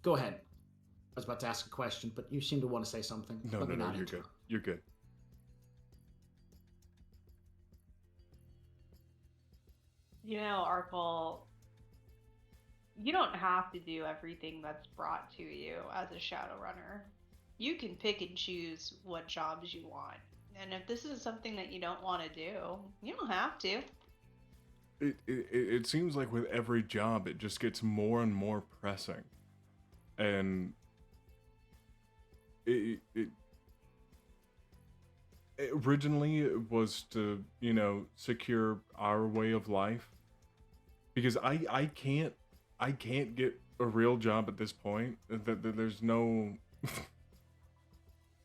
Go ahead. I was about to ask a question, but you seem to want to say something. No, you're good. You're good. You know, Arkle, you don't have to do everything that's brought to you as a Shadowrunner. You can pick and choose what jobs you want. And if this is something that you don't want to do, you don't have to. It seems like with every job, it just gets more and more pressing. And originally it was to, secure our way of life. Because I can't get a real job at this point. There's no...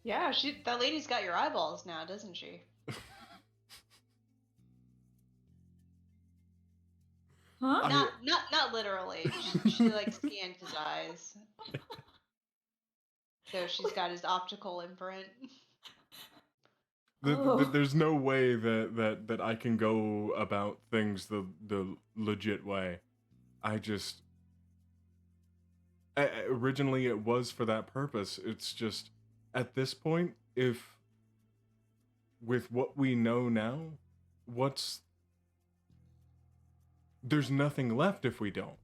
Yeah, that lady's got your eyeballs now, doesn't she? Huh? Not literally. She like scanned his eyes. So she's got his optical imprint. There's no way that I can go about things the legit way. Originally it was for that purpose. It's just, at this point, with what we know now, there's nothing left if we don't.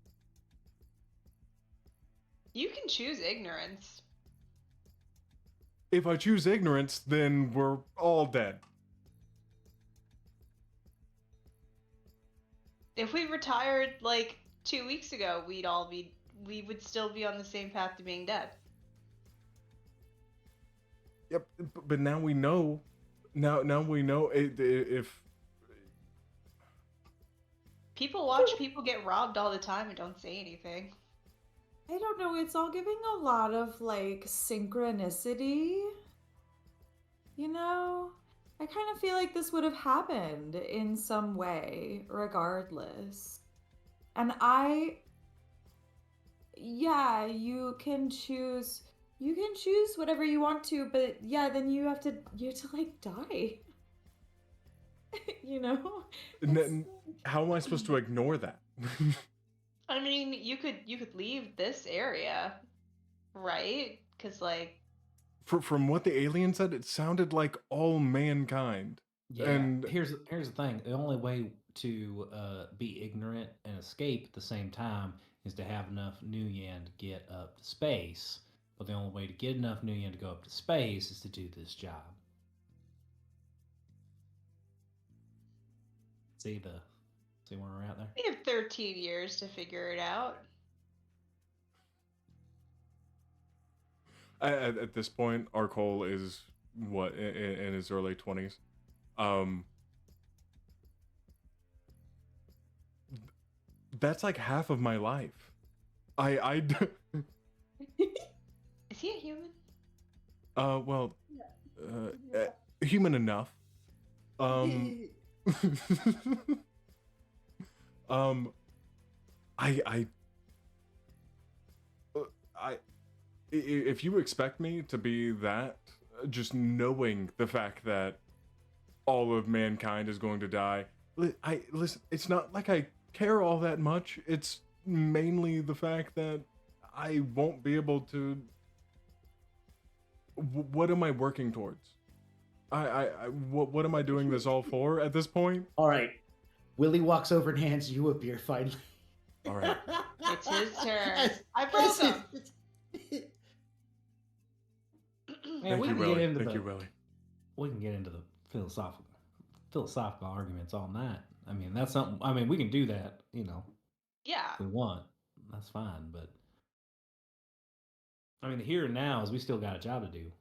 You can choose ignorance. If I choose ignorance, then we're all dead. If we retired like 2 weeks ago, we would still be on the same path to being dead. Yep, but now we know. Now we know if people watch people get robbed all the time and don't say anything. I don't know, it's all giving a lot of like synchronicity. I kind of feel like this would have happened in some way, regardless. And you can choose whatever you want to, but yeah, then you have to like die. How am I supposed to ignore that? I mean, you could leave this area, right? Because like, from what the alien said, it sounded like all mankind Yeah. And Here's the thing. The only way to be ignorant and escape at the same time is to have enough new yen to get up to space. But the only way to get enough new yen to go up to space is to do this job. See where we're at there? We have 13 years to figure it out. at this point, our Cole is what in his early 20s. That's like half of my life. Is he a human? Well, human enough. I if you expect me to be that, just knowing the fact that all of mankind is going to die, listen, it's not like I care all that much. It's mainly the fact that I won't be able to. What am I working towards? What am I doing this all for at this point? All right. Willie walks over and hands you a beer finally. All right. It's his turn. I broke him. Man, Thank you, Willie. Thank you, Willie. We can get into the philosophical arguments all night. I mean, that's something. I mean, we can do that. Yeah. If we want. That's fine. But I mean, the here and now is we still got a job to do.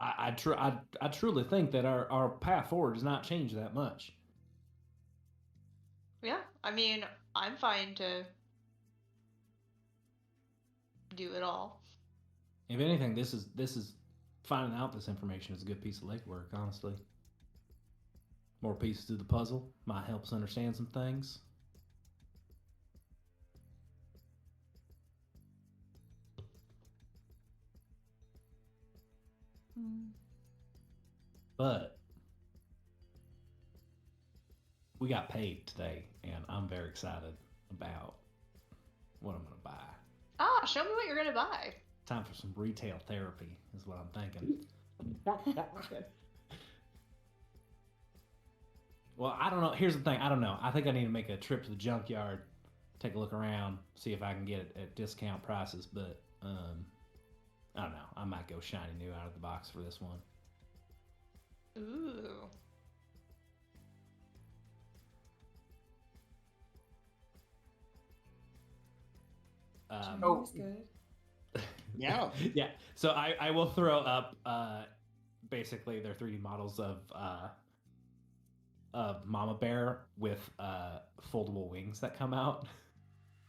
I truly think that our path forward does not change that much. Yeah. I mean, I'm fine to do it all. If anything, this is finding out this information is a good piece of legwork, honestly. More pieces to the puzzle might help us understand some things. But we got paid today, and I'm very excited about what I'm going to buy. Ah, show me what you're going to buy. Time for some retail therapy is what I'm thinking. Well, I don't know. Here's the thing. I don't know. I think I need to make a trip to the junkyard, take a look around, see if I can get it at discount prices. But I don't know. I might go shiny new out of the box for this one. Ooh. That's good. Yeah. Yeah. So I will throw up basically they're 3D models of Mama Bear with foldable wings that come out.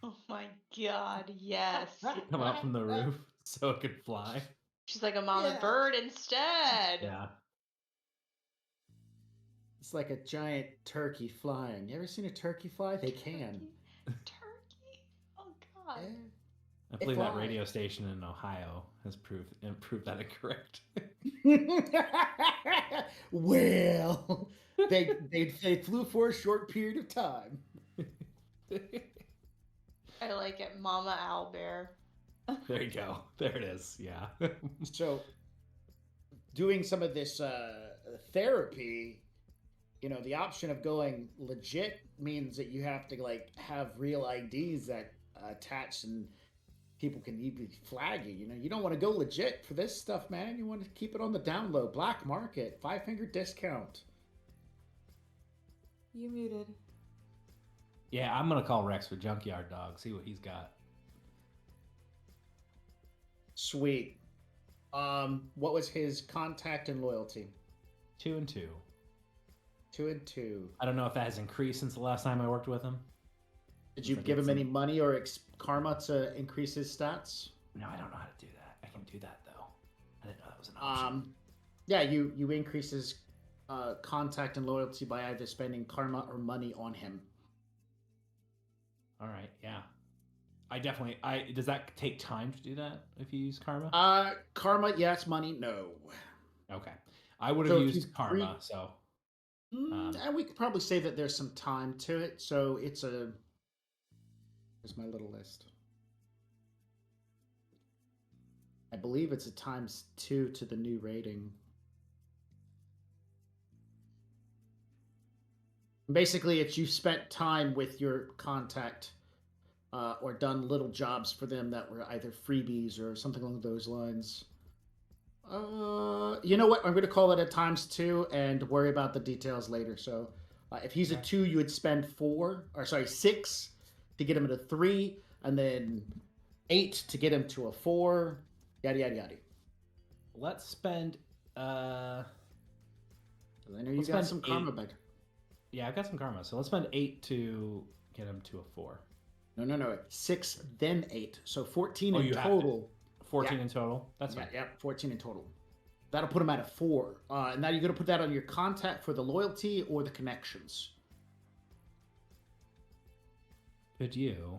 Oh my god, yes. Come out from the roof so it could fly. She's like a mama bird instead. Yeah. It's like a giant turkey flying. You ever seen a turkey fly? They can. Turkey? Oh god. Yeah. I believe that flies. radio station in Ohio has proved that incorrect. Well, they flew for a short period of time. I like it, Mama Owlbear. There you go. There it is. Yeah. So, doing some of this therapy, the option of going legit means that you have to have real IDs that attach and people can even flag you. You don't want to go legit for this stuff, man. You want to keep it on the down low, black market, 5-finger discount. You muted. Yeah, I'm gonna call Rex for Junkyard Dog. See what he's got. Sweet. What was his contact and loyalty? 2 and 2. 2 and 2. I don't know if that has increased since the last time I worked with him. Did you give him any money or karma to increase his stats? No, I don't know how to do that. I can do that though. I didn't know that was an option. Yeah, you increase his contact and loyalty by either spending karma or money on him. All right, yeah. Does that take time to do that if you use karma? Karma, yes. Money, no. Okay. I would have So if used you karma, so And we could probably say that there's some time to it. So it's here's my little list. I believe it's a ×2 to the new rating. Basically, it's you've spent time with your contact or done little jobs for them that were either freebies or something along those lines. You know what? I'm going to call it a ×2 and worry about the details later. So if he's a 2, you would spend 6 to get him at a 3, and then 8 to get him to a 4, yada, yada, yada. Let's spend... I know you got some karma back. Yeah, I've got some karma. So let's spend 8 to get him to a 4. No. 6, then 8. So 14 in you total. 14 in total? That's fine. Yeah, 14 in total. That'll put him at a 4. And now you're going to put that on your contact for the loyalty or the connections. Could you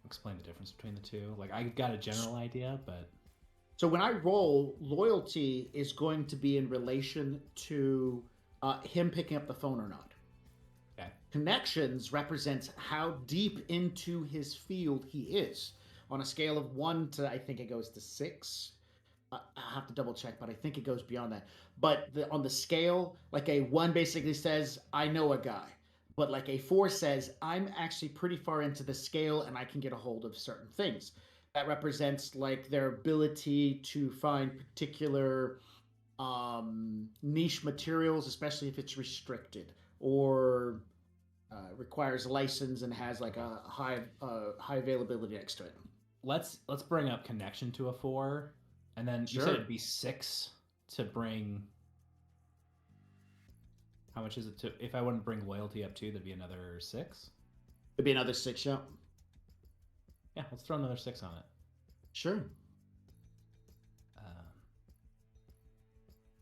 explain the difference between the two? Like, I got a general idea, but... So when I roll, loyalty is going to be in relation to him picking up the phone or not. Okay. Connections represents how deep into his field he is. On a scale of 1 to, I think it goes to 6. I have to double check, but I think it goes beyond that. But on the scale, like a 1 basically says, I know a guy. But like a 4 says, I'm actually pretty far into the scale and I can get a hold of certain things. That represents like their ability to find particular niche materials, especially if it's restricted or requires a license and has like a high availability next to it. Let's bring up connection to a 4, and then you said it'd be 6 to bring... How much is it to... If I wouldn't bring loyalty up 2, that'd be another 6? It'd be another 6, yeah. Yeah, let's throw another 6 on it. Sure.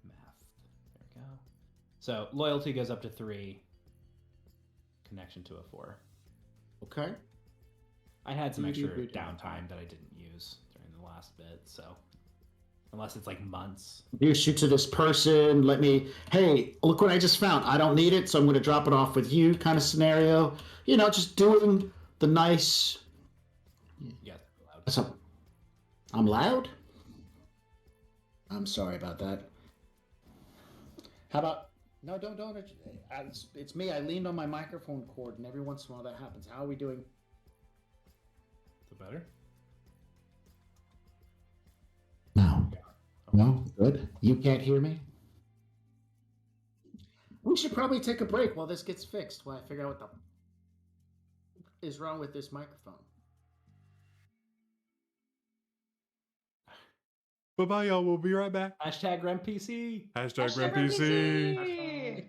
Math. There we go. So loyalty goes up to 3. Connection to a 4. Okay. I had some extra downtime that I didn't use during the last bit, so... Unless it's like months. You shoot to this person, hey, look what I just found. I don't need it, so I'm going to drop it off with you kind of scenario. You know, just doing the nice... Yeah, loud. I'm loud? I'm sorry about that. How about... No, don't. It's me. I leaned on my microphone cord, and every once in a while that happens. How are we doing? Is it better? No? Good. You can't hear me? We should probably take a break while this gets fixed, while I figure out what the is wrong with this microphone. Bye-bye, y'all. We'll be right back. Hashtag RemPC. Hashtag RemPC. RemPC.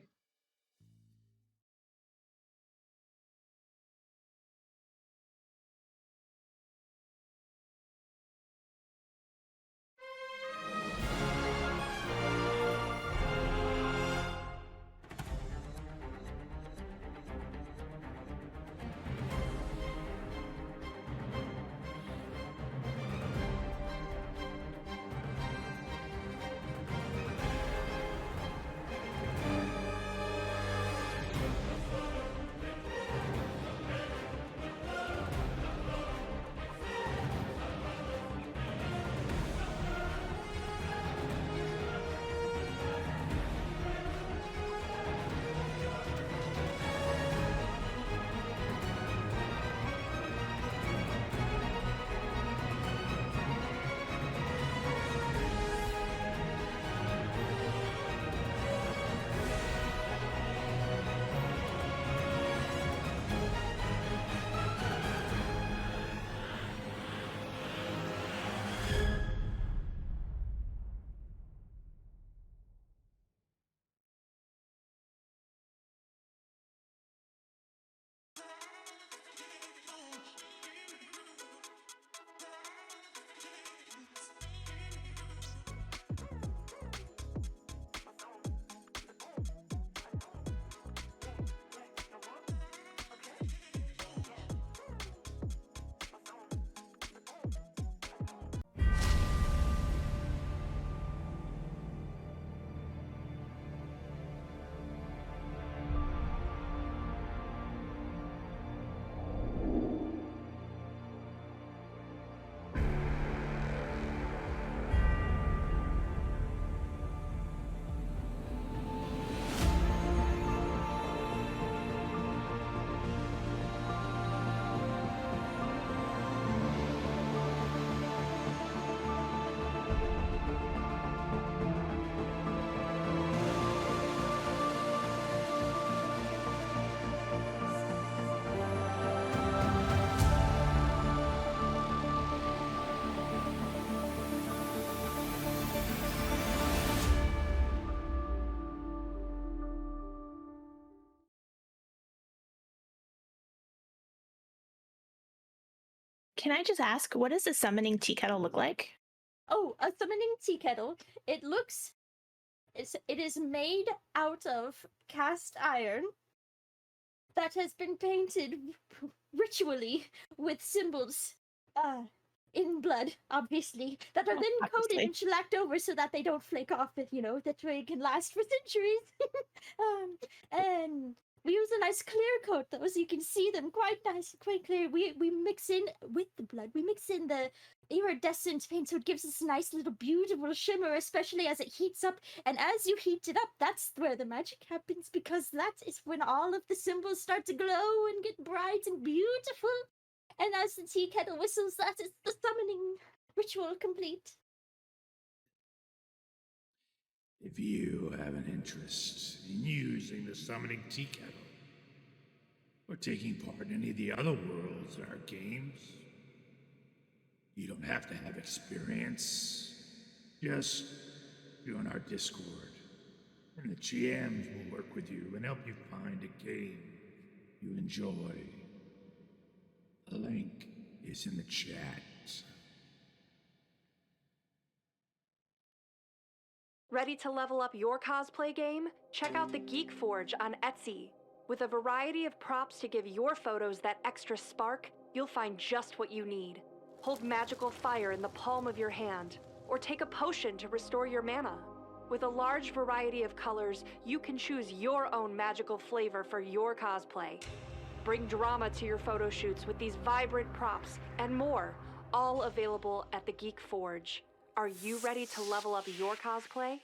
Can I just ask, what does a summoning tea kettle look like? Oh, a summoning tea kettle. It is made out of cast iron that has been painted ritually with symbols in blood, obviously, that are then coated Obviously. and shellacked over so that they don't flake off, that way it can last for centuries. And we use a nice clear coat though, so you can see them quite nice, quite clear. We mix in with the blood, we mix in the iridescent paint, so it gives us a nice little beautiful shimmer, especially as it heats up. And as you heat it up, that's where the magic happens, because that is when all of the symbols start to glow and get bright and beautiful. And as the tea kettle whistles, that is the summoning ritual complete. If you have an interest in using the summoning tea kettle, or taking part in any of the other worlds in our games, you don't have to have experience. Just join our Discord, and the GMs will work with you and help you find a game you enjoy. The link is in the chat. Ready to level up your cosplay game? Check out the Geek Forge on Etsy. With a variety of props to give your photos that extra spark, you'll find just what you need. Hold magical fire in the palm of your hand, or take a potion to restore your mana. With a large variety of colors, you can choose your own magical flavor for your cosplay. Bring drama to your photo shoots with these vibrant props and more, all available at the Geek Forge. Are you ready to level up your cosplay?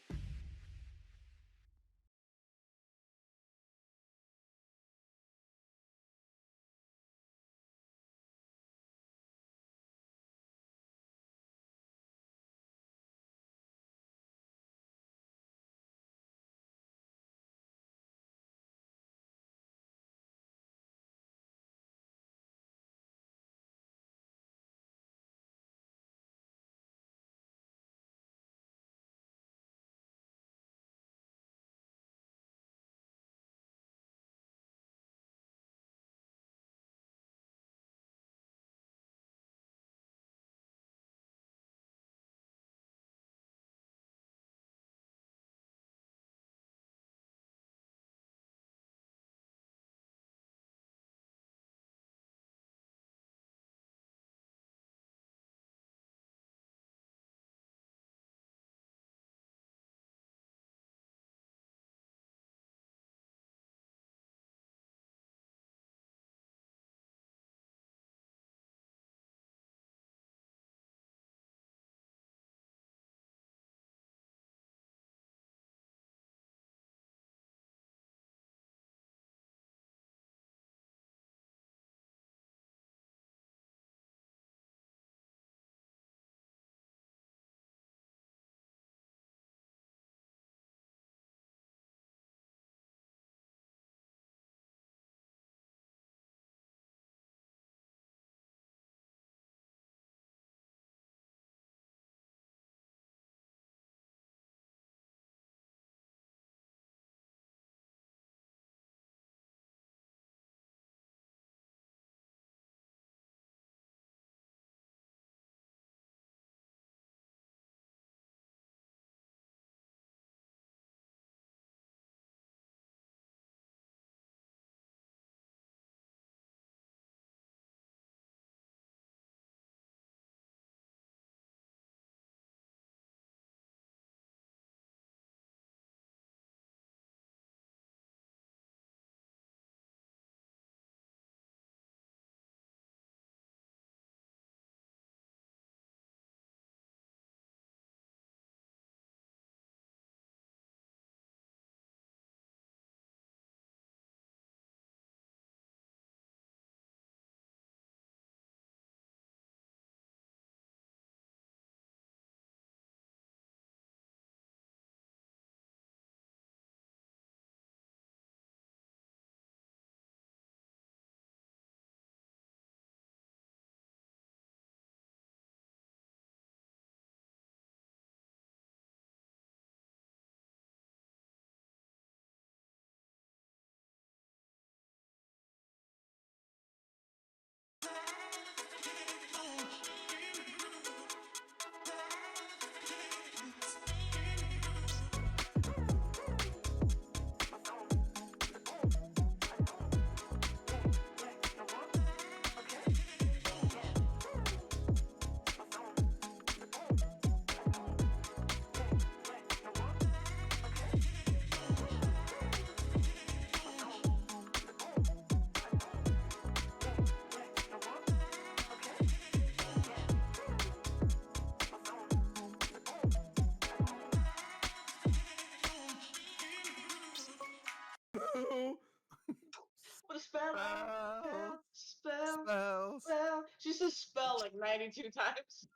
92 times.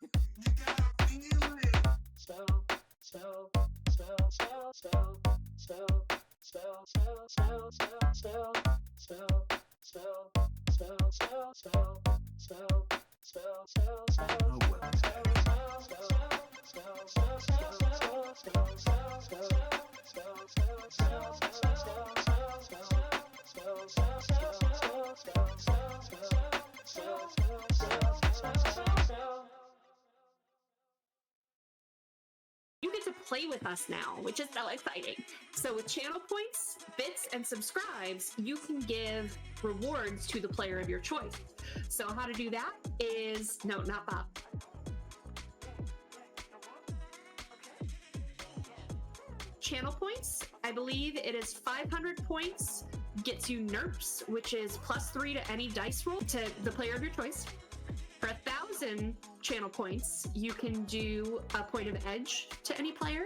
You get to play with us now, which is so exciting. So with channel points, bits, and subscribes, you can give rewards to the player of your choice. So how to do that is, no, not Bob. Channel points, I believe it is 500 points, gets you NERPs, which is +3 to any dice roll to the player of your choice. For 1,000 channel points, you can do a point of edge to any player.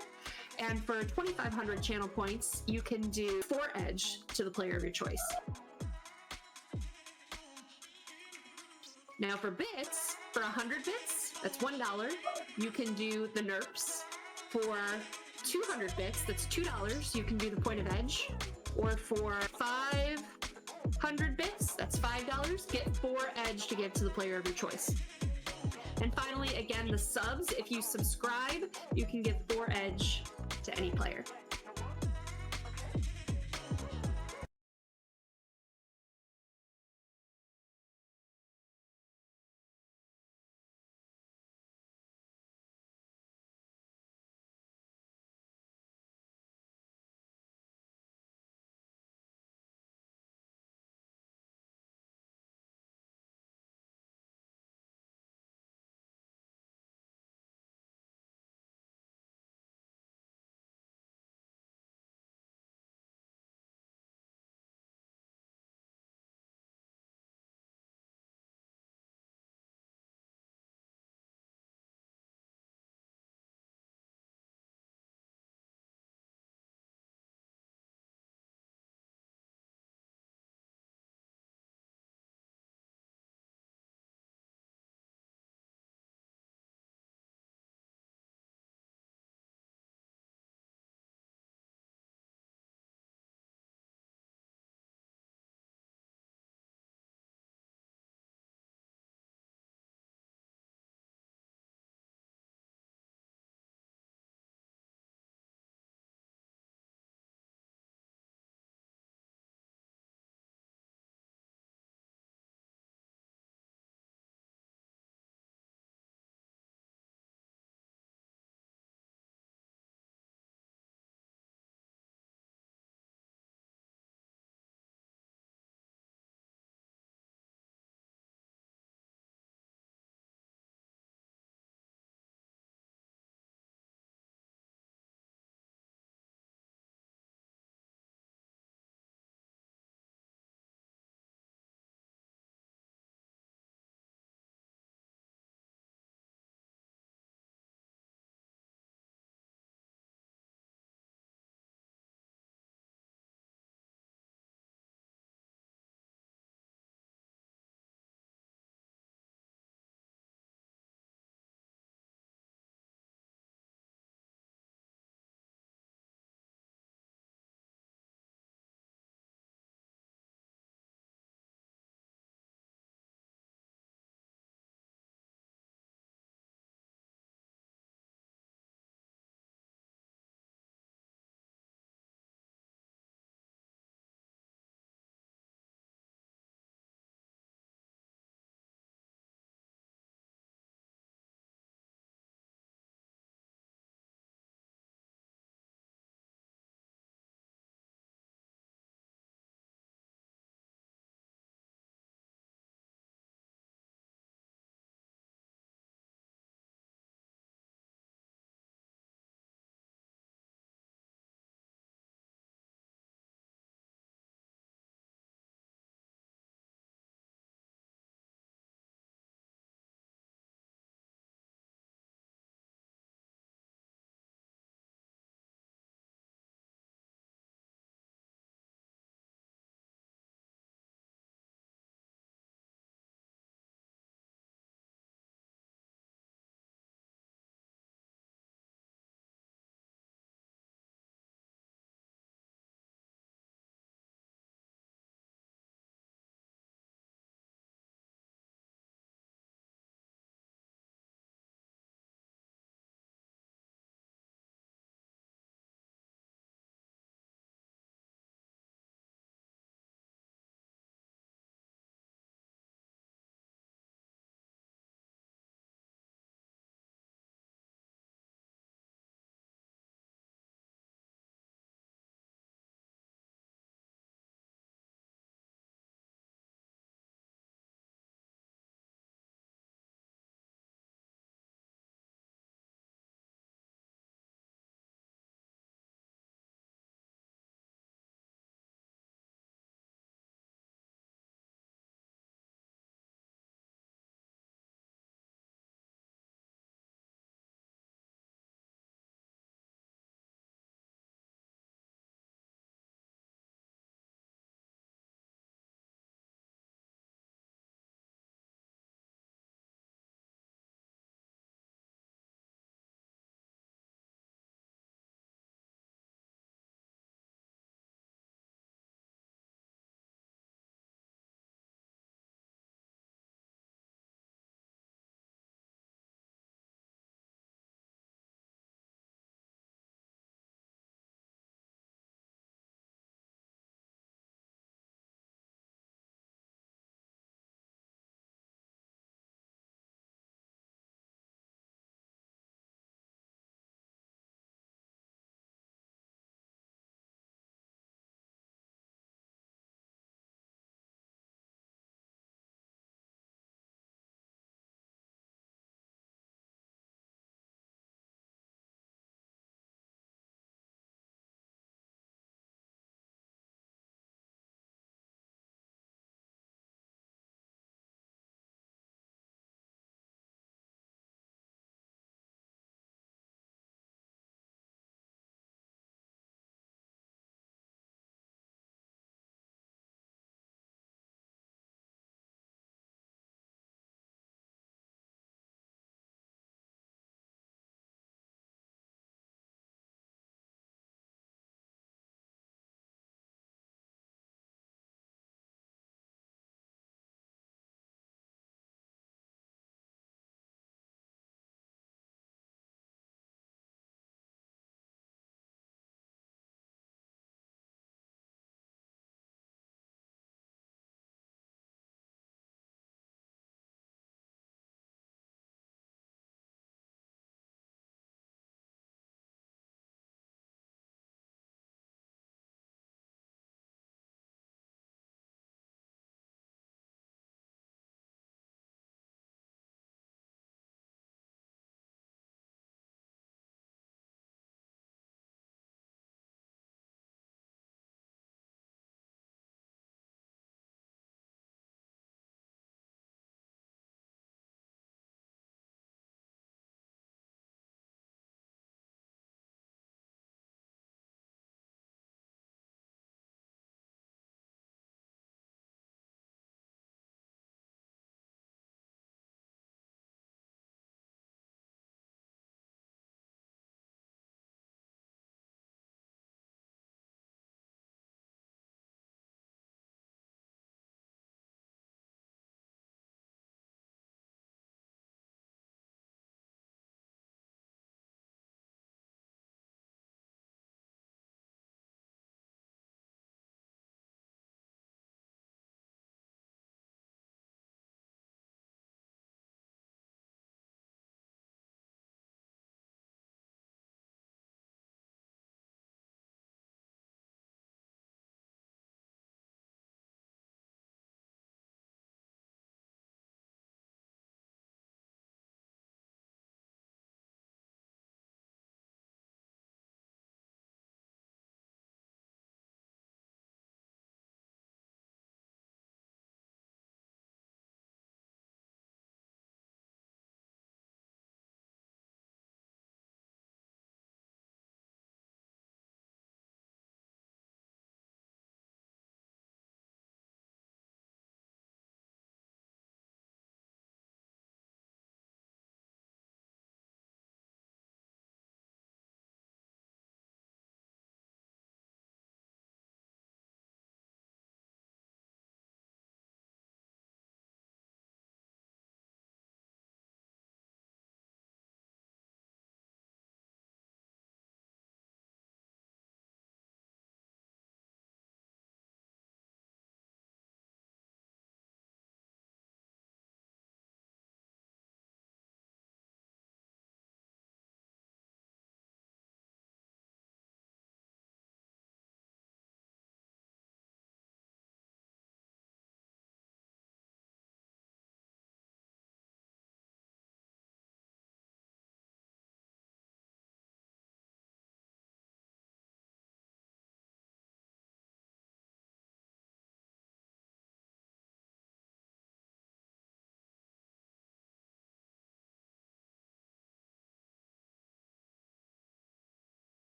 And for 2,500 channel points, you can do 4 edge to the player of your choice. Now for bits, for 100 bits, that's $1, you can do the NERPs. For 200 bits, that's $2, you can do the point of edge. Or for 500 bits, that's $5, get 4 edge to give to the player of your choice. And finally, again, the subs, if you subscribe, you can give 4 edge to any player.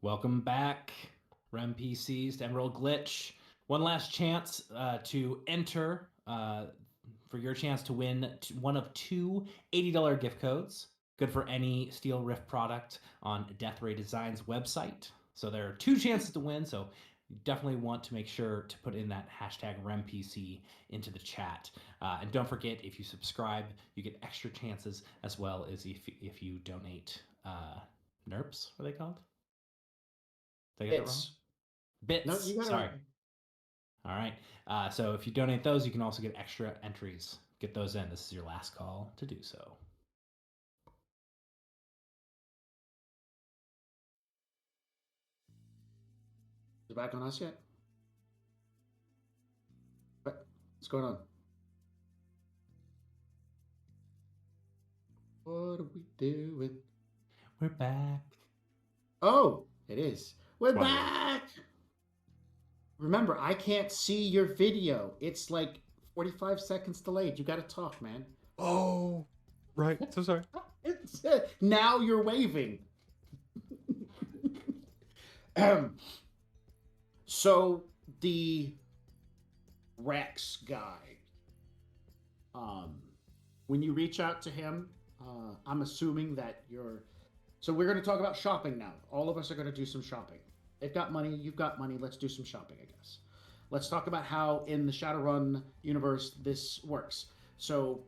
Welcome back, REM PCs, to Emerald Glitch. One last chance to enter for your chance to win one of two $80 gift codes. Good for any Steel Rift product on Death Ray Designs website. So there are two chances to win, so you definitely want to make sure to put in that hashtag REMPC into the chat. And don't forget, if you subscribe, you get extra chances, as well as if you donate NERPs, what are they called? Did I get that wrong? Bits. No, you got it Sorry. right. All right. So if you donate those, you can also get extra entries. Get those in. This is your last call to do so. Is it back on us yet? What's going on? What are we doing? We're back. Oh, it is. We're Wonderful. back! Remember, I can't see your video. It's like 45 seconds delayed. You gotta talk, man. Oh, right. So sorry. Now you're waving. So the Rex guy, when you reach out to him, I'm assuming that you're. So we're going to talk about shopping now. All of us are going to do some shopping. They've got money. You've got money. Let's do some shopping, I guess. Let's talk about how in the Shadowrun universe this works. So,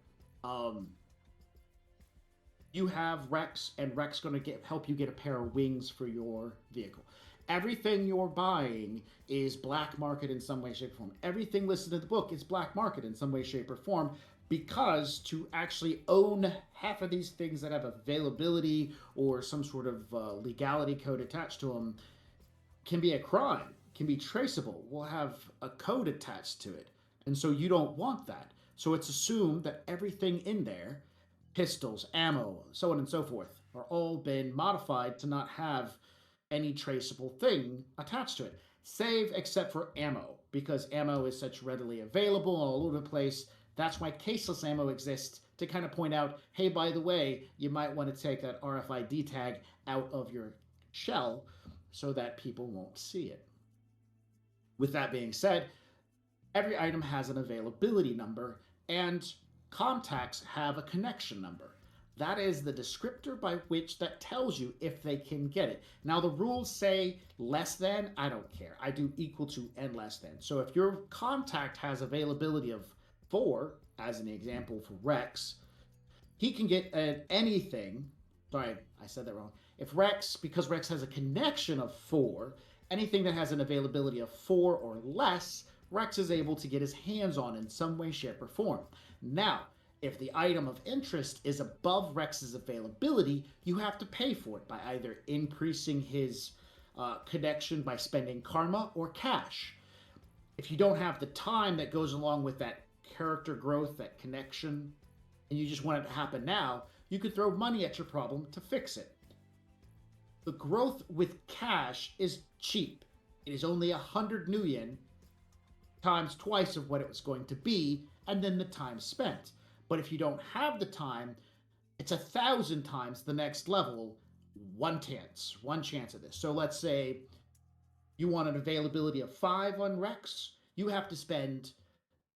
you have Rex, and Rex going to help you get a pair of wings for your vehicle. Everything you're buying is black market in some way, shape, or form. Everything listed in the book is black market in some way, shape, or form, because to actually own half of these things that have availability or some sort of legality code attached to them can be a crime, can be traceable, will have a code attached to it. And so you don't want that. So it's assumed that everything in there, pistols, ammo, so on and so forth, are all been modified to not have any traceable thing attached to it, save except for ammo, because ammo is such readily available all over the place. That's why caseless ammo exists, to kind of point out, hey, by the way, you might want to take that RFID tag out of your shell so that people won't see it. With that being said, every item has an availability number, and contacts have a connection number. That is the descriptor by which that tells you if they can get it. Now, the rules say less than. I don't care. I do equal to and less than. So if your contact has availability of 4, as an example for Rex, he can get anything. Sorry, I said that wrong. Because Rex has a connection of 4, anything that has an availability of 4 or less, Rex is able to get his hands on in some way, shape, or form. Now, if the item of interest is above Rex's availability, you have to pay for it by either increasing his connection by spending karma or cash. If you don't have the time that goes along with that character growth, that connection, and you just want it to happen now, you could throw money at your problem to fix it. The growth with cash is cheap. It is only 100 nuyen times twice of what it was going to be, and then the time spent. But if you don't have the time, it's 1,000 times the next level, one chance of this. So let's say you want an availability of 5 on Rex, you have to spend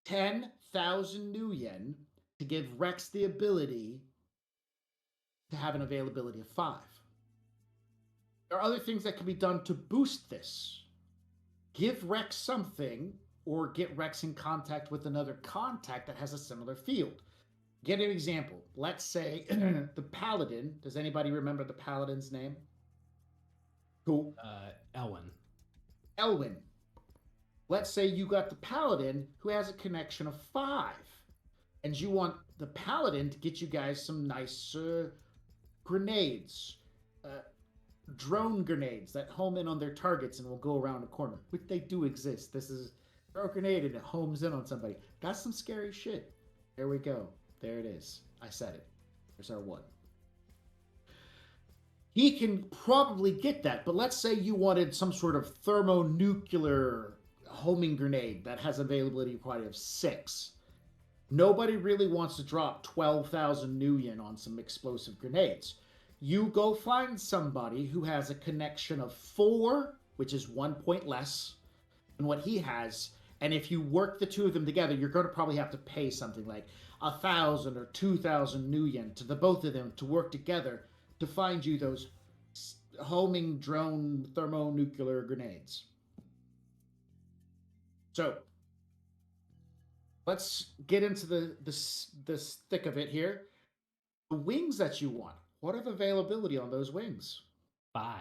10,000 nuyen to give Rex the ability to have an availability of 5. There are other things that can be done to boost this. Give Rex something, or get Rex in contact with another contact that has a similar field. Get an example. Let's say the Paladin. Does anybody remember the Paladin's name? Cool. Elwyn. Let's say you got the Paladin who has a connection of 5. And you want the Paladin to get you guys some nice grenades. Drone grenades that home in on their targets and will go around a corner. Which they do exist. This is throw a grenade and it homes in on somebody. That's some scary shit. There we go. There it is. I said it. There's our one. He can probably get that, but let's say you wanted some sort of thermonuclear homing grenade that has availability quantity of 6. Nobody really wants to drop 12,000 nuyen on some explosive grenades. you go find somebody who has a connection of 4, which is 1 point less than what he has. And if you work the two of them together, you're going to probably have to pay something like 1,000 or 2,000 new yen to the both of them to work together to find you those homing drone thermonuclear grenades. So let's get into the thick of it here. The wings that you want. What are the availability on those wings? 5.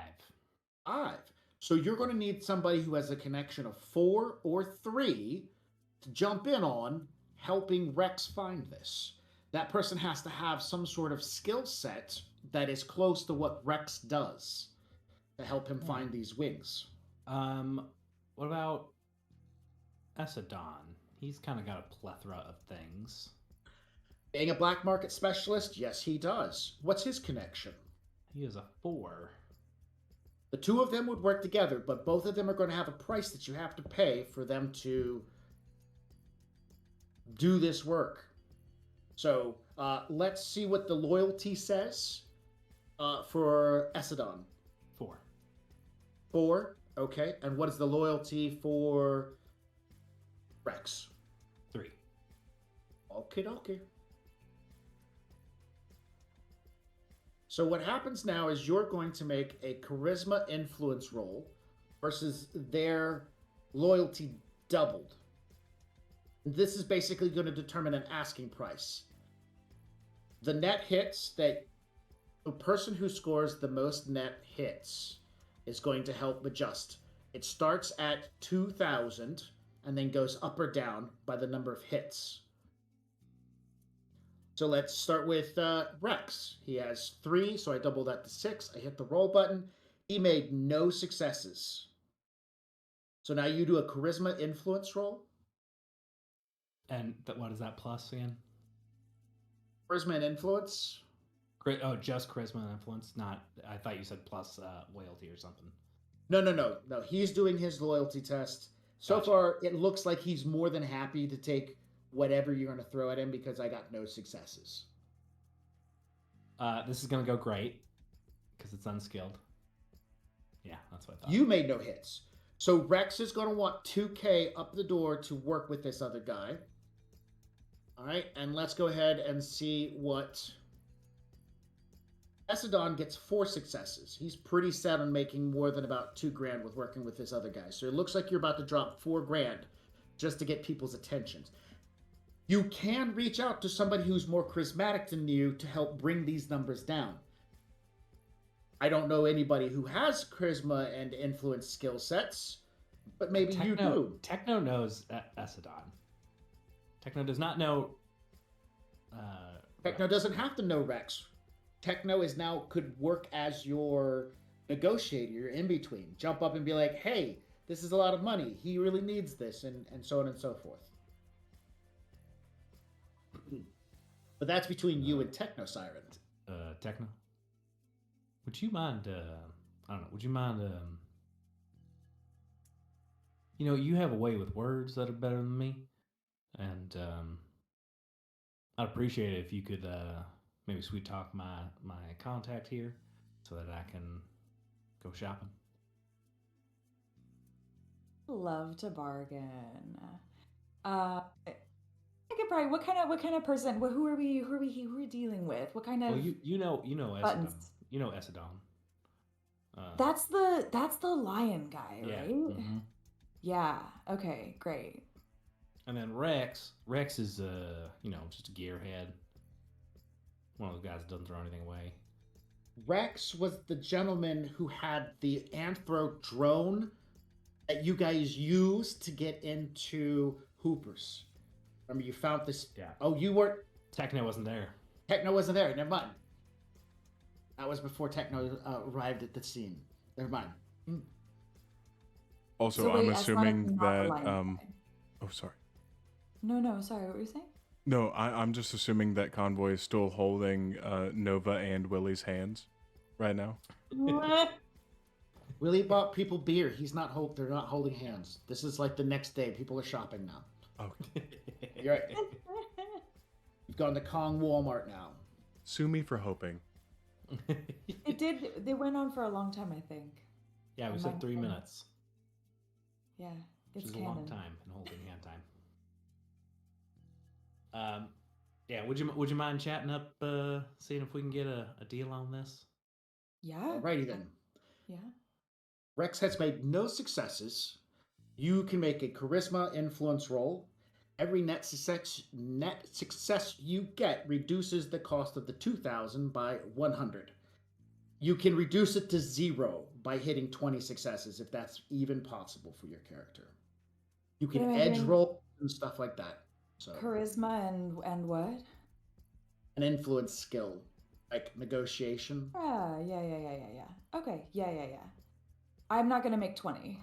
5. So you're going to need somebody who has a connection of 4 or 3 to jump in on helping Rex find this. That person has to have some sort of skill set that is close to what Rex does to help him find these wings. What about Esadon? He's kind of got a plethora of things. Being a black market specialist, yes, he does. What's his connection? He is a 4. The two of them would work together, but both of them are going to have a price that you have to pay for them to do this work. So let's see what the loyalty says for Esadon. 4. 4, okay. And what is the loyalty for Rex? 3. Okay. So what happens now is you're going to make a charisma influence roll versus their loyalty doubled. This is basically going to determine an asking price. The net hits that the person who scores the most net hits is going to help adjust. It starts at 2,000 and then goes up or down by the number of hits. So let's start with Rex. He has 3, so I double that to 6. I hit the roll button. He made no successes. So now you do a charisma influence roll. And what is that plus again? Charisma and influence. Oh, just charisma and influence? Not, I thought you said plus loyalty or something. No. He's doing his loyalty test. So Gotcha. far, it looks like he's more than happy to take whatever you're going to throw at him because I got no successes. This is going to go great because it's unskilled. Yeah, that's what I thought. You made no hits. So Rex is going to want 2K up the door to work with this other guy. All right, and let's go ahead and see what... Esadon gets 4 successes. He's pretty set on making more than about $2,000 with working with this other guy. So it looks like you're about to drop $4,000 just to get people's attentions. You can reach out to somebody who's more charismatic than you to help bring these numbers down. I don't know anybody who has charisma and influence skill sets, but maybe you do. Techno knows Esadon. Techno does not know... Techno doesn't have to know Rex. Techno is now could work as your negotiator, your in-between. Jump up and be like, hey, this is a lot of money. He really needs this, and so on and so forth. But that's between you and Techno Siren. Techno? Would you mind, I don't know, would you mind, you have a way with words that are better than me, and I'd appreciate it if you could maybe sweet talk my contact here so that I can go shopping. Love to bargain. I could probably what kind of person? Who are we dealing with? What kind of? Well, you know Esadon. buttons? You know Esadon. That's the lion guy, Yeah. right? Mhm. Yeah. Okay. Great. And then Rex is just a gearhead. One of those guys that doesn't throw anything away. Rex was the gentleman who had the Anthro drone that you guys used to get into Hoopers. Remember, you found this. Yeah. Oh, you weren't. Techno wasn't there. Techno wasn't there. Never mind. That was before Techno arrived at the scene. Never mind. Also, So I'm wait, Esadon assuming is not that. the lion guy. Oh, sorry. No. Sorry. What were you saying? No, I'm just assuming that Convoy is still holding Nova and Willie's hands right now. Willie bought people beer. He's not they're not holding hands. This is like the next day. People are shopping now. Okay. You're right. You've gone to Kong Walmart now. Sue me for hoping. It did. They went on for a long time, I think. Yeah, we On said my 3 phone. minutes, Yeah, which it's is a long canon. time in holding hand time. Yeah, would you mind chatting up, seeing if we can get a deal on this? Yeah. Alrighty then. Yeah. Rex has made no successes. You can make a charisma influence roll. Every net success you get reduces the cost of the 2,000 by 100. You can reduce it to 0 by hitting 20 successes if that's even possible for your character. You But can am I edge doing roll and stuff like that. So charisma and what? an influence skill like negotiation. Yeah. Okay, yeah. I'm not gonna make 20.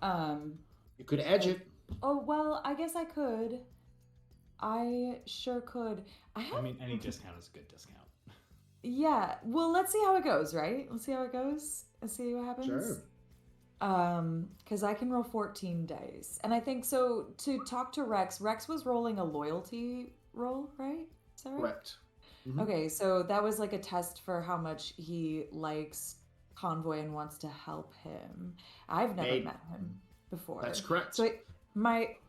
You could edge it. Oh well, I guess I could. I sure could. I mean, any discount is a good discount. Yeah. Well, let's see how it goes, right? Let's see how it goes. Let's see what happens. Sure. Because I can roll 14 dice, and I think so. To talk to Rex, Rex was rolling a loyalty roll, right? Is that right? Correct. Mhm. Okay, so that was like a test for how much he likes Convoy and wants to help him. I've never Hey, met him before. That's correct. So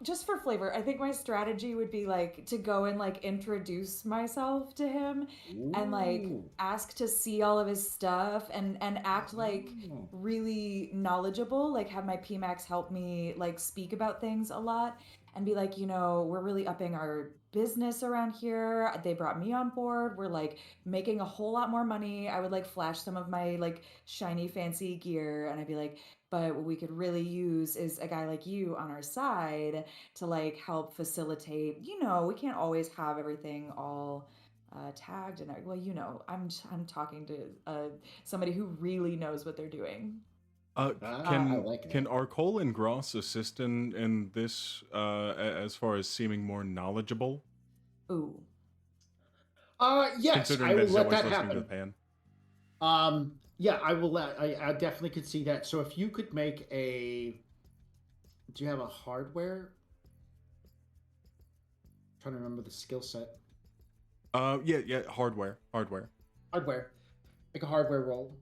just for flavor, I think my strategy would be like to go and like introduce myself to him and like Ooh. ask to see all of his stuff and act like Ooh. really knowledgeable, like have my PMAX help me like speak about things a lot and be like, we're really upping our business around here. They brought me on board. We're like making a whole lot more money. I would like flash some of my like shiny fancy gear and I'd be like, but what we could really use is a guy like you on our side to like help facilitate. We can't always have everything all tagged and I'm talking to somebody who really knows what they're doing. I Can like can that. Arcole and Gross assist in this as far as seeming more knowledgeable? Ooh. Yes, Considering I will that he's let always that listening to the happen. pan. Yeah, I will let. I definitely could see that. So if you could make a, do you have a hardware? I'm trying to remember the skill set. Yeah, hardware. Hardware. Make a hardware roll.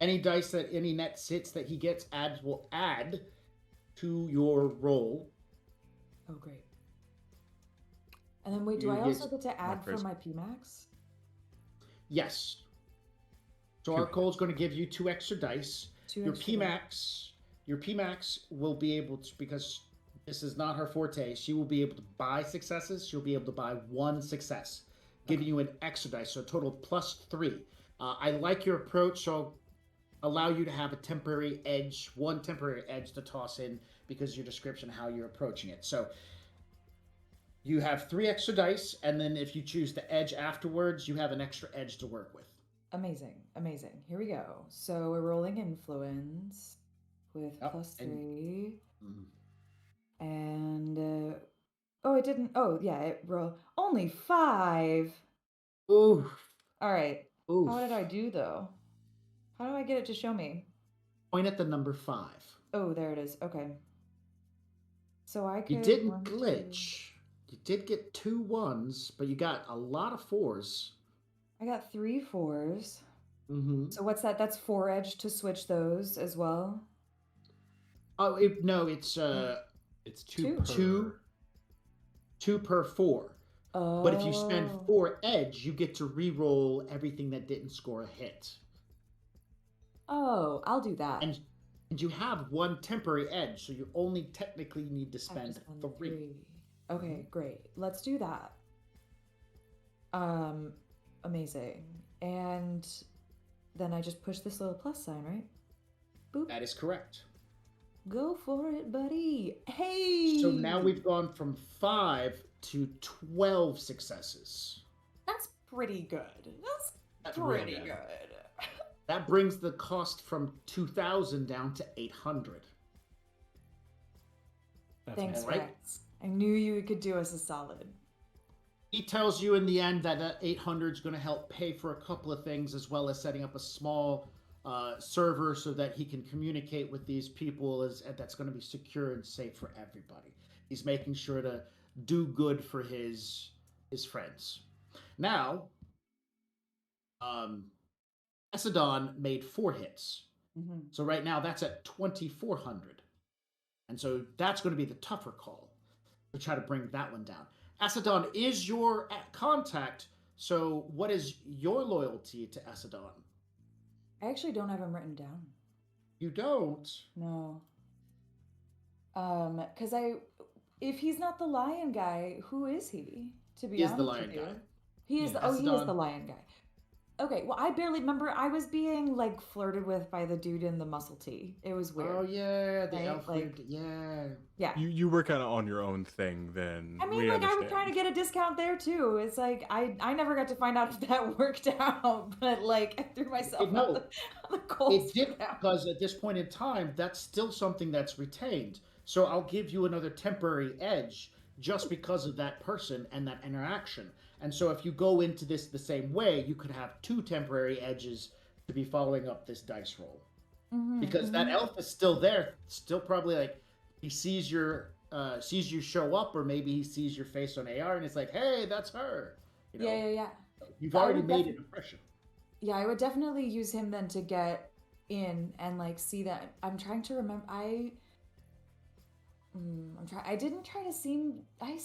Any dice that any net sits that he gets will add to your roll. Oh, great. And then wait, do You I get- also get to add for crazy. my PMAX? Yes. So Two. Arcole's going to give you 2 extra dice. Two Your extra PMAX will be able to, because this is not her forte, she will be able to buy successes. She'll be able to buy 1 success, giving you an extra dice, so a total of +3. I like your approach, so I'll allow you to have a temporary edge, 1 temporary edge to toss in because of your description of how you're approaching it. So you have 3 extra dice, and then if you choose to edge afterwards, you have an extra edge to work with. Amazing. Here we go. So we're rolling influence with Yep, +3. Mhm. And oh, it didn't. Oh, yeah, it rolled only 5. Ooh. All right. Ooh. How did I do though? How do I get it to show me? Point at the number 5. Oh, there it is. Okay. So I could. You didn't 1, 2. glitch. You did get 2 1s, but you got a lot of 4s. I got 3 4s. Mm-hmm. So what's that? That's 4 edge to switch those as well. Oh no, it's It's two Two. per. 2 per 4. Oh. But if you spend 4 edge, you get to re-roll everything that didn't score a hit. Oh, I'll do that. And you have 1 temporary edge, so you only technically need to I spend just won 3. Okay, great. Let's do that. Amazing. And then I just push this little plus sign, right? Boop. That is correct. Go for it, buddy. Hey. So now we've gone from 5 to 12 successes. That's pretty good. That's real pretty good. good. That brings the cost from 2,000 down to 800. That's Thanks, amazing. right. Rex. I knew you could do us a solid. He tells you in the end that 800 is going to help pay for a couple of things, as well as setting up a small server so that he can communicate with these people that's going to be secure and safe for everybody. He's making sure to do good for his friends. Now, Essadon made 4 hits. Mhm. So right now that's at 2,400. And so that's going to be the tougher call to try to bring that one down. Essadon is your contact. So what is your loyalty to Essadon? I actually don't have him written down. You don't? No. Because if he's not the lion guy, who is he? To be He is honest the lion with you, guy. he is. Yeah, He is the Essadon. lion guy. Okay, well, I barely remember. I was being like flirted with by the dude in the muscle tee. It was weird. Oh yeah, the right? elf Like, dude. Yeah. yeah. You were kind of on your own thing then. I mean, we like, I understand. was trying to get a discount there too. It's like I never got to find out if that worked out, but like I threw myself No, on the coals. it did, because at this point in time, that's still something that's retained. So I'll give you another temporary edge just because of that person and that interaction. And so if you go into this the same way, you could have 2 temporary edges to be following up this dice roll. Because that elf is still there, still probably like he sees you show up, or maybe he sees your face on AR and it's like, hey, that's her. You know? Yeah. You've So I already would made an impression. Yeah, I would definitely use him then to get in and like see that. I'm trying to remember. I didn't try to seem. I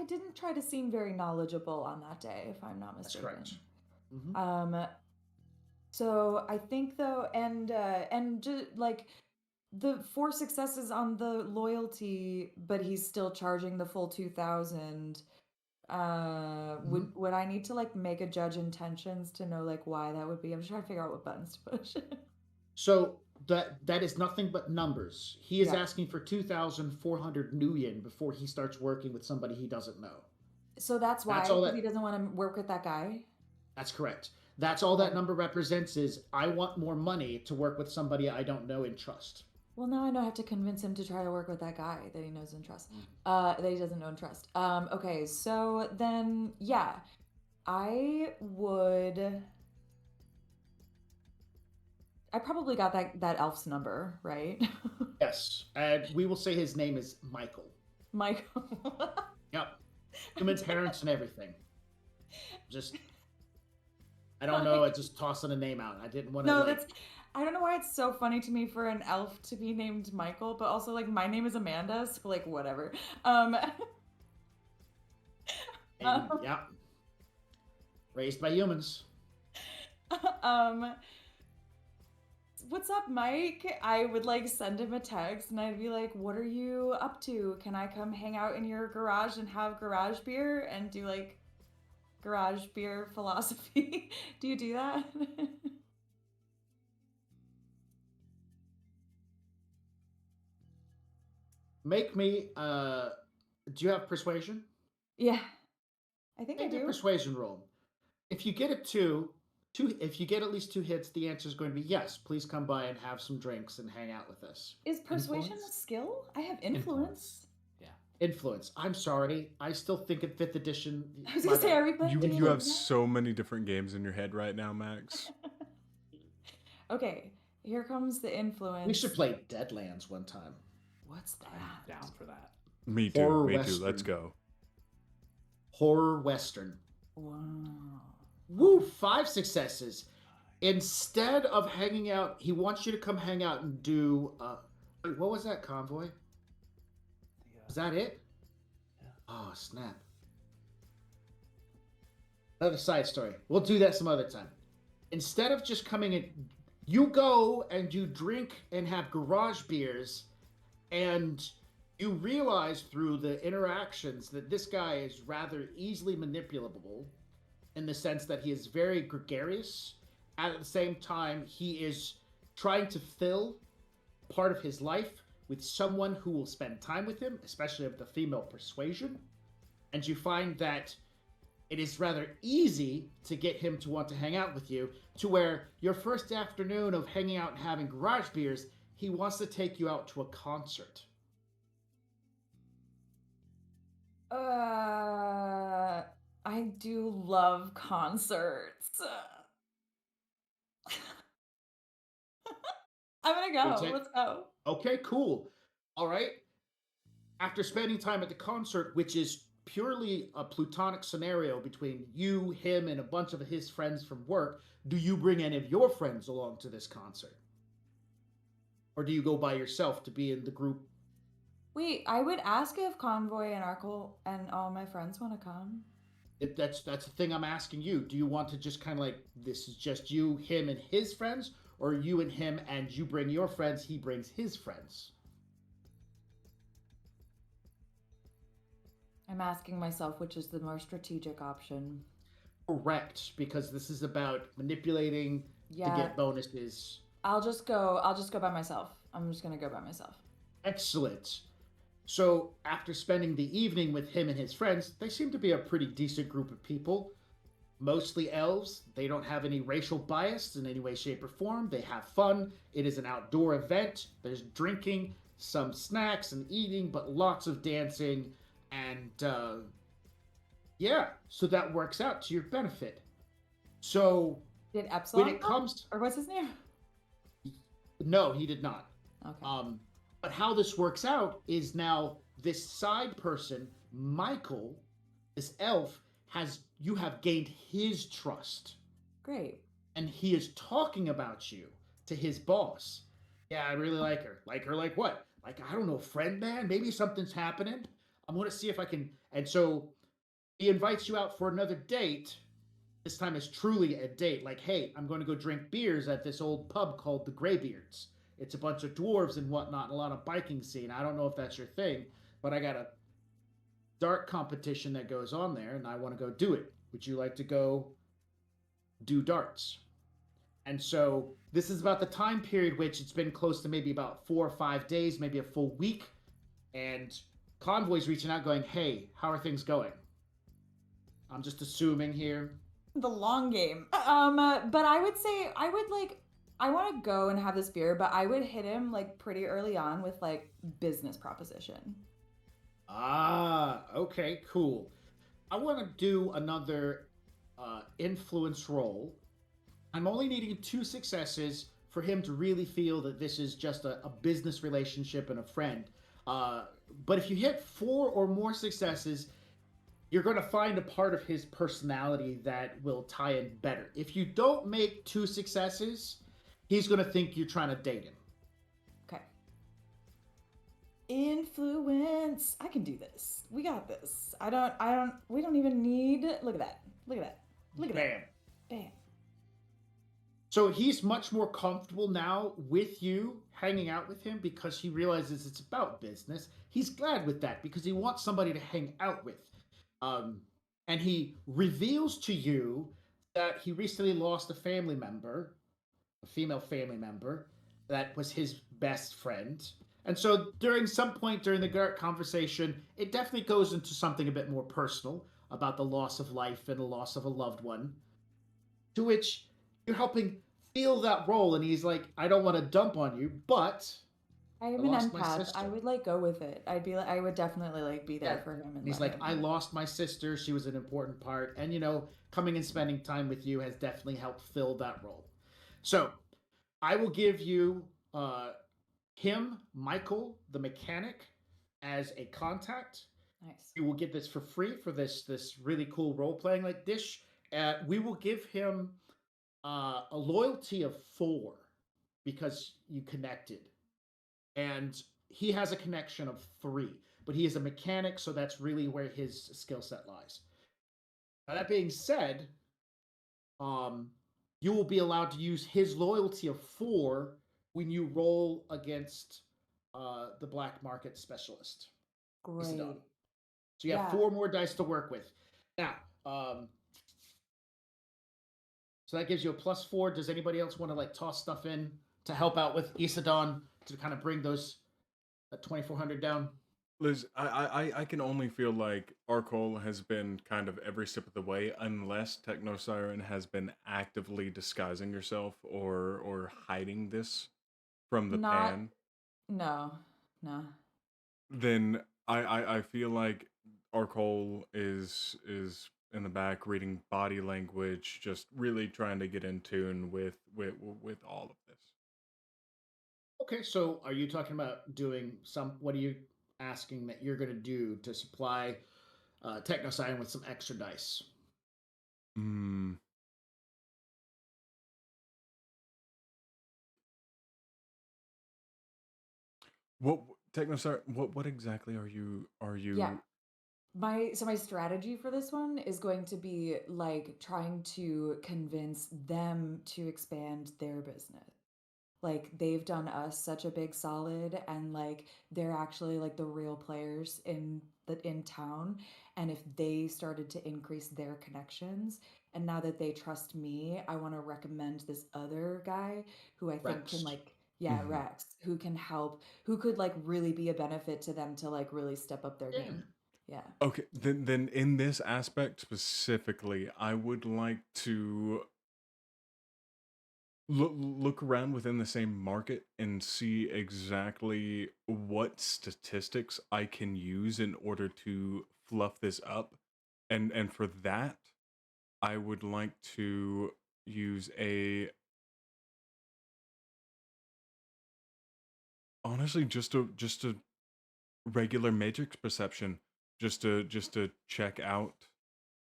didn't try to seem very knowledgeable on that day, if I'm not That's mistaken. correct. Mhm. So I think though, and just like the 4 successes on the loyalty, but he's still charging the full 2,000. Would I need to like make a judge intentions to know like why that would be? I'm just trying to figure out what buttons to push. So that is nothing but numbers. He is Yeah. asking for 2,400 new yen before he starts working with somebody he doesn't know. So that's why, That's all because that- he doesn't want to work with that guy. That's correct. That's all that number represents is I want more money to work with somebody I don't know and trust. Well, now I know I have to convince him to try to work with that guy that he knows and trusts. That he doesn't know and trust. Okay, so then yeah, I probably got that elf's number, right? Yes, and we will say his name is Michael. Michael. Yep. Human's parents and everything. Just, I don't know. I just tossing a name out. I didn't want to. No, I don't know why it's so funny to me for an elf to be named Michael, but also like my name is Amanda, so like whatever. Yeah. Raised by humans. What's up, Mike? I would like send him a text and I'd be like, what are you up to? Can I come hang out in your garage and have garage beer and do like garage beer philosophy? Do you do that? Make me, do you have persuasion? Yeah. I think Make I a do. persuasion roll. If you get a two, if you get at least 2 hits, the answer is going to be yes. Please come by and have some drinks and hang out with us. Is persuasion Influence? a skill? I have influence. Influence. I'm sorry. I still think in 5th edition. I was gonna say, are we playing You have D&D? so many different games in your head right now, Max. Okay, here comes the influence. We should play Deadlands one time. What's that? I'm down for that. Me too. Horror Me too. Western. Let's go. Horror Western. Wow. Woo! 5 successes. Instead of hanging out, he wants you to come hang out and do. Wait, what was that, Convoy? Is that it? Oh, snap. Another side story. We'll do that some other time. Instead of just coming in, you go and you drink and have garage beers, and you realize through the interactions that this guy is rather easily manipulable in the sense that he is very gregarious. At the same time, he is trying to fill part of his life with someone who will spend time with him, especially with the female persuasion. And you find that it is rather easy to get him to want to hang out with you, to where your first afternoon of hanging out and having garage beers, he wants to take you out to a concert. I do love concerts. I'm gonna go. Okay. Let's go. Okay, cool. All right. After spending time at the concert, which is purely a plutonic scenario between you, him, and a bunch of his friends from work, do you bring any of your friends along to this concert? Or do you go by yourself to be in the group? Wait, I would ask if Convoy and Arkle and all my friends want to come. That's the thing I'm asking you. Do you want to just kind of like, this is just you, him, and his friends? Or you and him, and you bring your friends, he brings his friends? I'm asking myself which is the more strategic option. Correct, because this is about manipulating to Yeah. get bonuses. I'll just go by myself. I'm just gonna go by myself. Excellent. So after spending the evening with him and his friends, they seem to be a pretty decent group of people. Mostly elves. They don't have any racial bias in any way, shape, or form. They have fun. It is an outdoor event. There's drinking, some snacks and eating, but lots of dancing. And yeah, so that works out to your benefit. So Did Epsilon when it come? comes, Or what's his name? no, he did not. Okay. But how this works out is now this side person, Michael, this elf, you have gained his trust. Great. And he is talking about you to his boss. Yeah, I really like her. Like her like what? Like, I don't know, friend, man? Maybe something's happening. I'm going to see if I can... And so he invites you out for another date. This time it's truly a date. Like, hey, I'm going to go drink beers at this old pub called the Greybeards. It's a bunch of dwarves and whatnot, and a lot of biking scene. I don't know if that's your thing, but I got a dart competition that goes on there, and I want to go do it. Would you like to go do darts? And so this is about the time period which it's been close to maybe about 4 or 5 days, maybe a full week, and Convoy's reaching out going, hey, how are things going? I'm just assuming here. The long game. But I would say I want to go and have this beer, but I would hit him like pretty early on with like business proposition. Ah, okay, cool. I want to do another influence roll. I'm only needing 2 successes for him to really feel that this is just a business relationship and a friend. But if you hit 4 or more successes, you're going to find a part of his personality that will tie in better. If you don't make 2 successes, he's going to think you're trying to date him. Okay. Influence. I can do this. We got this. We don't even need. Look at that. Look at that. Look at Bam. that. Bam. So he's much more comfortable now with you hanging out with him because he realizes it's about business. He's glad with that because he wants somebody to hang out with. And he reveals to you that he recently lost a family member, a female family member, that was his best friend. And so during some point during the conversation, it definitely goes into something a bit more personal about the loss of life and the loss of a loved one, to which you're helping feel that role. And he's like, I don't want to dump on you, but I am an empath. I would like go with it. I would definitely like be there for him. And he's like, I lost my sister. She was an important part. And, you know, coming and spending time with you has definitely helped fill that role. So I will give you him, Michael, the mechanic, as a contact. Nice. You will get this for free for this really cool role playing like Dish. We will give him a loyalty of 4 because you connected. And he has a connection of 3, but he is a mechanic, so that's really where his skill set lies. Now, that being said, you will be allowed to use his loyalty of 4 when you roll against the black market specialist. Great. So you have 4 more dice to work with. Now, so that gives you a +4. Does anybody else want to like toss stuff in to help out with Isadon to kind of bring those 2,400 down? Liz, I can only feel like Arkol has been kind of every step of the way, unless Techno-Siren has been actively disguising yourself or hiding this from the pan. No. Then I feel like Arkol is in the back reading body language, just really trying to get in tune with all of this. Okay, so are you talking about doing what are you asking that you're going to do to supply Technosign with some extra dice. Hmm. What Technostar? What exactly are you? Yeah. My strategy for this one is going to be like trying to convince them to expand their business. Like they've done us such a big solid, and like they're actually like the real players in town. And if they started to increase their connections, and now that they trust me, I want to recommend this other guy who I think can Rex. like yeah, Mhm. Rex, who can help, who could like really be a benefit to them to like really step up their Yeah. game. Yeah. Okay, then in this aspect specifically, I would like to look around within the same market and see exactly what statistics I can use in order to fluff this up. And for that, I would like to use a honestly just a regular matrix perception just to check out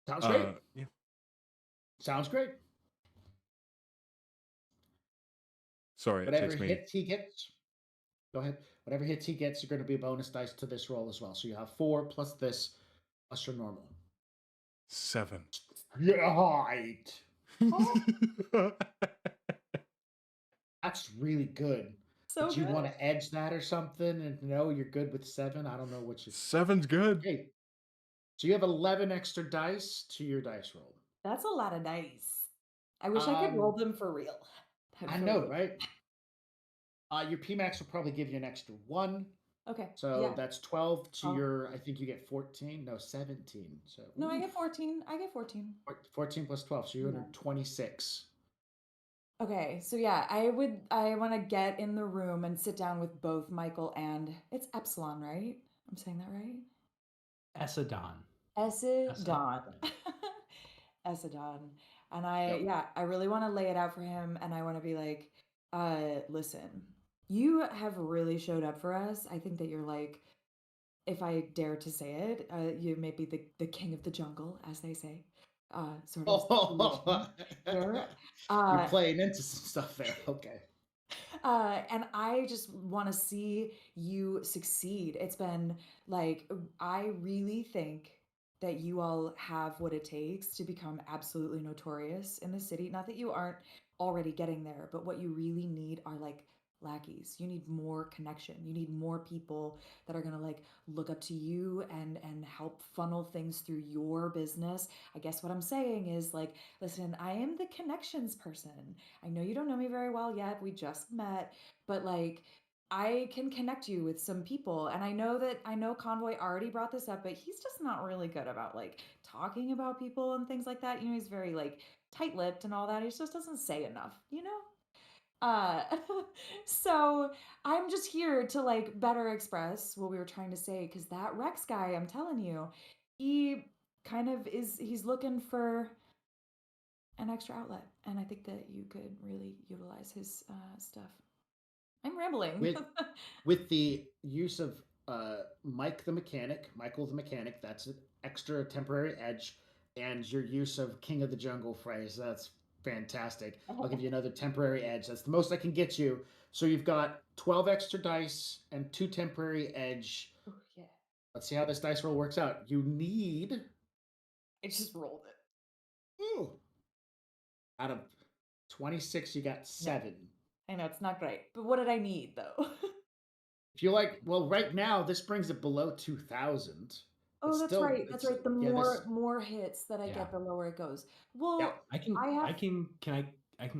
Sounds great. yeah. Sounds great. Sorry, it Whatever takes me hits he gets, go ahead. Whatever hits he gets are going to be a bonus dice to this roll as well. So you have 4 plus this plus your normal. 7. Yeah, right. That's really good. So Did you good. want to edge that or something? And no, you're good with 7. I don't know what you. 7's good. Okay. So you have 11 extra dice to your dice roll. That's a lot of dice. I wish I could roll them for real. I know, right? Your PMAX will probably give you an extra 1. Okay. So yeah. that's 12 to Oh. your, I think you get 14. No, 17. So No, I get 14. I get 14. 14 plus 12. So you're Yeah. under 26. Okay, so yeah, I want to get in the room and sit down with both Michael and it's Epsilon, right? I'm saying that right? Esadon. Esadon. Esadon. And I really want to lay it out for him, and I want to be like, listen, you have really showed up for us. I think that you're like, if I dare to say it, you may be the king of the jungle, as they say. Sort of situation here. You're playing into some stuff there. Okay. And I just want to see you succeed. It's been like, I really think that you all have what it takes to become absolutely notorious in the city. Not that you aren't already getting there, but what you really need are like lackeys. You need more connection. You need more people that are going to like look up to you and help funnel things through your business. I guess what I'm saying is like, listen, I am the connections person. I know you don't know me very well yet. We just met, but like I can connect you with some people. And I know Convoy already brought this up, but he's just not really good about like talking about people and things like that. You know, he's very like tight-lipped and all that. He just doesn't say enough, you know? So I'm just here to like better express what we were trying to say, because that Rex guy, I'm telling you, he kind of he's looking for an extra outlet, and I think that you could really utilize his stuff. I'm rambling. With the use of Michael the mechanic, that's an extra temporary edge, and your use of King of the Jungle phrase, that's fantastic. I'll give you another temporary edge. That's the most I can get you. So you've got 12 extra dice and 2 temporary edge. Oh, yeah. Let's see how this dice roll works out. You need. I just rolled it. Ooh. Out of 26, you got 7. I know it's not great, but what did I need though? If you like, well, right now this brings it below 2,000. Oh, that's right. That's right. The more hits that I Yeah. get, the lower it goes. Well, Yeah. I can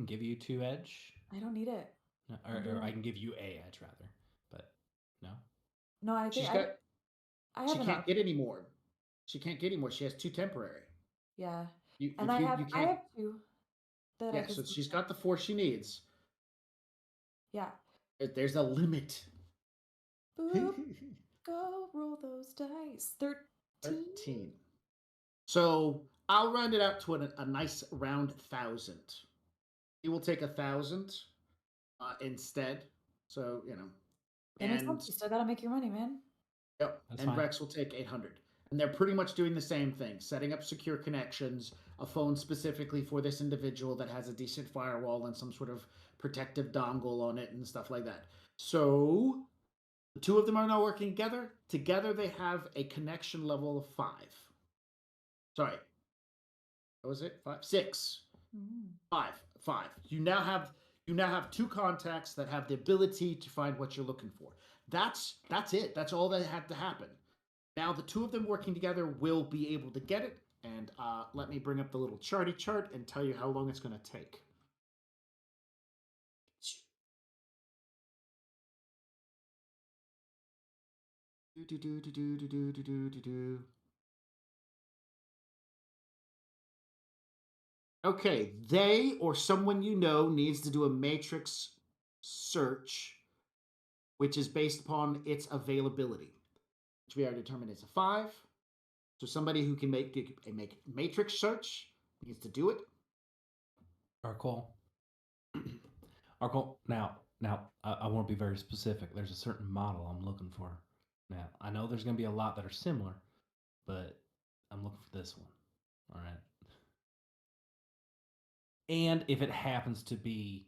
give you 2 edge. I don't need it. No, or I can give you a edge rather, but no. No, I think I have she enough. can't get any more. She can't get any more. She has 2 temporary. Yeah. You I have can't. 2. That Yeah, so she's got the 4 she needs. Yeah. There's a limit. Boop. Go roll those dice. 13. So I'll round it out to a nice round 1,000. You will take 1,000 instead. So, you know. That makes sense. You still gotta make your money, man. Yep. That's and fine. Rex will take 800. And they're pretty much doing the same thing, setting up secure connections, a phone specifically for this individual that has a decent firewall and some sort of protective dongle on it and stuff like that. So the two of them are now working together. Together they have a connection level of 5. Sorry. What was it? 5? 6. 5. You now have 2 contacts that have the ability to find what you're looking for. That's it. That's all that had to happen. Now the 2 of them working together will be able to get it. And let me bring up the little charty chart and tell you how long it's going to take. Okay, they or someone you know needs to do a matrix search, which is based upon its availability, which we already determined is a 5. So somebody who can make a matrix search needs to do it. Arcole. Arcole. Now, I want to be very specific. There's a certain model I'm looking for. Now, I know there's going to be a lot that are similar, but I'm looking for this one. All right. And if it happens to be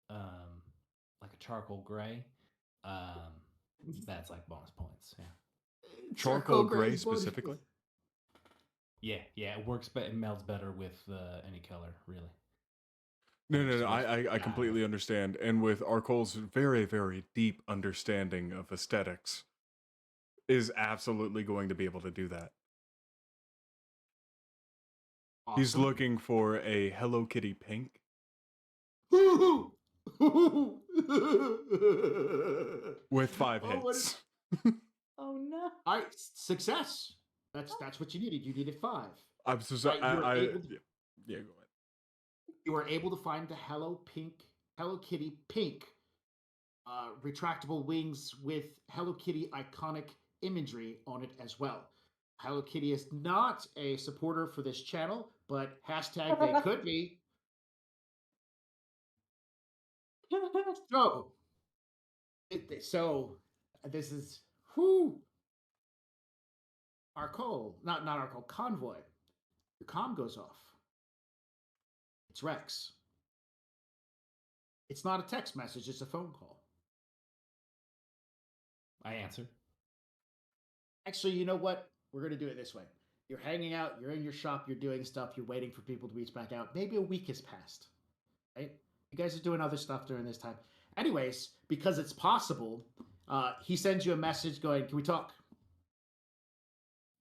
like a charcoal gray, that's like bonus points. Yeah. Charcoal gray specifically? Yeah, it works, but it melds better with any color, really. No. I completely understand. And with Arcole's very, very deep understanding of aesthetics, is absolutely going to be able to do that. Awesome. He's looking for a Hello Kitty pink. With 5 hits. Oh no. All right, success. That's what you needed. You needed 5. I'm so sorry. Right, Yeah, go ahead. You were able to find the Hello Kitty pink retractable wings with Hello Kitty iconic imagery on it as well. Hello Kitty is not a supporter for this channel, but hashtag they could be. So this is Arcole, not Arcole, Convoy. Your comm goes off. It's Rex. It's not a text message, it's a phone call. I answer. Actually, you know what? We're going to do it this way. You're hanging out, you're in your shop, you're doing stuff, you're waiting for people to reach back out. Maybe a week has passed, right? You guys are doing other stuff during this time. Anyways, because it's possible, he sends you a message going, can we talk?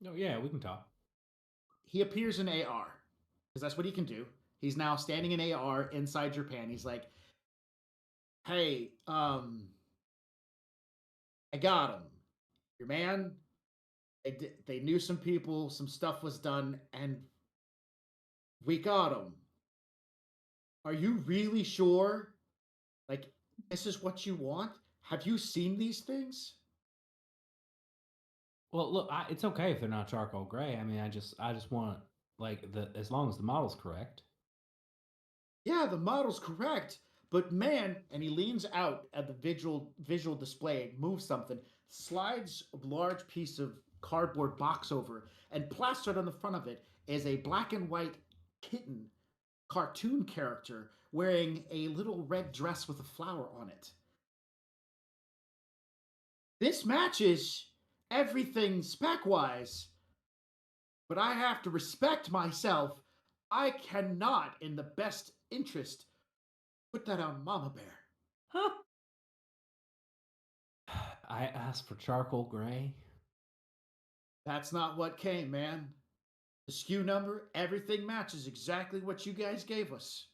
No, yeah, we can talk. He appears in AR, because that's what he can do. He's now standing in AR inside your pan. He's like, hey, I got him. Your man, they knew some people, some stuff was done, and we got him. Are you really sure? Like, this is what you want? Have you seen these things? Well, look, it's okay if they're not charcoal gray. I mean, I just want like as long as the model's correct. Yeah, the model's correct, but man, and he leans out at the visual display, moves something, slides a large piece of cardboard box over, and plastered on the front of it is a black and white kitten cartoon character wearing a little red dress with a flower on it. This matches everything spec-wise, but I have to respect myself. I cannot, in the best interest, put that on Mama Bear. Huh. I asked for charcoal gray. That's not what came, man. The SKU number, everything matches exactly what you guys gave us.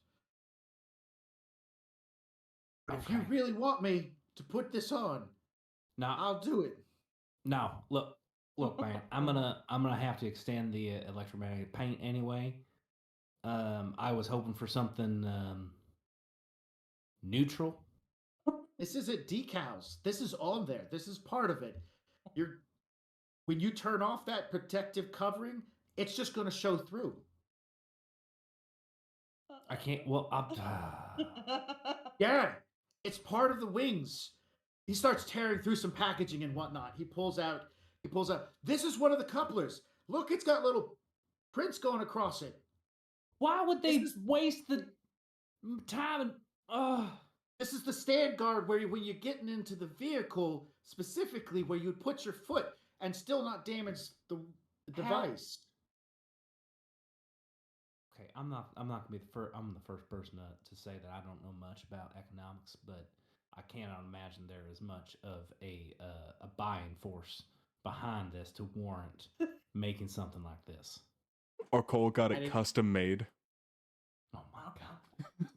But if you really want me to put this on, I'll do it. No, look, man. I'm gonna have to extend the electromagnetic paint anyway. I was hoping for something neutral. This isn't decals. This is on there. This is part of it. When you turn off that protective covering, it's just going to show through. I can't. Well, yeah, it's part of the wings. He starts tearing through some packaging and whatnot. He pulls out He pulls out. This is one of the couplers. Look, it's got little prints going across it. Why would they waste the time and This is the stand guard where when you're getting into the vehicle, specifically where you'd put your foot and still not damage the device. Okay, I'm not gonna be I'm the first person to say that I don't know much about economics, but I cannot imagine there is much of a buying force behind this to warrant making something like this. Or Cole got it custom made. Oh my god.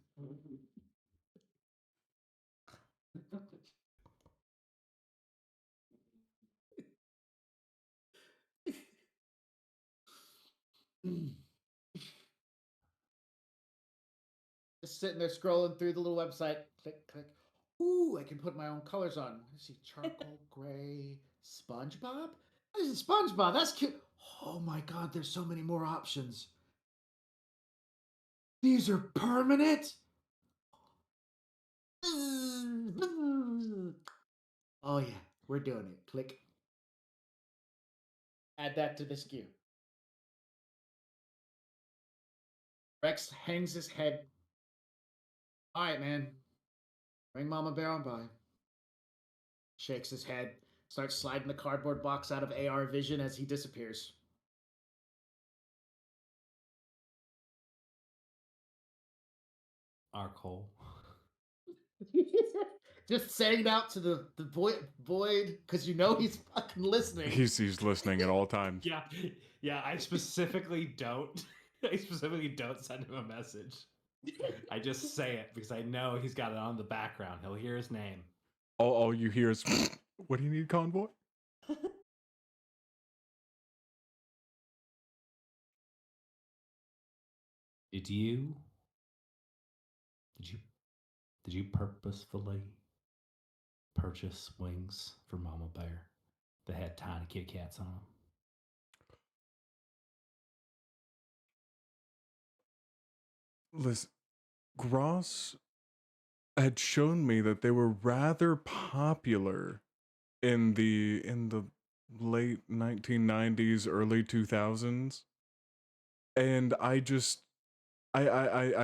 Just sitting there scrolling through the little website. Click, click. Ooh, I can put my own colors on. Let's see, charcoal, gray, SpongeBob. This is SpongeBob. That's cute. Oh my god, there's so many more options. These are permanent. Oh yeah, we're doing it. Click. Add that to this queue. Rex hangs his head. All right, man. Bring Mama Bear on by. Shakes his head. Starts sliding the cardboard box out of AR vision as he disappears. Our Cole. Just saying it out to the void because you know he's fucking listening. He's listening at all times. Yeah. I specifically don't. I specifically don't send him a message. I just say it because I know he's got it on the background. He'll hear his name. All you hear is, "What do you need, convoy?" Did you purposefully purchase wings for Mama Bear that had tiny kitty cats on them? Listen, Gross had shown me that they were rather popular in the late 1990s, early 2000s, and I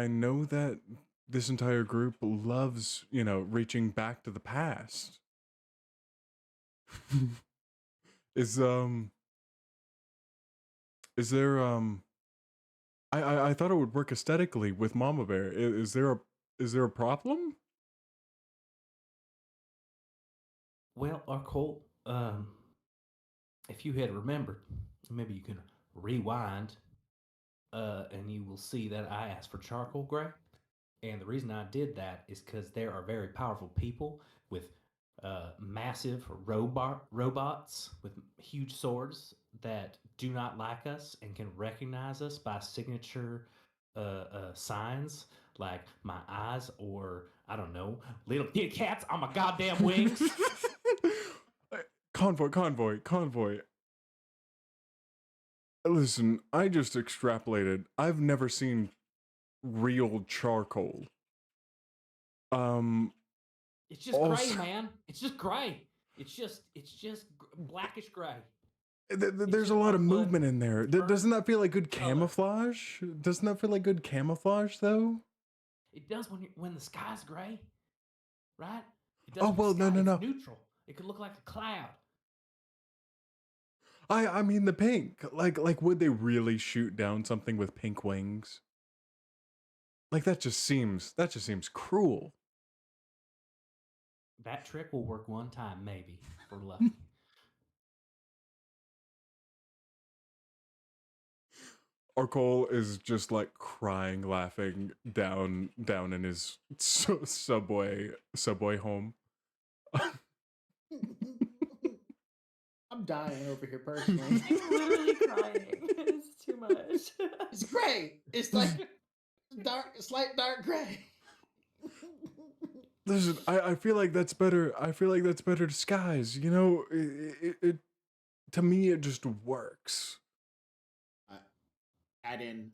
know that this entire group loves, reaching back to the past. Is there I thought it would work aesthetically with Mama Bear. Is there a problem? Well, Cole, if you had remembered, maybe you can rewind, and you will see that I asked for charcoal gray. And the reason I did that is because there are very powerful people with massive robots with huge swords that do not like us and can recognize us by signature signs like my eyes or, I don't know, little kitty cats on my goddamn wings. Convoy. Listen, I just extrapolated. I've never seen real charcoal. It's just gray, man. It's just gray. It's just blackish gray. There's a lot of movement in there. Doesn't that feel like good camouflage? Doesn't that feel like good camouflage, though? It does when the sky's gray, right? It Oh, well, no. It's neutral. It could look like a cloud. I mean the pink. Like would they really shoot down something with pink wings? Like that just seems cruel. That trick will work one time, maybe, if we're lucky. Cole is just like crying, laughing down in his subway home. I'm dying over here personally. He's literally crying. It's too much. It's gray. It's like slight dark gray. Listen, I feel like that's better. I feel like that's better disguise. It to me it just works. Add in.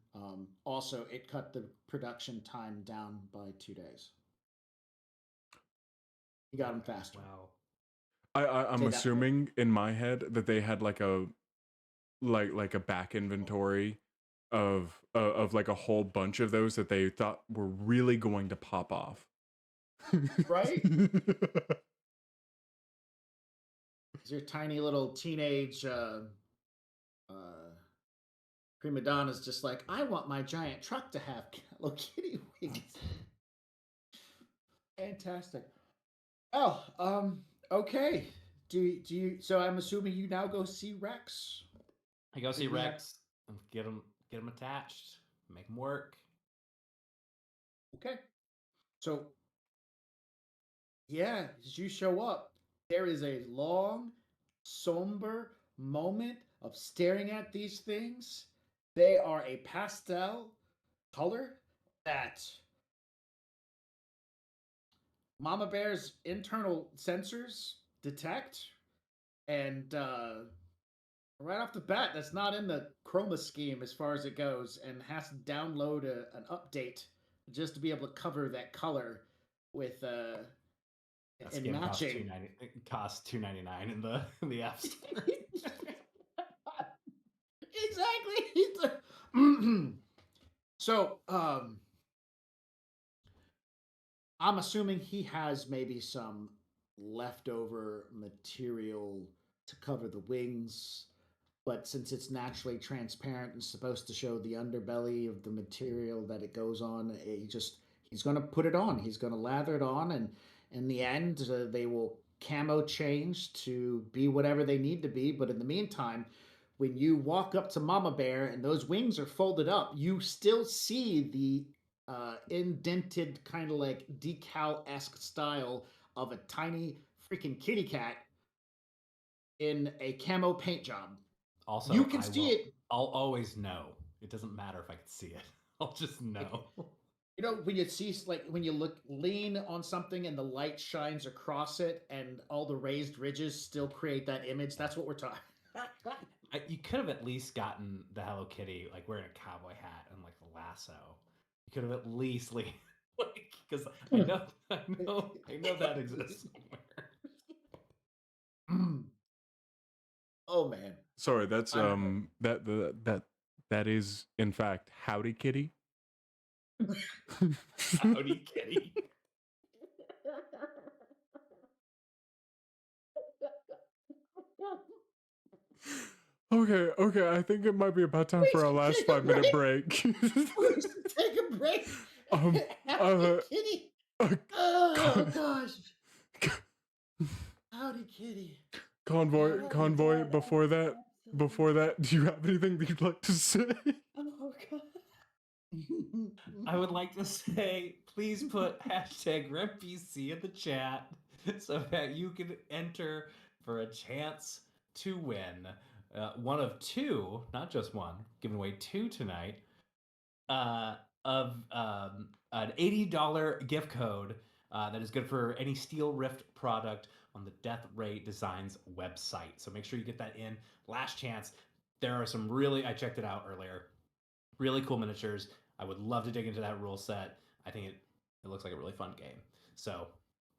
Also, it cut the production time down by 2 days. You got them faster. Wow. I'm Say that- assuming in my head that they had like a back inventory of like a whole bunch of those that they thought were really going to pop off. Right? Your tiny little teenage prima donna's just like, I want my giant truck to have Hello Kitty wings. Fantastic. Oh, okay. Do you? So I'm assuming you now go see Rex. I go see Did we have- Rex and get him attached, make him work. Okay. So, yeah, as you show up, there is a long, somber moment of staring at these things. They are a pastel color that Mama Bear's internal sensors detect. And right off the bat, that's not in the chroma scheme as far as it goes, and has to download an update just to be able to cover that color with That and skin matching. costs $2.99 in the App Store. Exactly. So, I'm assuming he has maybe some leftover material to cover the wings, but since it's naturally transparent and supposed to show the underbelly of the material that it goes on, he's going to put it on. He's going to lather it on, and in the end, they will camo change to be whatever they need to be. But in the meantime, when you walk up to Mama Bear and those wings are folded up, you still see the indented kind of like decal-esque style of a tiny freaking kitty cat in a camo paint job. Also, you can see it. I'll always know. It doesn't matter if I can see it. I'll just know. You know, when you see, like, when you lean on something and the light shines across it and all the raised ridges still create that image, that's what we're talking. You could have at least gotten the Hello Kitty, like, wearing a cowboy hat and, like, a lasso. You could have at least, like, because I know that exists somewhere. Oh, man. Sorry, that's that is in fact Howdy Kitty. Howdy Kitty. Okay, I think it might be about time for our last 5-minute break. Please take a break. Howdy Kitty. Oh, gosh. Howdy Kitty. Convoy, before that, do you have anything that you'd like to say? Oh god. I would like to say, please put hashtag RepPC in the chat so that you can enter for a chance to win one of two, not just one, giving away two tonight, of an $80 gift code that is good for any Steel Rift product on the Death Ray Designs website. So make sure you get that in. Last chance. There are some I checked it out earlier, really cool miniatures. I would love to dig into that rule set. I think it looks like a really fun game. So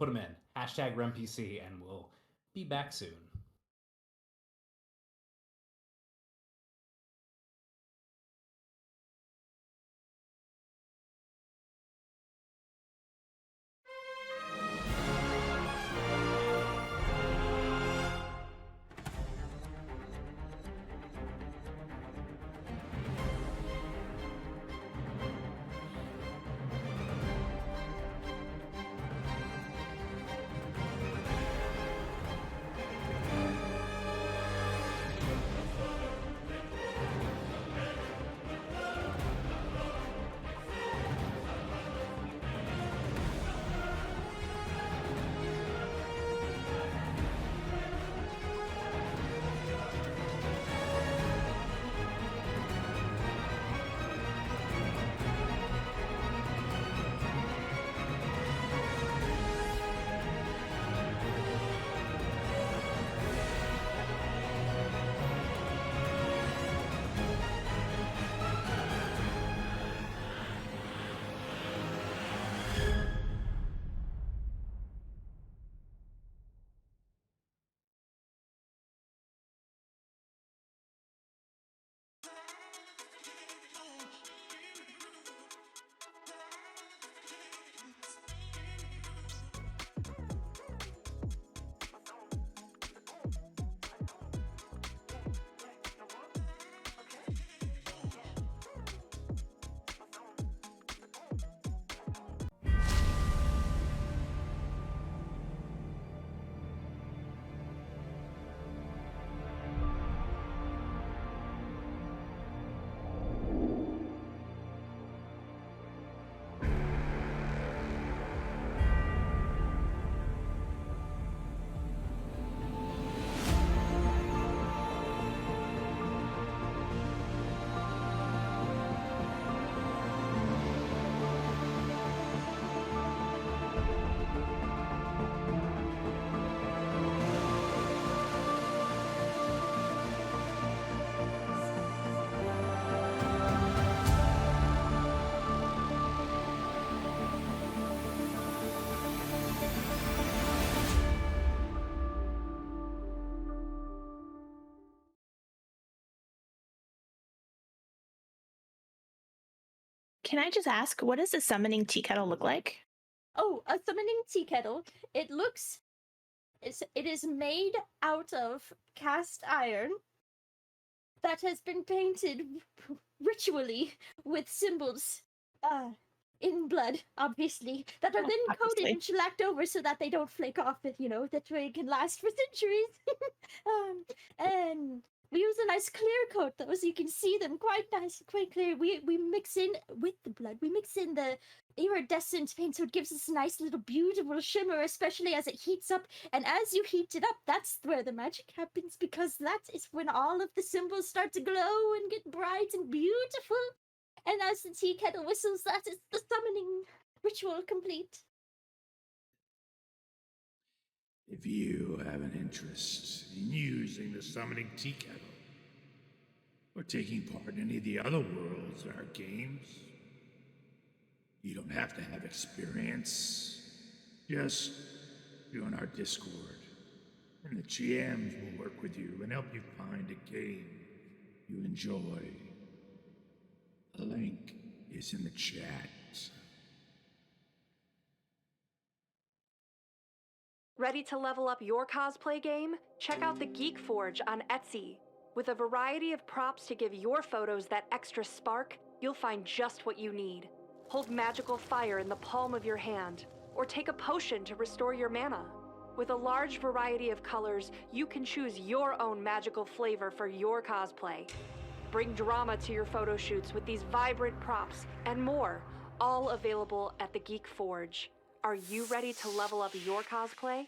put them in. Hashtag RemPC, and we'll be back soon. Can I just ask, what does a summoning tea kettle look like? Oh, a summoning tea kettle. It is made out of cast iron that has been painted ritually with symbols in blood, obviously, that are then coated Obviously. and shellacked over so that they don't flake off, that way it can last for centuries. And we use a nice clear coat, though, so you can see them quite nice, quite clear. We mix in with the blood, we mix in the iridescent paint, so it gives us a nice little beautiful shimmer, especially as it heats up. And as you heat it up, that's where the magic happens, because that is when all of the symbols start to glow and get bright and beautiful. And as the tea kettle whistles, that is the summoning ritual complete. If you have an interest in using the summoning tea kettle, or taking part in any of the other worlds in our games, you don't have to have experience. Just join our Discord, and the GMs will work with you and help you find a game you enjoy. The link is in the chat. Ready to level up your cosplay game? Check out the Geek Forge on Etsy. With a variety of props to give your photos that extra spark, you'll find just what you need. Hold magical fire in the palm of your hand, or take a potion to restore your mana. With a large variety of colors, you can choose your own magical flavor for your cosplay. Bring drama to your photo shoots with these vibrant props and more, all available at the Geek Forge. Are you ready to level up your cosplay?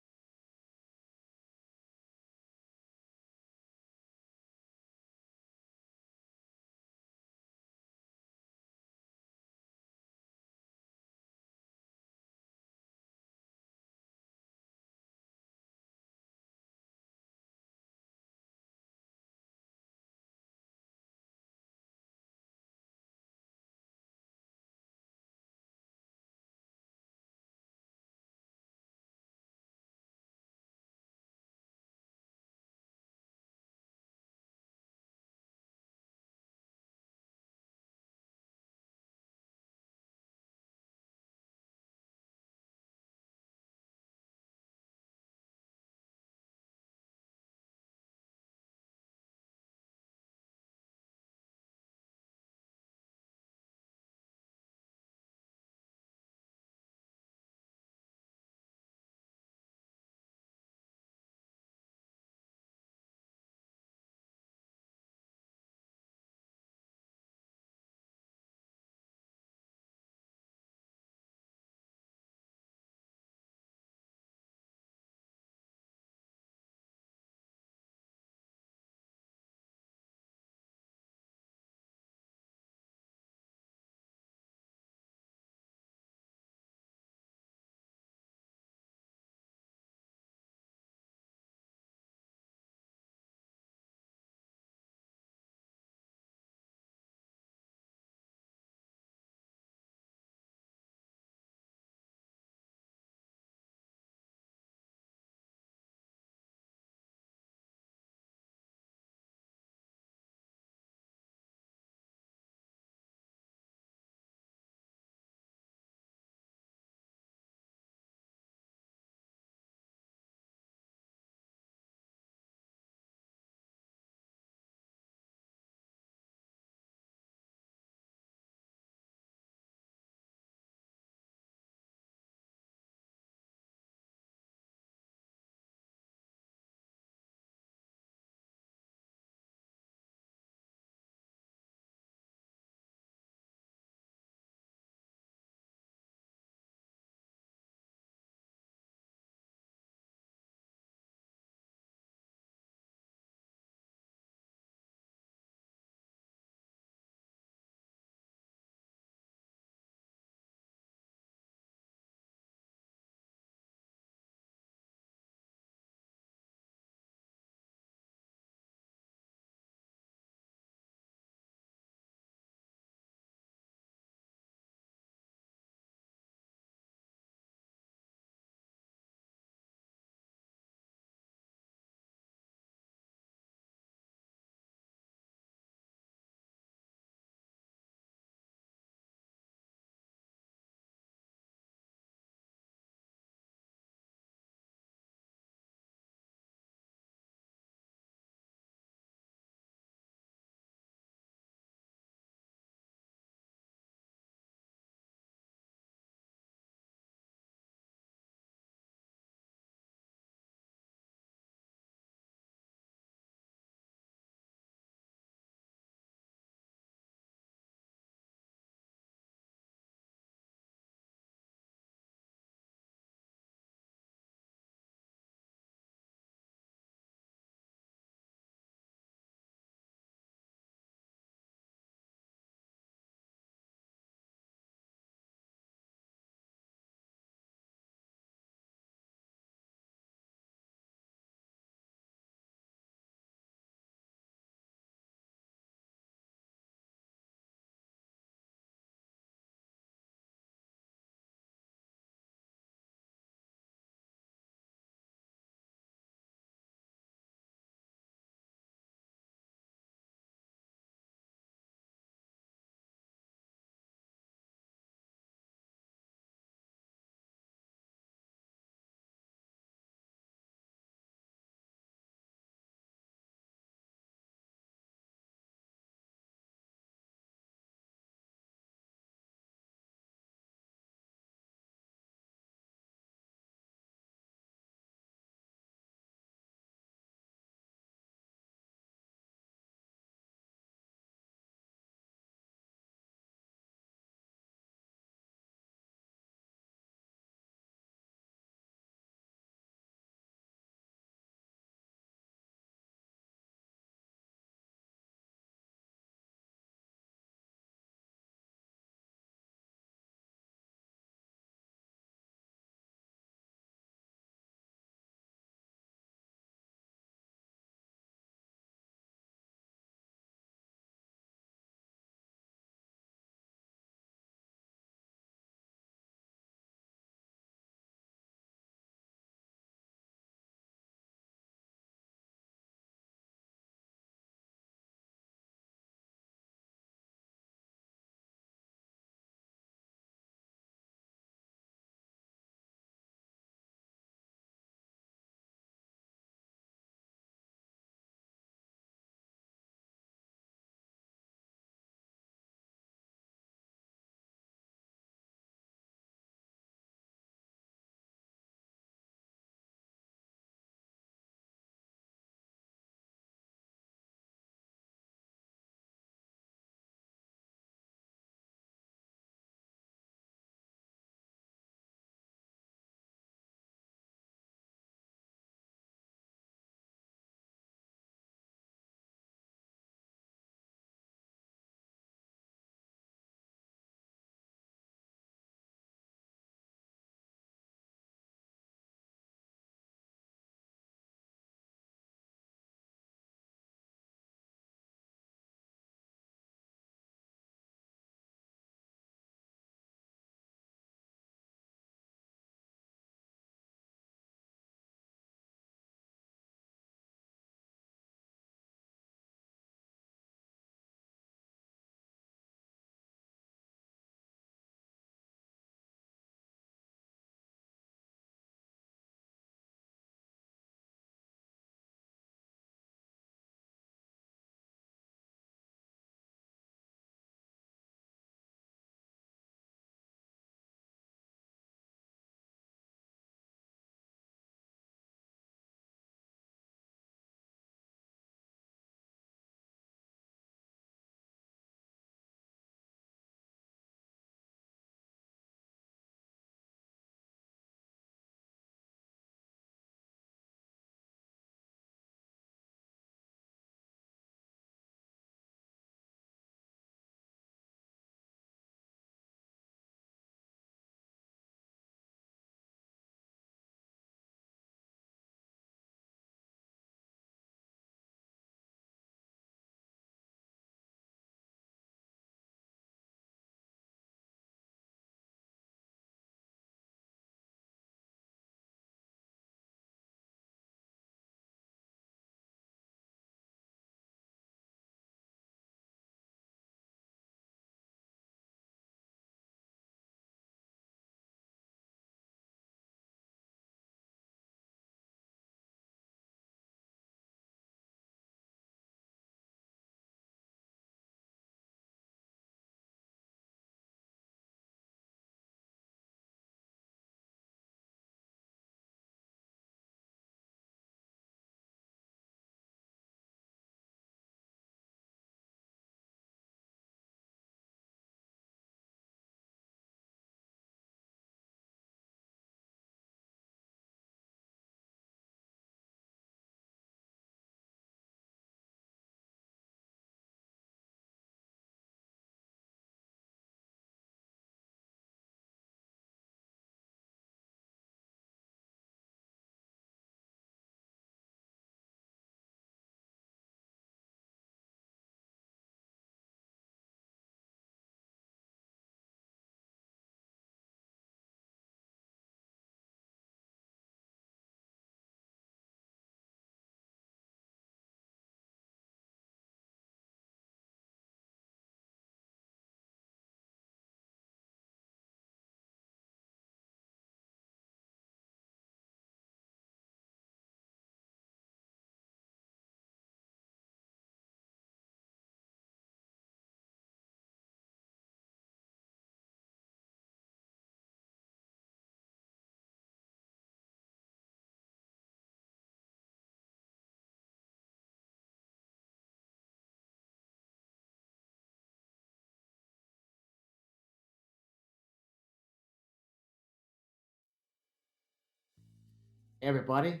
everybody.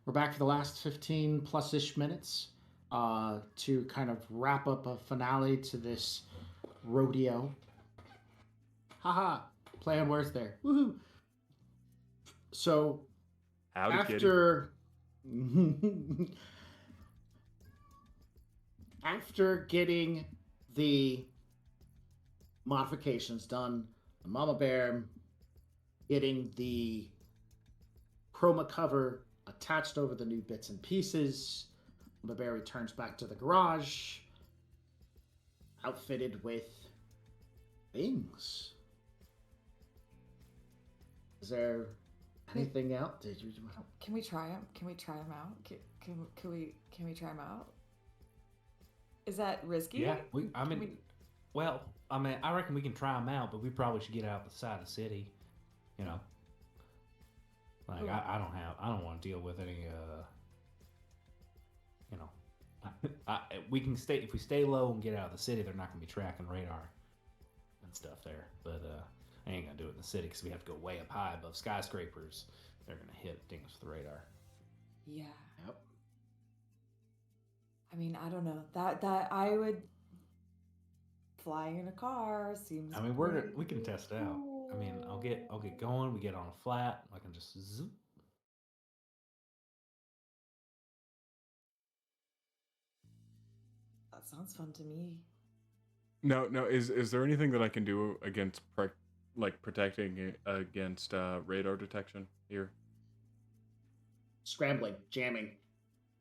We're back for the last 15 plus-ish minutes to kind of wrap up a finale to this rodeo. Haha, play on words there. Woohoo! So, Howdy, after... after getting the modifications done, the Mama Bear getting the chroma cover attached over the new bits and pieces, Mama Bear returns back to the garage, outfitted with wings. Is there anything else? Can we try them? Can we try them out? Can we try them out? Is that risky? Yeah, well, I mean, I reckon we can try them out, but we probably should get out the side of the city. You know, like I don't want to deal with any. You know, we can stay if we stay low and get out of the city. They're not going to be tracking radar and stuff there. But I ain't gonna do it in the city because we have to go way up high above skyscrapers. They're gonna hit things with the radar. Yeah. Yep. I mean, I don't know. That I would flying in a car seems. I mean, we can test it out. I mean, I'll get going. We get on a flat. I can just zoop. That sounds fun to me. No. Is there anything that I can do against protecting it against radar detection here? Scrambling, jamming.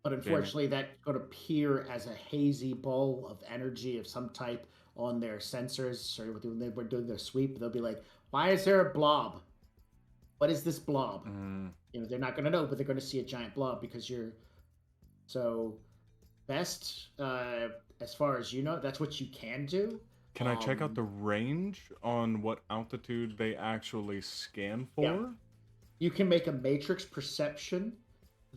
But unfortunately, that could appear as a hazy ball of energy of some type on their sensors. So when they were doing their sweep, they'll be like, "Why is there a blob? What is this blob?" You know, they're not going to know, but they're going to see a giant blob because you're. So, best as far as you know, that's what you can do. Can I check out the range on what altitude they actually scan for? Yeah. You can make a matrix perception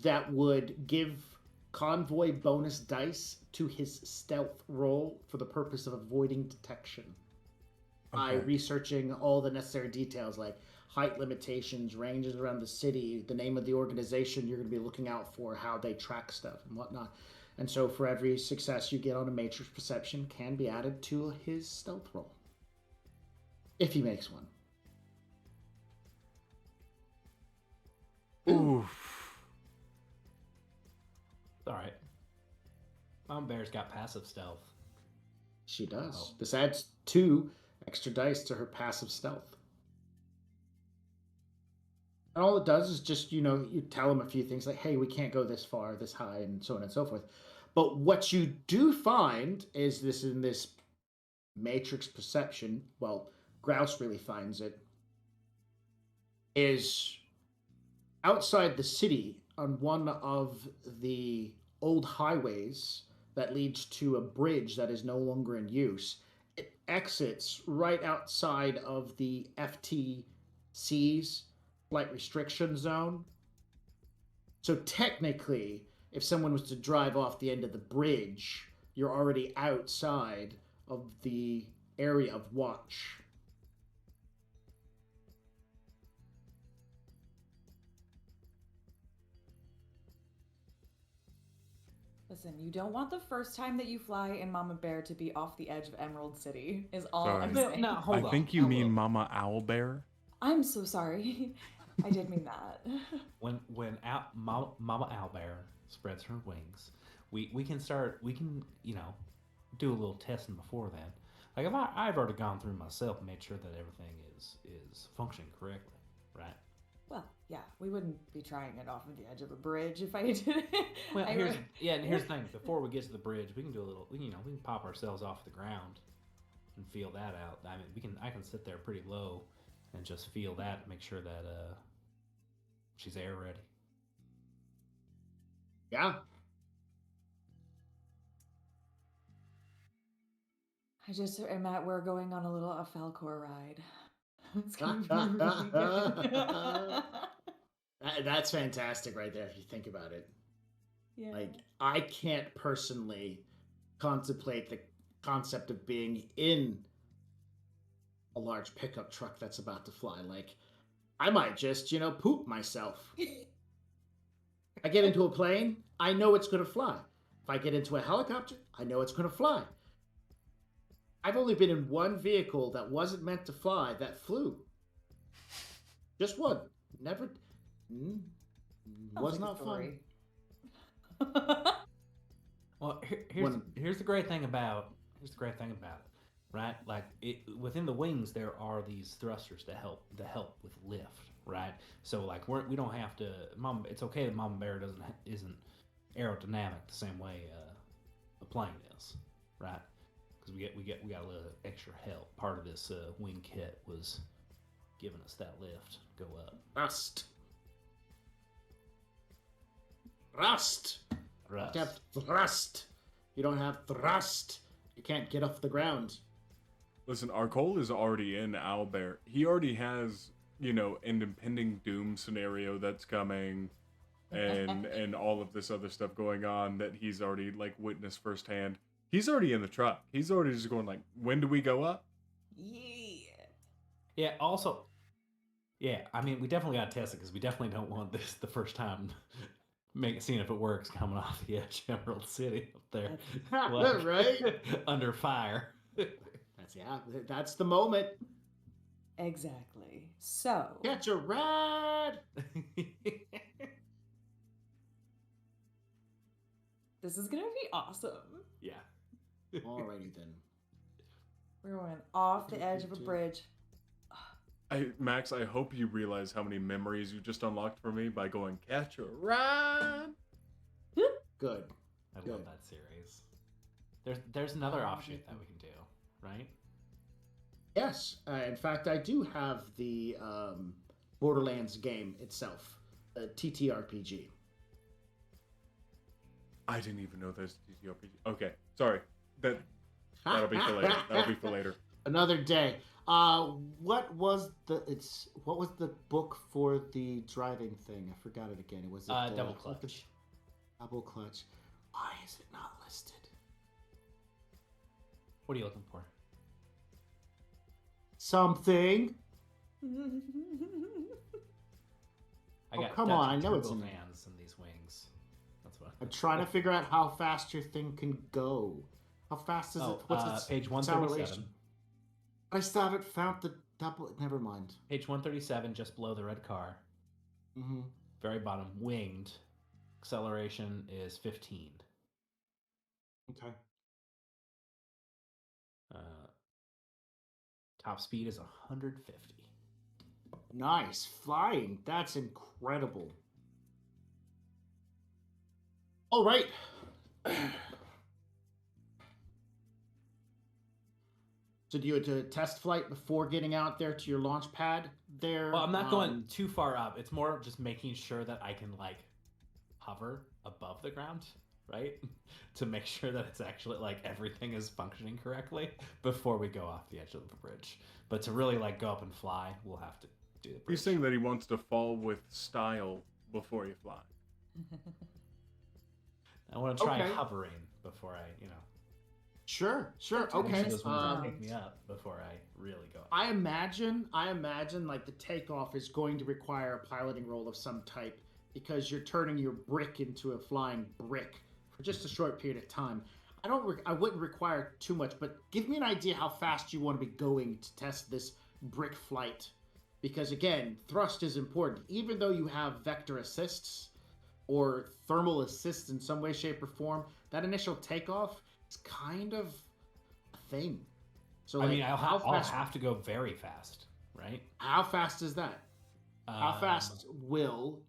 that would give Convoy bonus dice to his stealth roll for the purpose of avoiding detection. By researching all the necessary details like height limitations, ranges around the city, the name of the organization you're going to be looking out for, how they track stuff and whatnot. And so for every success you get on a matrix perception can be added to his stealth roll. If he makes one. Oof. All right. Mom Bear's got passive stealth. She does. This adds 2 extra dice to her passive stealth. And all it does is just, you tell them a few things like, hey, we can't go this far, this high, and so on and so forth. But what you do find is this in this matrix perception, well, Grouse really finds it, is outside the city on one of the old highways that leads to a bridge that is no longer in use. It exits right outside of the FTC's flight restriction zone. So technically, if someone was to drive off the end of the bridge, you're already outside of the area of watch. Listen, you don't want the first time that you fly in Mama Bear to be off the edge of Emerald City, is all Sorry. I'm saying. No, hold on. I think you mean Mama Owl Bear. I'm so sorry. I did mean that. When Mama Owlbear spreads her wings, we can do a little testing before then. Like if I've already gone through myself and made sure that everything is functioning correctly, right? Well, yeah, we wouldn't be trying it off of the edge of a bridge if I did it. Well, here's the thing. Before we get to the bridge, we can do a little. We can pop ourselves off the ground and feel that out. I mean, I can sit there pretty low and just feel that, make sure that she's air ready. Yeah. I just am at, we're going on a little Falcor ride. It's gonna be really good. That's fantastic right there if you think about it. Yeah. Like, I can't personally contemplate the concept of being in a large pickup truck that's about to fly. Like, I might just, poop myself. I get into a plane, I know it's going to fly. If I get into a helicopter, I know it's going to fly. I've only been in one vehicle that wasn't meant to fly that flew. Just one. Never. Was Sounds like a not fun. story. Well, When- here's the great thing about it, right? Like within the wings, there are these thrusters to help with lift, right? So like we don't have to. It's okay that Mama Bear isn't aerodynamic the same way a plane is, right? Because we got a little extra help. Part of this wing kit was giving us that lift to go up. Rust. You have thrust. You don't have thrust, you can't get off the ground. Listen, Arcole is already in Owlbear. He already has, an impending doom scenario that's coming, and all of this other stuff going on that he's already like witnessed firsthand. He's already in the truck. He's already just going like, when do we go up? Yeah. Also, yeah. I mean, we definitely got to test it because we definitely don't want this the first time. Seeing if it works coming off the edge of Emerald City up there, like, right? under fire. That's the moment. Exactly. So Catch a ride. this is gonna be awesome. Yeah. Alrighty then. We're going off the edge of a bridge. Max, I hope you realize how many memories you just unlocked for me by going catch a ride. Good. I love that series. There's another offshoot that we can do, right? Yes. In fact, I do have the Borderlands game itself, a TTRPG. I didn't even know there's a TTRPG. Okay, sorry. That'll be for later. That'll be for later. Another day. What was the book for the driving thing? I forgot it again. It was Double Clutch. Double Clutch. Why is it not listed? What are you looking for? Something. I got come on! I Dutch know it's turbo in. fans in these wings. That's what. I'm trying to figure out how fast your thing can go. How fast is it? What's its page acceleration? 137. I still haven't found the double. Never mind. Page 137, just below the red car. Mm-hmm. Very bottom, winged. Acceleration is 15. Okay. Top speed is 150. Nice. Flying. That's incredible. All right. So do you do a test flight before getting out there to your launch pad there? Well, I'm not going too far up. It's more of just making sure that I can like hover above the ground, right? To make sure that it's actually like everything is functioning correctly before we go off the edge of the bridge. But to really like go up and fly, we'll have to do the bridge. He's saying that he wants to fall with style before you fly. I want to try Okay. hovering before I, Sure. make sure Okay. those ones don't pick me up before I really go up. I imagine like the takeoff is going to require a piloting role of some type because you're turning your brick into a flying brick for just a short period of time. I wouldn't require too much, but give me an idea how fast you want to be going to test this brick flight. Because again, thrust is important. Even though you have vector assists or thermal assists in some way, shape, or form, that initial takeoff is kind of a thing. So I mean, I'll have to go very fast, right? How fast is that? How fast will?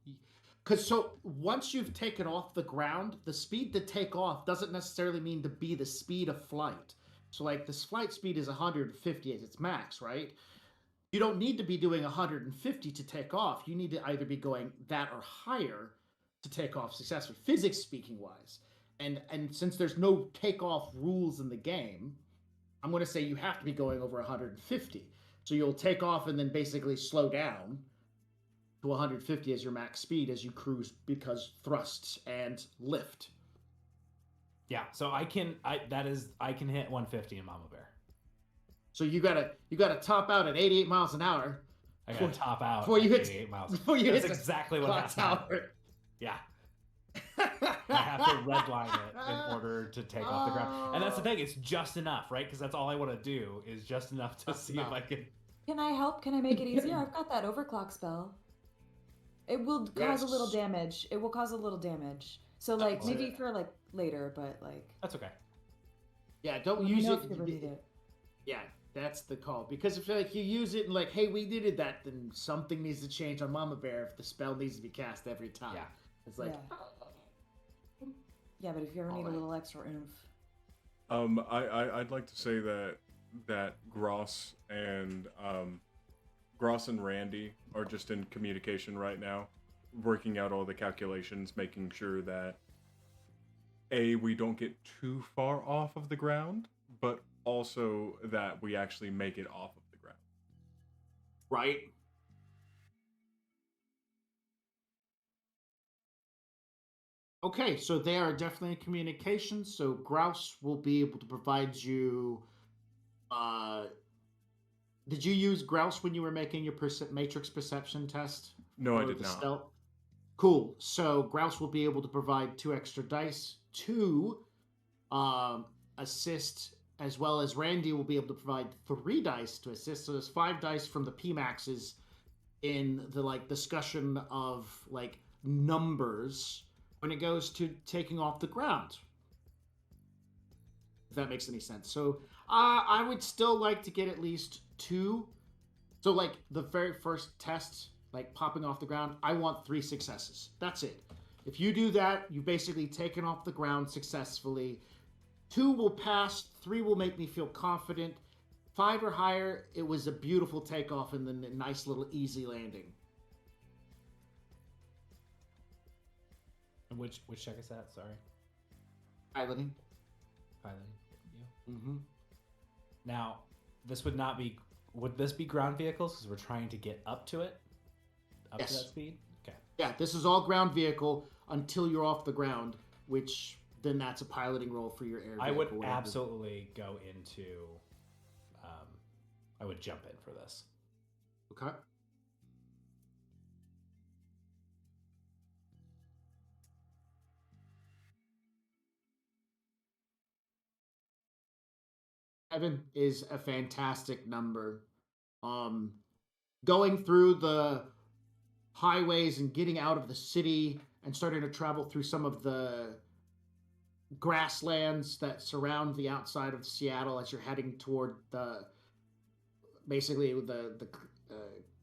Because so once you've taken off the ground, the speed to take off doesn't necessarily mean to be the speed of flight. So like this flight speed is 150 as its max, right? You don't need to be doing 150 to take off. You need to either be going that or higher to take off successfully, physics speaking wise. And since there's no takeoff rules in the game, I'm going to say you have to be going over 150. So you'll take off and then basically slow down to 150 as your max speed as you cruise because thrusts and lift. Yeah, so I can hit 150 in Mama Bear. So you gotta top out at 88 miles an hour. I gotta top out before you at hit 88 miles. before you That's hit exactly what clock has to happen. tower. Yeah. I have to redline it in order to take off the ground. And that's the thing, it's just enough, right? Because that's all I want to do is just enough to see if I can. Can I help? Can I make it easier? I've got that overclock spell. It will cause a little Yes. damage. It will cause a little damage. So like maybe for like later, but like That's okay. Yeah, don't let me use know it. if you ever need it. Yeah, that's the call. Because if like you use it and like, hey, we needed that, then something needs to change on Mama Bear if the spell needs to be cast every time. Yeah. It's like, Yeah, but if you ever need a little extra oomph. I'd like to say that Gross and Randy are just in communication right now, working out all the calculations, making sure that we don't get too far off of the ground, but also that we actually make it off of the ground. right? Okay, so they are definitely in communication. So Grouse will be able to provide you. Did you use Grouse when you were making your matrix perception test? No, I for did the not. stealth? Cool. So Grouse will be able to provide 2 extra dice to assist, as well as Randy will be able to provide 3 dice to assist. So there's 5 dice from the PMAXs in the like discussion of like numbers when it goes to taking off the ground. If that makes any sense. So I would still like to get at least 2. So like the very first test, like popping off the ground, I want 3 successes. That's it. If you do that, you've basically taken off the ground successfully. 2 will pass, 3 will make me feel confident. 5 or higher, it was a beautiful takeoff and then a nice little easy landing. And which check is that? Sorry. Piloting. Piloting. You. Mm-hmm. Now, this would not be. Would this be ground vehicles? Because we're trying to get up to it, up Yes. to that speed. Okay. Yeah, this is all ground vehicle until you're off the ground, which then that's a piloting role for your air vehicle. I would whatever. absolutely go into. I would jump in for this. Okay. Seven is a fantastic number. Going through the highways and getting out of the city and starting to travel through some of the grasslands that surround the outside of Seattle as you're heading toward the basically the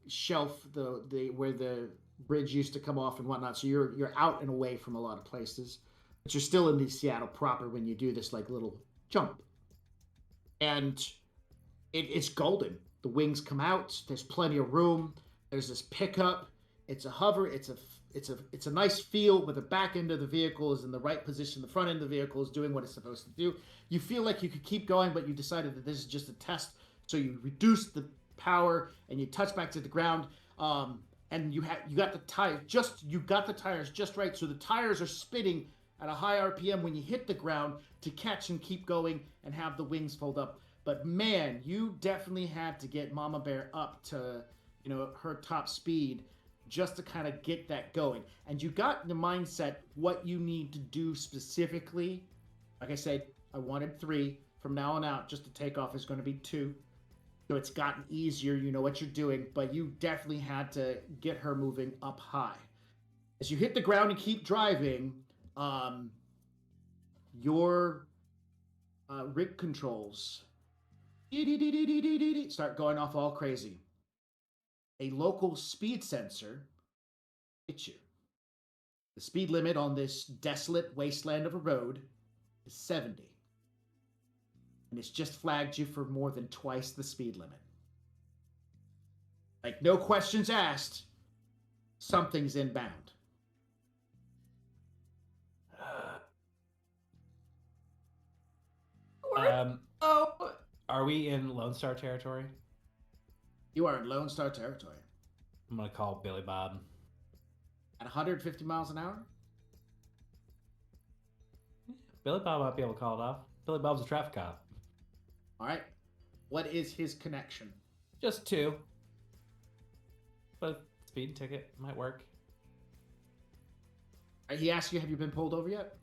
shelf, the where the bridge used to come off and whatnot. So you're out and away from a lot of places, but you're still in the Seattle proper when you do this like little jump. And it's golden. The wings come out. There's plenty of room. There's this pickup. It's a hover. It's a nice feel where the back end of the vehicle is in the right position. The front end of the vehicle is doing what it's supposed to do. You feel like you could keep going, but you decided that this is just a test. So you reduce the power and you touch back to the ground. And you got the tires just right. So the tires are spinning at a high RPM when you hit the ground to catch and keep going and have the wings fold up. But man, you definitely had to get Mama Bear up to, her top speed just to kind of get that going. And you got the mindset what you need to do specifically. Like I said, I wanted 3. From now on out, just to take off is going to be 2. So it's gotten easier. You know what you're doing, but you definitely had to get her moving up high. As you hit the ground and keep driving, your rig controls start going off all crazy. A local speed sensor hits you. The speed limit on this desolate wasteland of a road is 70. And it's just flagged you for more than twice the speed limit. Like, no questions asked. Something's inbound. Are we in Lone Star territory? You are in Lone Star territory. I'm gonna call Billy Bob. At 150 miles an hour? Billy Bob might be able to call it off. Billy Bob's a traffic cop. All right. What is his connection? Just 2. But speeding ticket might work. He asked you, have you been pulled over yet?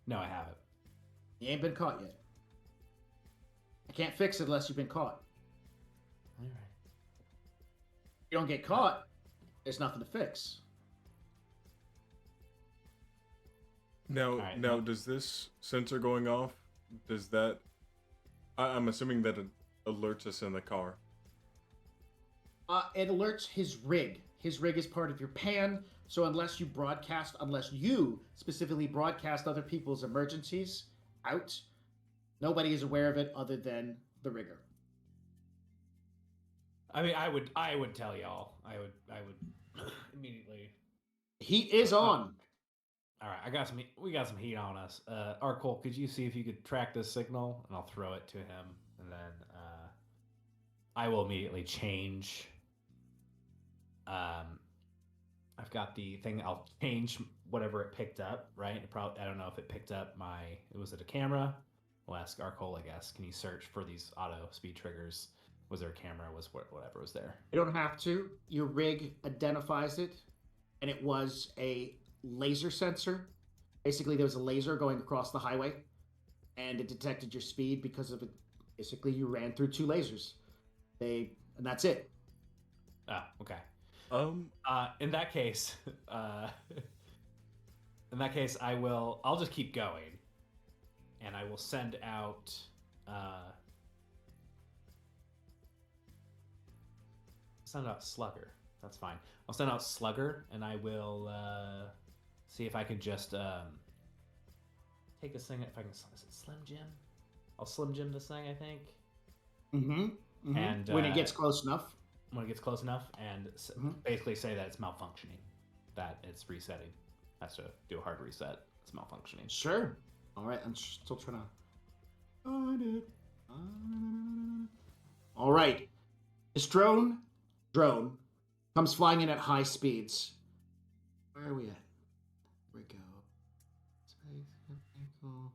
No, I haven't. You ain't been caught yet. I can't fix it unless you've been caught. All right. If you don't get caught, there's nothing to fix. Now, right, now, well- does this sensor going off? Does that? I'm assuming that it alerts us in the car. It alerts his rig. His rig is part of your pan, so unless you specifically broadcast other people's emergencies out, nobody is aware of it other than the rigger. I mean, I would tell y'all. I would immediately. Heat is on. All right, we got some heat on us. Arkol, could you see if you could track this signal, and I'll throw it to him, and then I will immediately change. I've got the thing. I'll change whatever it picked up. Right? I don't know if it picked up was it a camera? We'll ask Arkol, I guess. Can you search for these auto speed triggers? Was there a camera? Was whatever was there? You don't have to. Your rig identifies it, and it was a laser sensor. Basically, there was a laser going across the highway, and it detected your speed because of it. Basically, you ran through two lasers. And that's it. Oh, okay. In that case, I'll just keep going, and I will send out. Send out Slugger. That's fine. I'll send out Slugger, and I will see if I can just take this thing. If I can, is it Slim Jim? I'll Slim Jim this thing, I think. Mm-hmm. And when it gets close enough. When it gets close enough, and basically say that it's malfunctioning, that it's resetting. Has to do a hard reset. It's malfunctioning. Sure. All right. I'm still trying to find it. All right. This drone comes flying in at high speeds. Where are we at? Here we go. Space vehicle.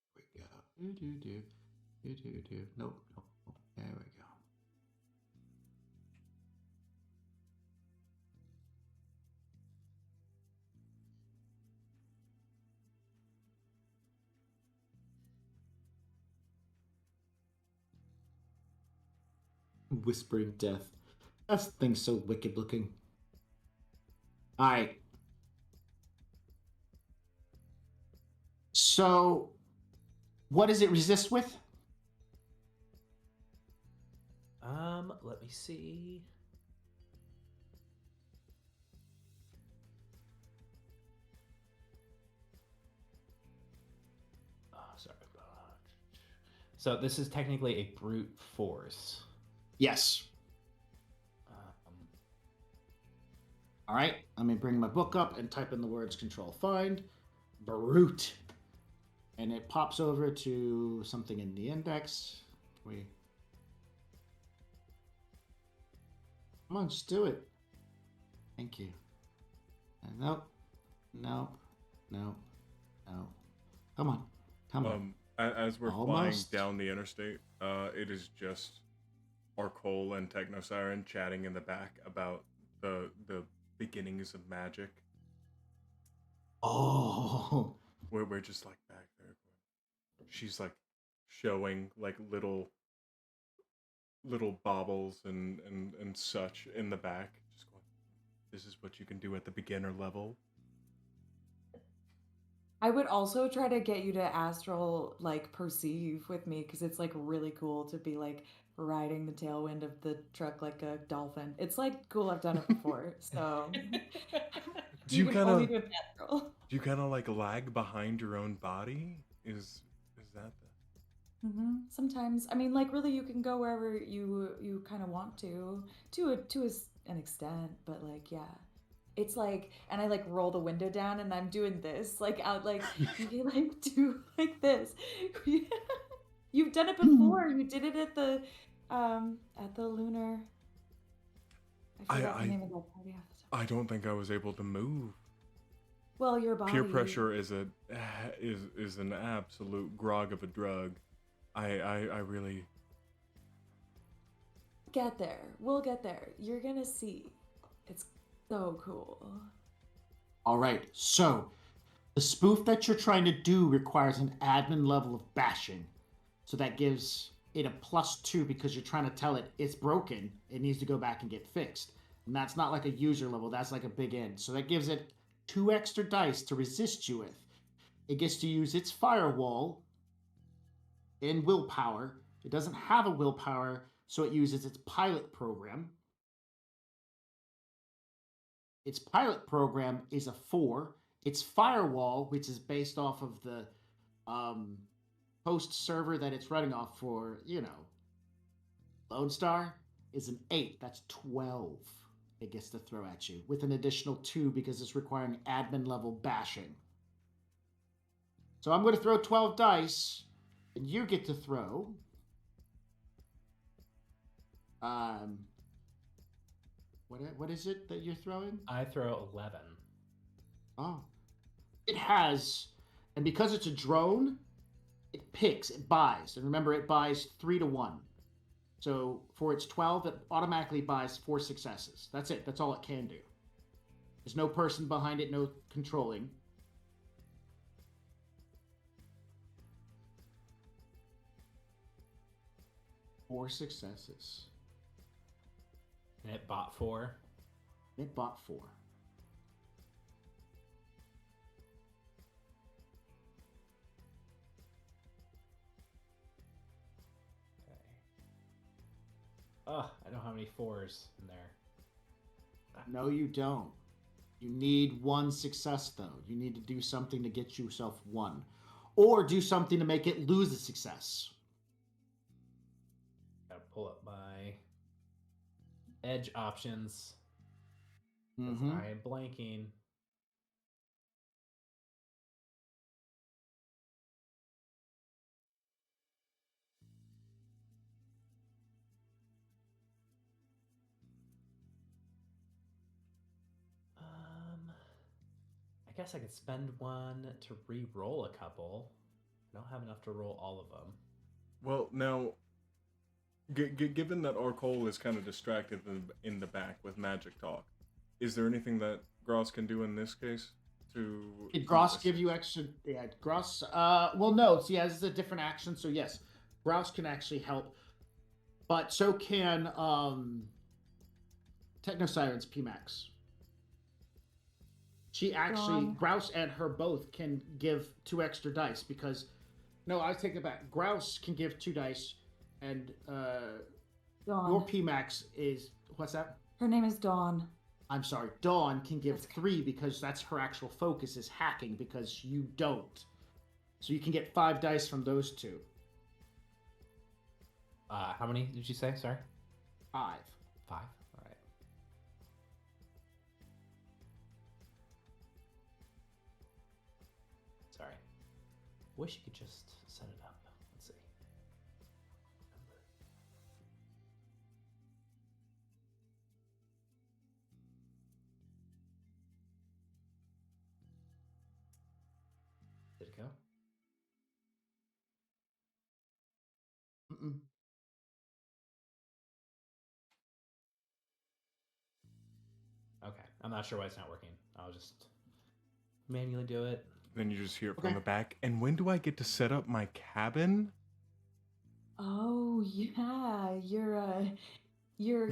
Here we go. Nope. There we go. Whispering death. That thing's so wicked looking. Alright. So, what does it resist with? Let me see. Oh, sorry. So this is technically a brute force. Yes. All right, let me bring my book up and type in the words Control Find. Brute. And it pops over to something in the index. Come on, just do it. Thank you. Nope. Come on. As we're flying Almost. down the interstate, it is just Arkol and Technosiren chatting in the back about the beginnings of magic. Oh. We're just like back there. She's like showing like little baubles and such in the back. Just going, this is what you can do at the beginner level. I would also try to get you to astral like perceive with me because it's like really cool to be like riding the tailwind of the truck like a dolphin. It's like cool. I've done it before. So Do you can kind only of do it astral. do you kind of like lag behind your own body? Is that the... Sometimes, I mean, like really, you can go wherever you kind of want to an extent, but like yeah, it's like, and I like roll the window down and I'm doing this like out like you like do like this. You've done it before. You did it at the lunar. I forgot the name of that party off the top. I don't think I was able to move. Well, your body. Peer pressure is an absolute grog of a drug. I really... get there. We'll get there. You're gonna see. It's so cool. All right, so the spoof that you're trying to do requires an admin level of bashing. So that gives it a +2 because you're trying to tell it it's broken. It needs to go back and get fixed. And that's not like a user level, that's like a big N. So that gives it 2 extra dice to resist you with. It gets to use its firewall and willpower. It doesn't have a willpower, so it uses its pilot program. Its pilot program is a 4. Its firewall, which is based off of the host server that it's running off for, Lone Star, is an 8. That's 12 it gets to throw at you, with an additional 2 because it's requiring admin level bashing. So I'm going to throw 12 dice, and you get to throw... What is it that you're throwing? I throw 11. Oh. It has, and because it's a drone, it picks, it buys. And remember, it buys 3 to 1. So for its 12, it automatically buys 4 successes. That's it. That's all it can do. There's no person behind it, no controlling. Four successes. And it bought 4. It bought 4. Okay. Oh, I don't have any 4s in there. No, you don't. You need 1 success, though. You need to do something to get yourself 1. Or do something to make it lose a success. Gotta pull up my edge options. Mm-hmm. I am blanking. I guess I could spend 1 to re-roll a couple. I don't have enough to roll all of them. Well, now, given that Arcole is kind of distracted in the back with magic talk, is there anything that Gross can do in this case to... Did Gross give you extra... Yeah, Gross... well, no. See, this is a different action, so yes. Grouse can actually help. But so can Technosiren's PMax. She actually... Grouse and her both can give 2 extra dice because... No, I take it back. Grouse can give 2 dice, and your PMax is... What's that? Her name is Dawn. I'm sorry. Dawn can give 3 because that's her actual focus is hacking because you don't. So you can get 5 dice from those 2. How many did you say? Sorry? 5. 5? All right. Sorry. Wish you could just set it up. Let's see. Did it go? Mm-mm. Okay. I'm not sure why it's not working. I'll just manually do it. Then you just hear it from the back. And when do I get to set up my cabin? Oh yeah, your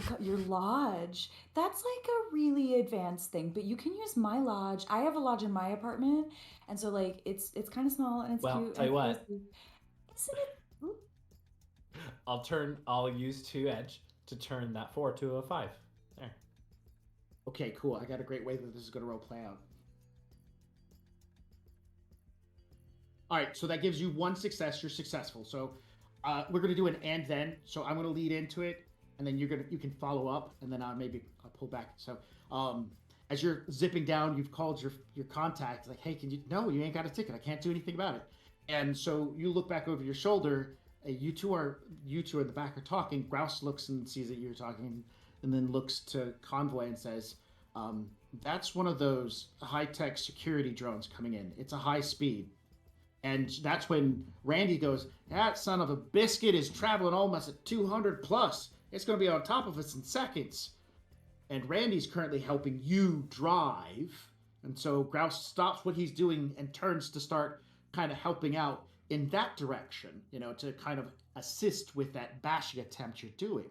lodge. That's like a really advanced thing, but you can use my lodge. I have a lodge in my apartment, and so like it's kind of small and it's Well, cute. tell you and what. cozy. Isn't it? I'll use 2 edge to turn that 4 to a 5. There. Okay, cool. I got a great way that this is going to role play out. All right, so that gives you 1 success. You're successful. So we're going to do an and then. So I'm going to lead into it, and then you can follow up, and then I'll pull back. So as you're zipping down, you've called your contact, like, hey, no, you ain't got a ticket. I can't do anything about it. And so you look back over your shoulder. You two in the back are talking. Grouse looks and sees that you're talking, and then looks to Convoy and says, that's one of those high-tech security drones coming in. It's a high speed. And that's when Randy goes, that son of a biscuit is traveling almost at 200 plus. it's going to be on top of us in seconds. And Randy's currently helping you drive. And so Grouse stops what he's doing and turns to start kind of helping out in that direction, to kind of assist with that bashing attempt you're doing.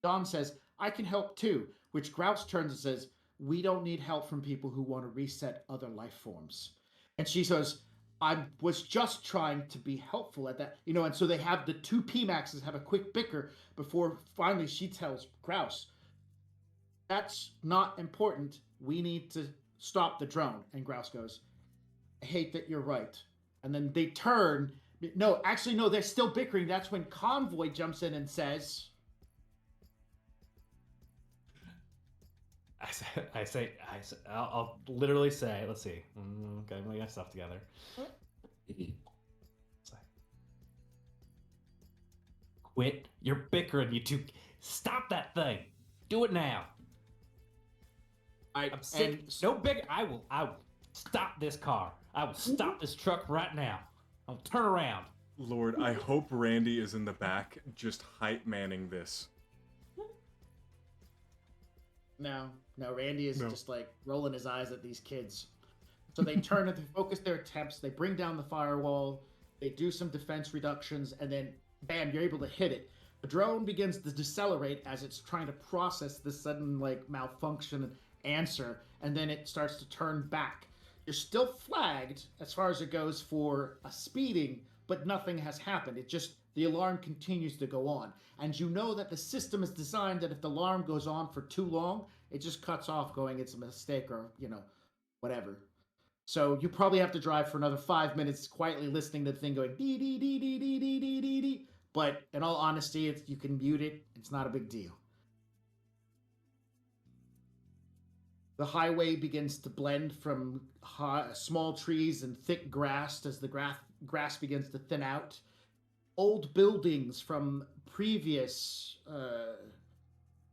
Dawn says, I can help too, which Grouse turns and says, we don't need help from people who want to reset other life forms. And she says, I was just trying to be helpful at that, and so they have the two PMAXs have a quick bicker before finally she tells Grouse, that's not important. We need to stop the drone. And Grouse goes, I hate that you're right. And then they turn. No, actually, no, they're still bickering. That's when Convoy jumps in and says, I'll literally say, let's see. Okay, we got stuff together. Quit your bickering, you two. Stop that thing. Do it now. I'm sick. No big. I will stop this car. I will stop this truck right now. I'll turn around. Lord, I hope Randy is in the back just hype manning this. No, Randy is just like rolling his eyes at these kids. So they turn and they focus their attempts. They bring down the firewall. They do some defense reductions, and then bam, you're able to hit it. The drone begins to decelerate as it's trying to process this sudden malfunction answer, and then it starts to turn back. You're still flagged as far as it goes for a speeding, but nothing has happened. The alarm continues to go on. And you know that the system is designed that if the alarm goes on for too long, it just cuts off going, it's a mistake or, whatever. So you probably have to drive for another 5 minutes quietly listening to the thing going dee dee dee dee dee dee dee dee dee. But in all honesty, you can mute it. It's not a big deal. The highway begins to blend from small trees and thick grass as the grass begins to thin out. Old buildings from previous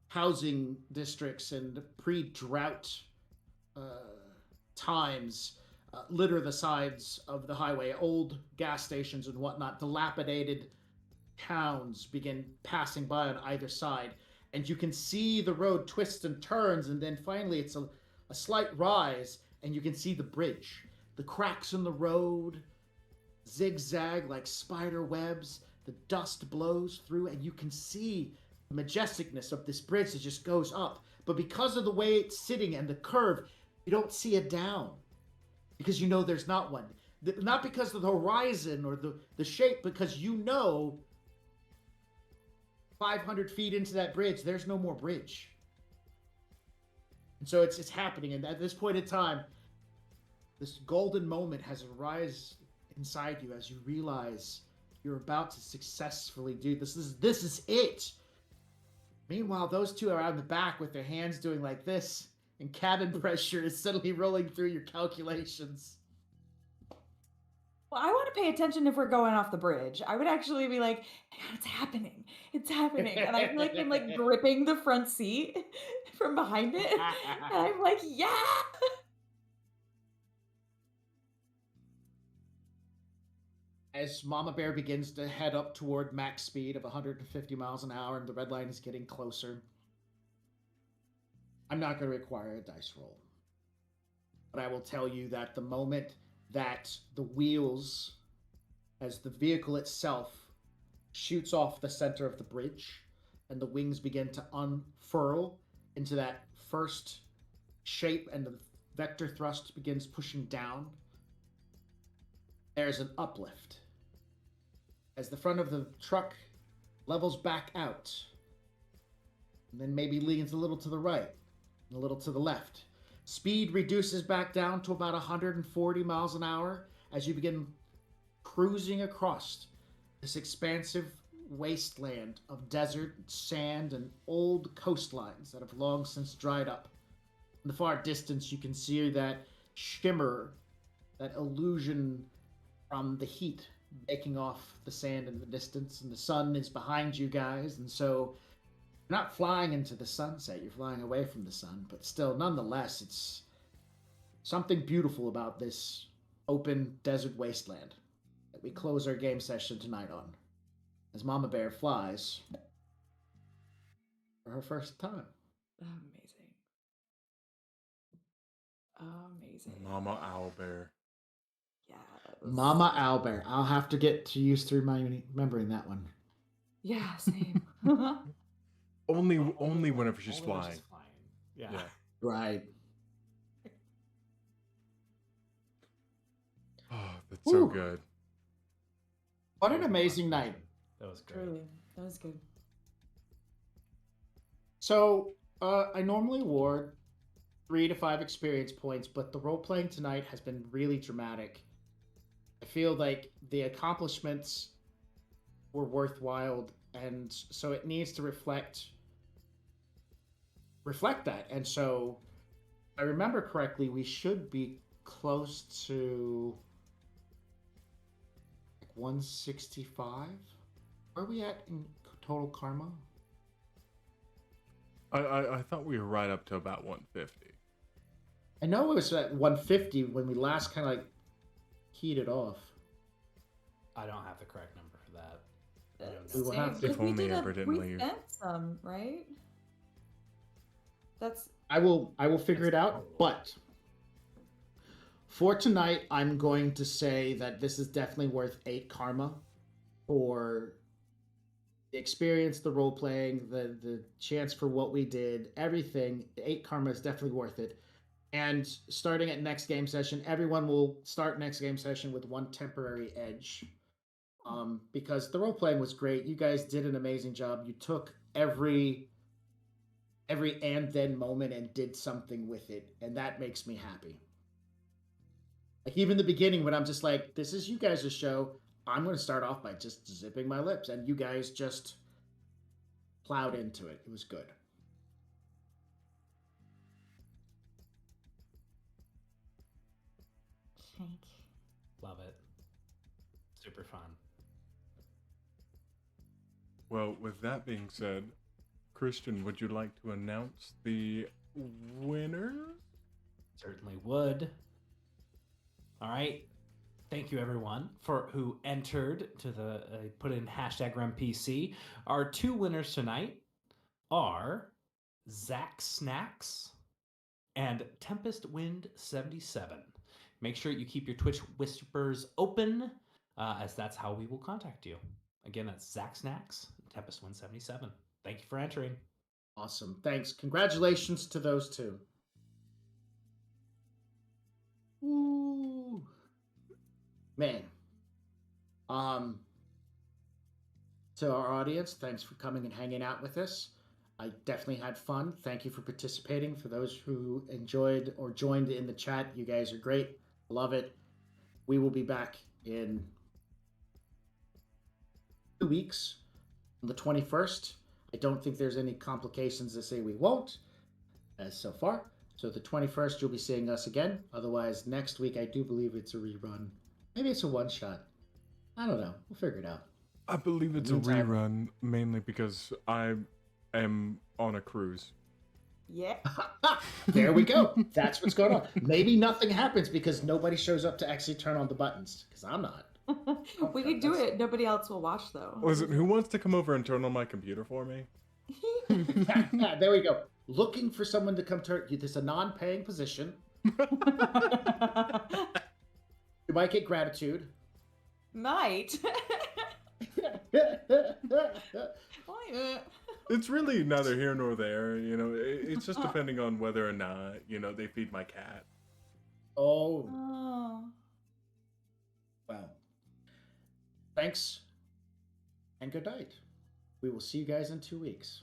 housing districts and pre-drought times litter the sides of the highway. Old gas stations and whatnot, dilapidated towns begin passing by on either side. And you can see the road twists and turns, and then finally it's a slight rise, and you can see the bridge. The cracks in the road zigzag like spider webs. The dust blows through, and you can see the majesticness of this bridge that just goes up. But because of the way it's sitting and the curve, you don't see it down. Because you know there's not one. Not because of the horizon or the shape, because 500 feet into that bridge, there's no more bridge. And so it's happening. And at this point in time, this golden moment has arisen inside you as you realize you're about to successfully do this. This is it. Meanwhile, those two are out in the back with their hands doing like this, and cabin pressure is suddenly rolling through your calculations. Well, I want to pay attention if we're going off the bridge. I would actually be like, hang on, it's happening. It's happening. And I feel like I'm gripping the front seat from behind it. And I'm like, yeah. As Mama Bear begins to head up toward max speed of 150 miles an hour and the red line is getting closer, I'm not going to require a dice roll. But I will tell you that the moment that the wheels, as the vehicle itself shoots off the center of the bridge and the wings begin to unfurl into that first shape and the vector thrust begins pushing down, there's an uplift. As the front of the truck levels back out, and then maybe leans a little to the right, and a little to the left. Speed reduces back down to about 140 miles an hour as you begin cruising across this expansive wasteland of desert, sand, and old coastlines that have long since dried up. In the far distance, you can see that shimmer, that illusion from the heat baking off the sand in the distance, and the sun is behind you guys, and so you're not flying into the sunset, you're flying away from the sun, but still, nonetheless, it's something beautiful about this open desert wasteland that we close our game session tonight on. As Mama Bear flies for her first time. Amazing. Amazing. Mama Owlbear. Yeah. Mama Owlbear. I'll have to get to used to remembering that one. Yeah, same. Only whenever she's Only when flying. Yeah. Yeah. Right. Oh, that's so Ooh. good. What That an was a amazing fun night. session. That was great. Truly. That was good. So, I normally award 3 to 5 experience points, but the role playing tonight has been really dramatic. I feel like the accomplishments were worthwhile, and so it needs to reflect that. And so, if I remember correctly, we should be close to like 165. Where are we at in total karma? I thought we were right up to about 150. I know it was at 150 when we last kind of like heated off. I don't have the correct number for that. I don't We know. will have to- If we only did Amber didn't we leave. spent some, right? That's I will figure it out, but for tonight I'm going to say that this is definitely worth 8 karma for the experience, the role playing, the chance for what we did, everything. 8 karma is definitely worth it. And starting at next game session, everyone will start next game session with 1 temporary edge. Because the role playing was great. You guys did an amazing job. You took every and then moment and did something with it, and that makes me happy. Like even the beginning when I'm just like, this is you guys' show, I'm going to start off by just zipping my lips, and you guys just plowed into it. It was good. Love it. Super fun. Well, with that being said, Christian, would you like to announce the winner? Certainly would. All right. Thank you, everyone, for who entered to the put in hashtag RemPC. Our 2 winners tonight are Zach Snacks and Tempest Wind 77. Make sure you keep your Twitch whispers open, as that's how we will contact you. Again, that's Zach Snacks and Tempest Wind 77. Thank you for entering. Awesome. Thanks. Congratulations to those 2. Ooh. Man. To our audience, thanks for coming and hanging out with us. I definitely had fun. Thank you for participating. For those who enjoyed or joined in the chat, you guys are great. Love it. We will be back in 2 weeks on the 21st. I don't think there's any complications to say we won't, as so far. So the 21st, you'll be seeing us again. Otherwise, next week, I do believe it's a rerun. Maybe it's a one-shot. I don't know. We'll figure it out. I believe it's a Meantime- rerun, mainly because I am on a cruise. yeah. There we go. That's what's going on. Maybe nothing happens because nobody shows up to actually turn on the buttons. Because I'm not. We could do it. Nobody else will watch though. Listen, who wants to come over and turn on my computer for me? There we go. Looking for someone to come turn. This a non-paying position. You might get gratitude. Might. It's really neither here nor there. You know, it's just depending on whether or not, they feed my cat. Oh, Oh. well. Thanks and good night. We will see you guys in 2 weeks.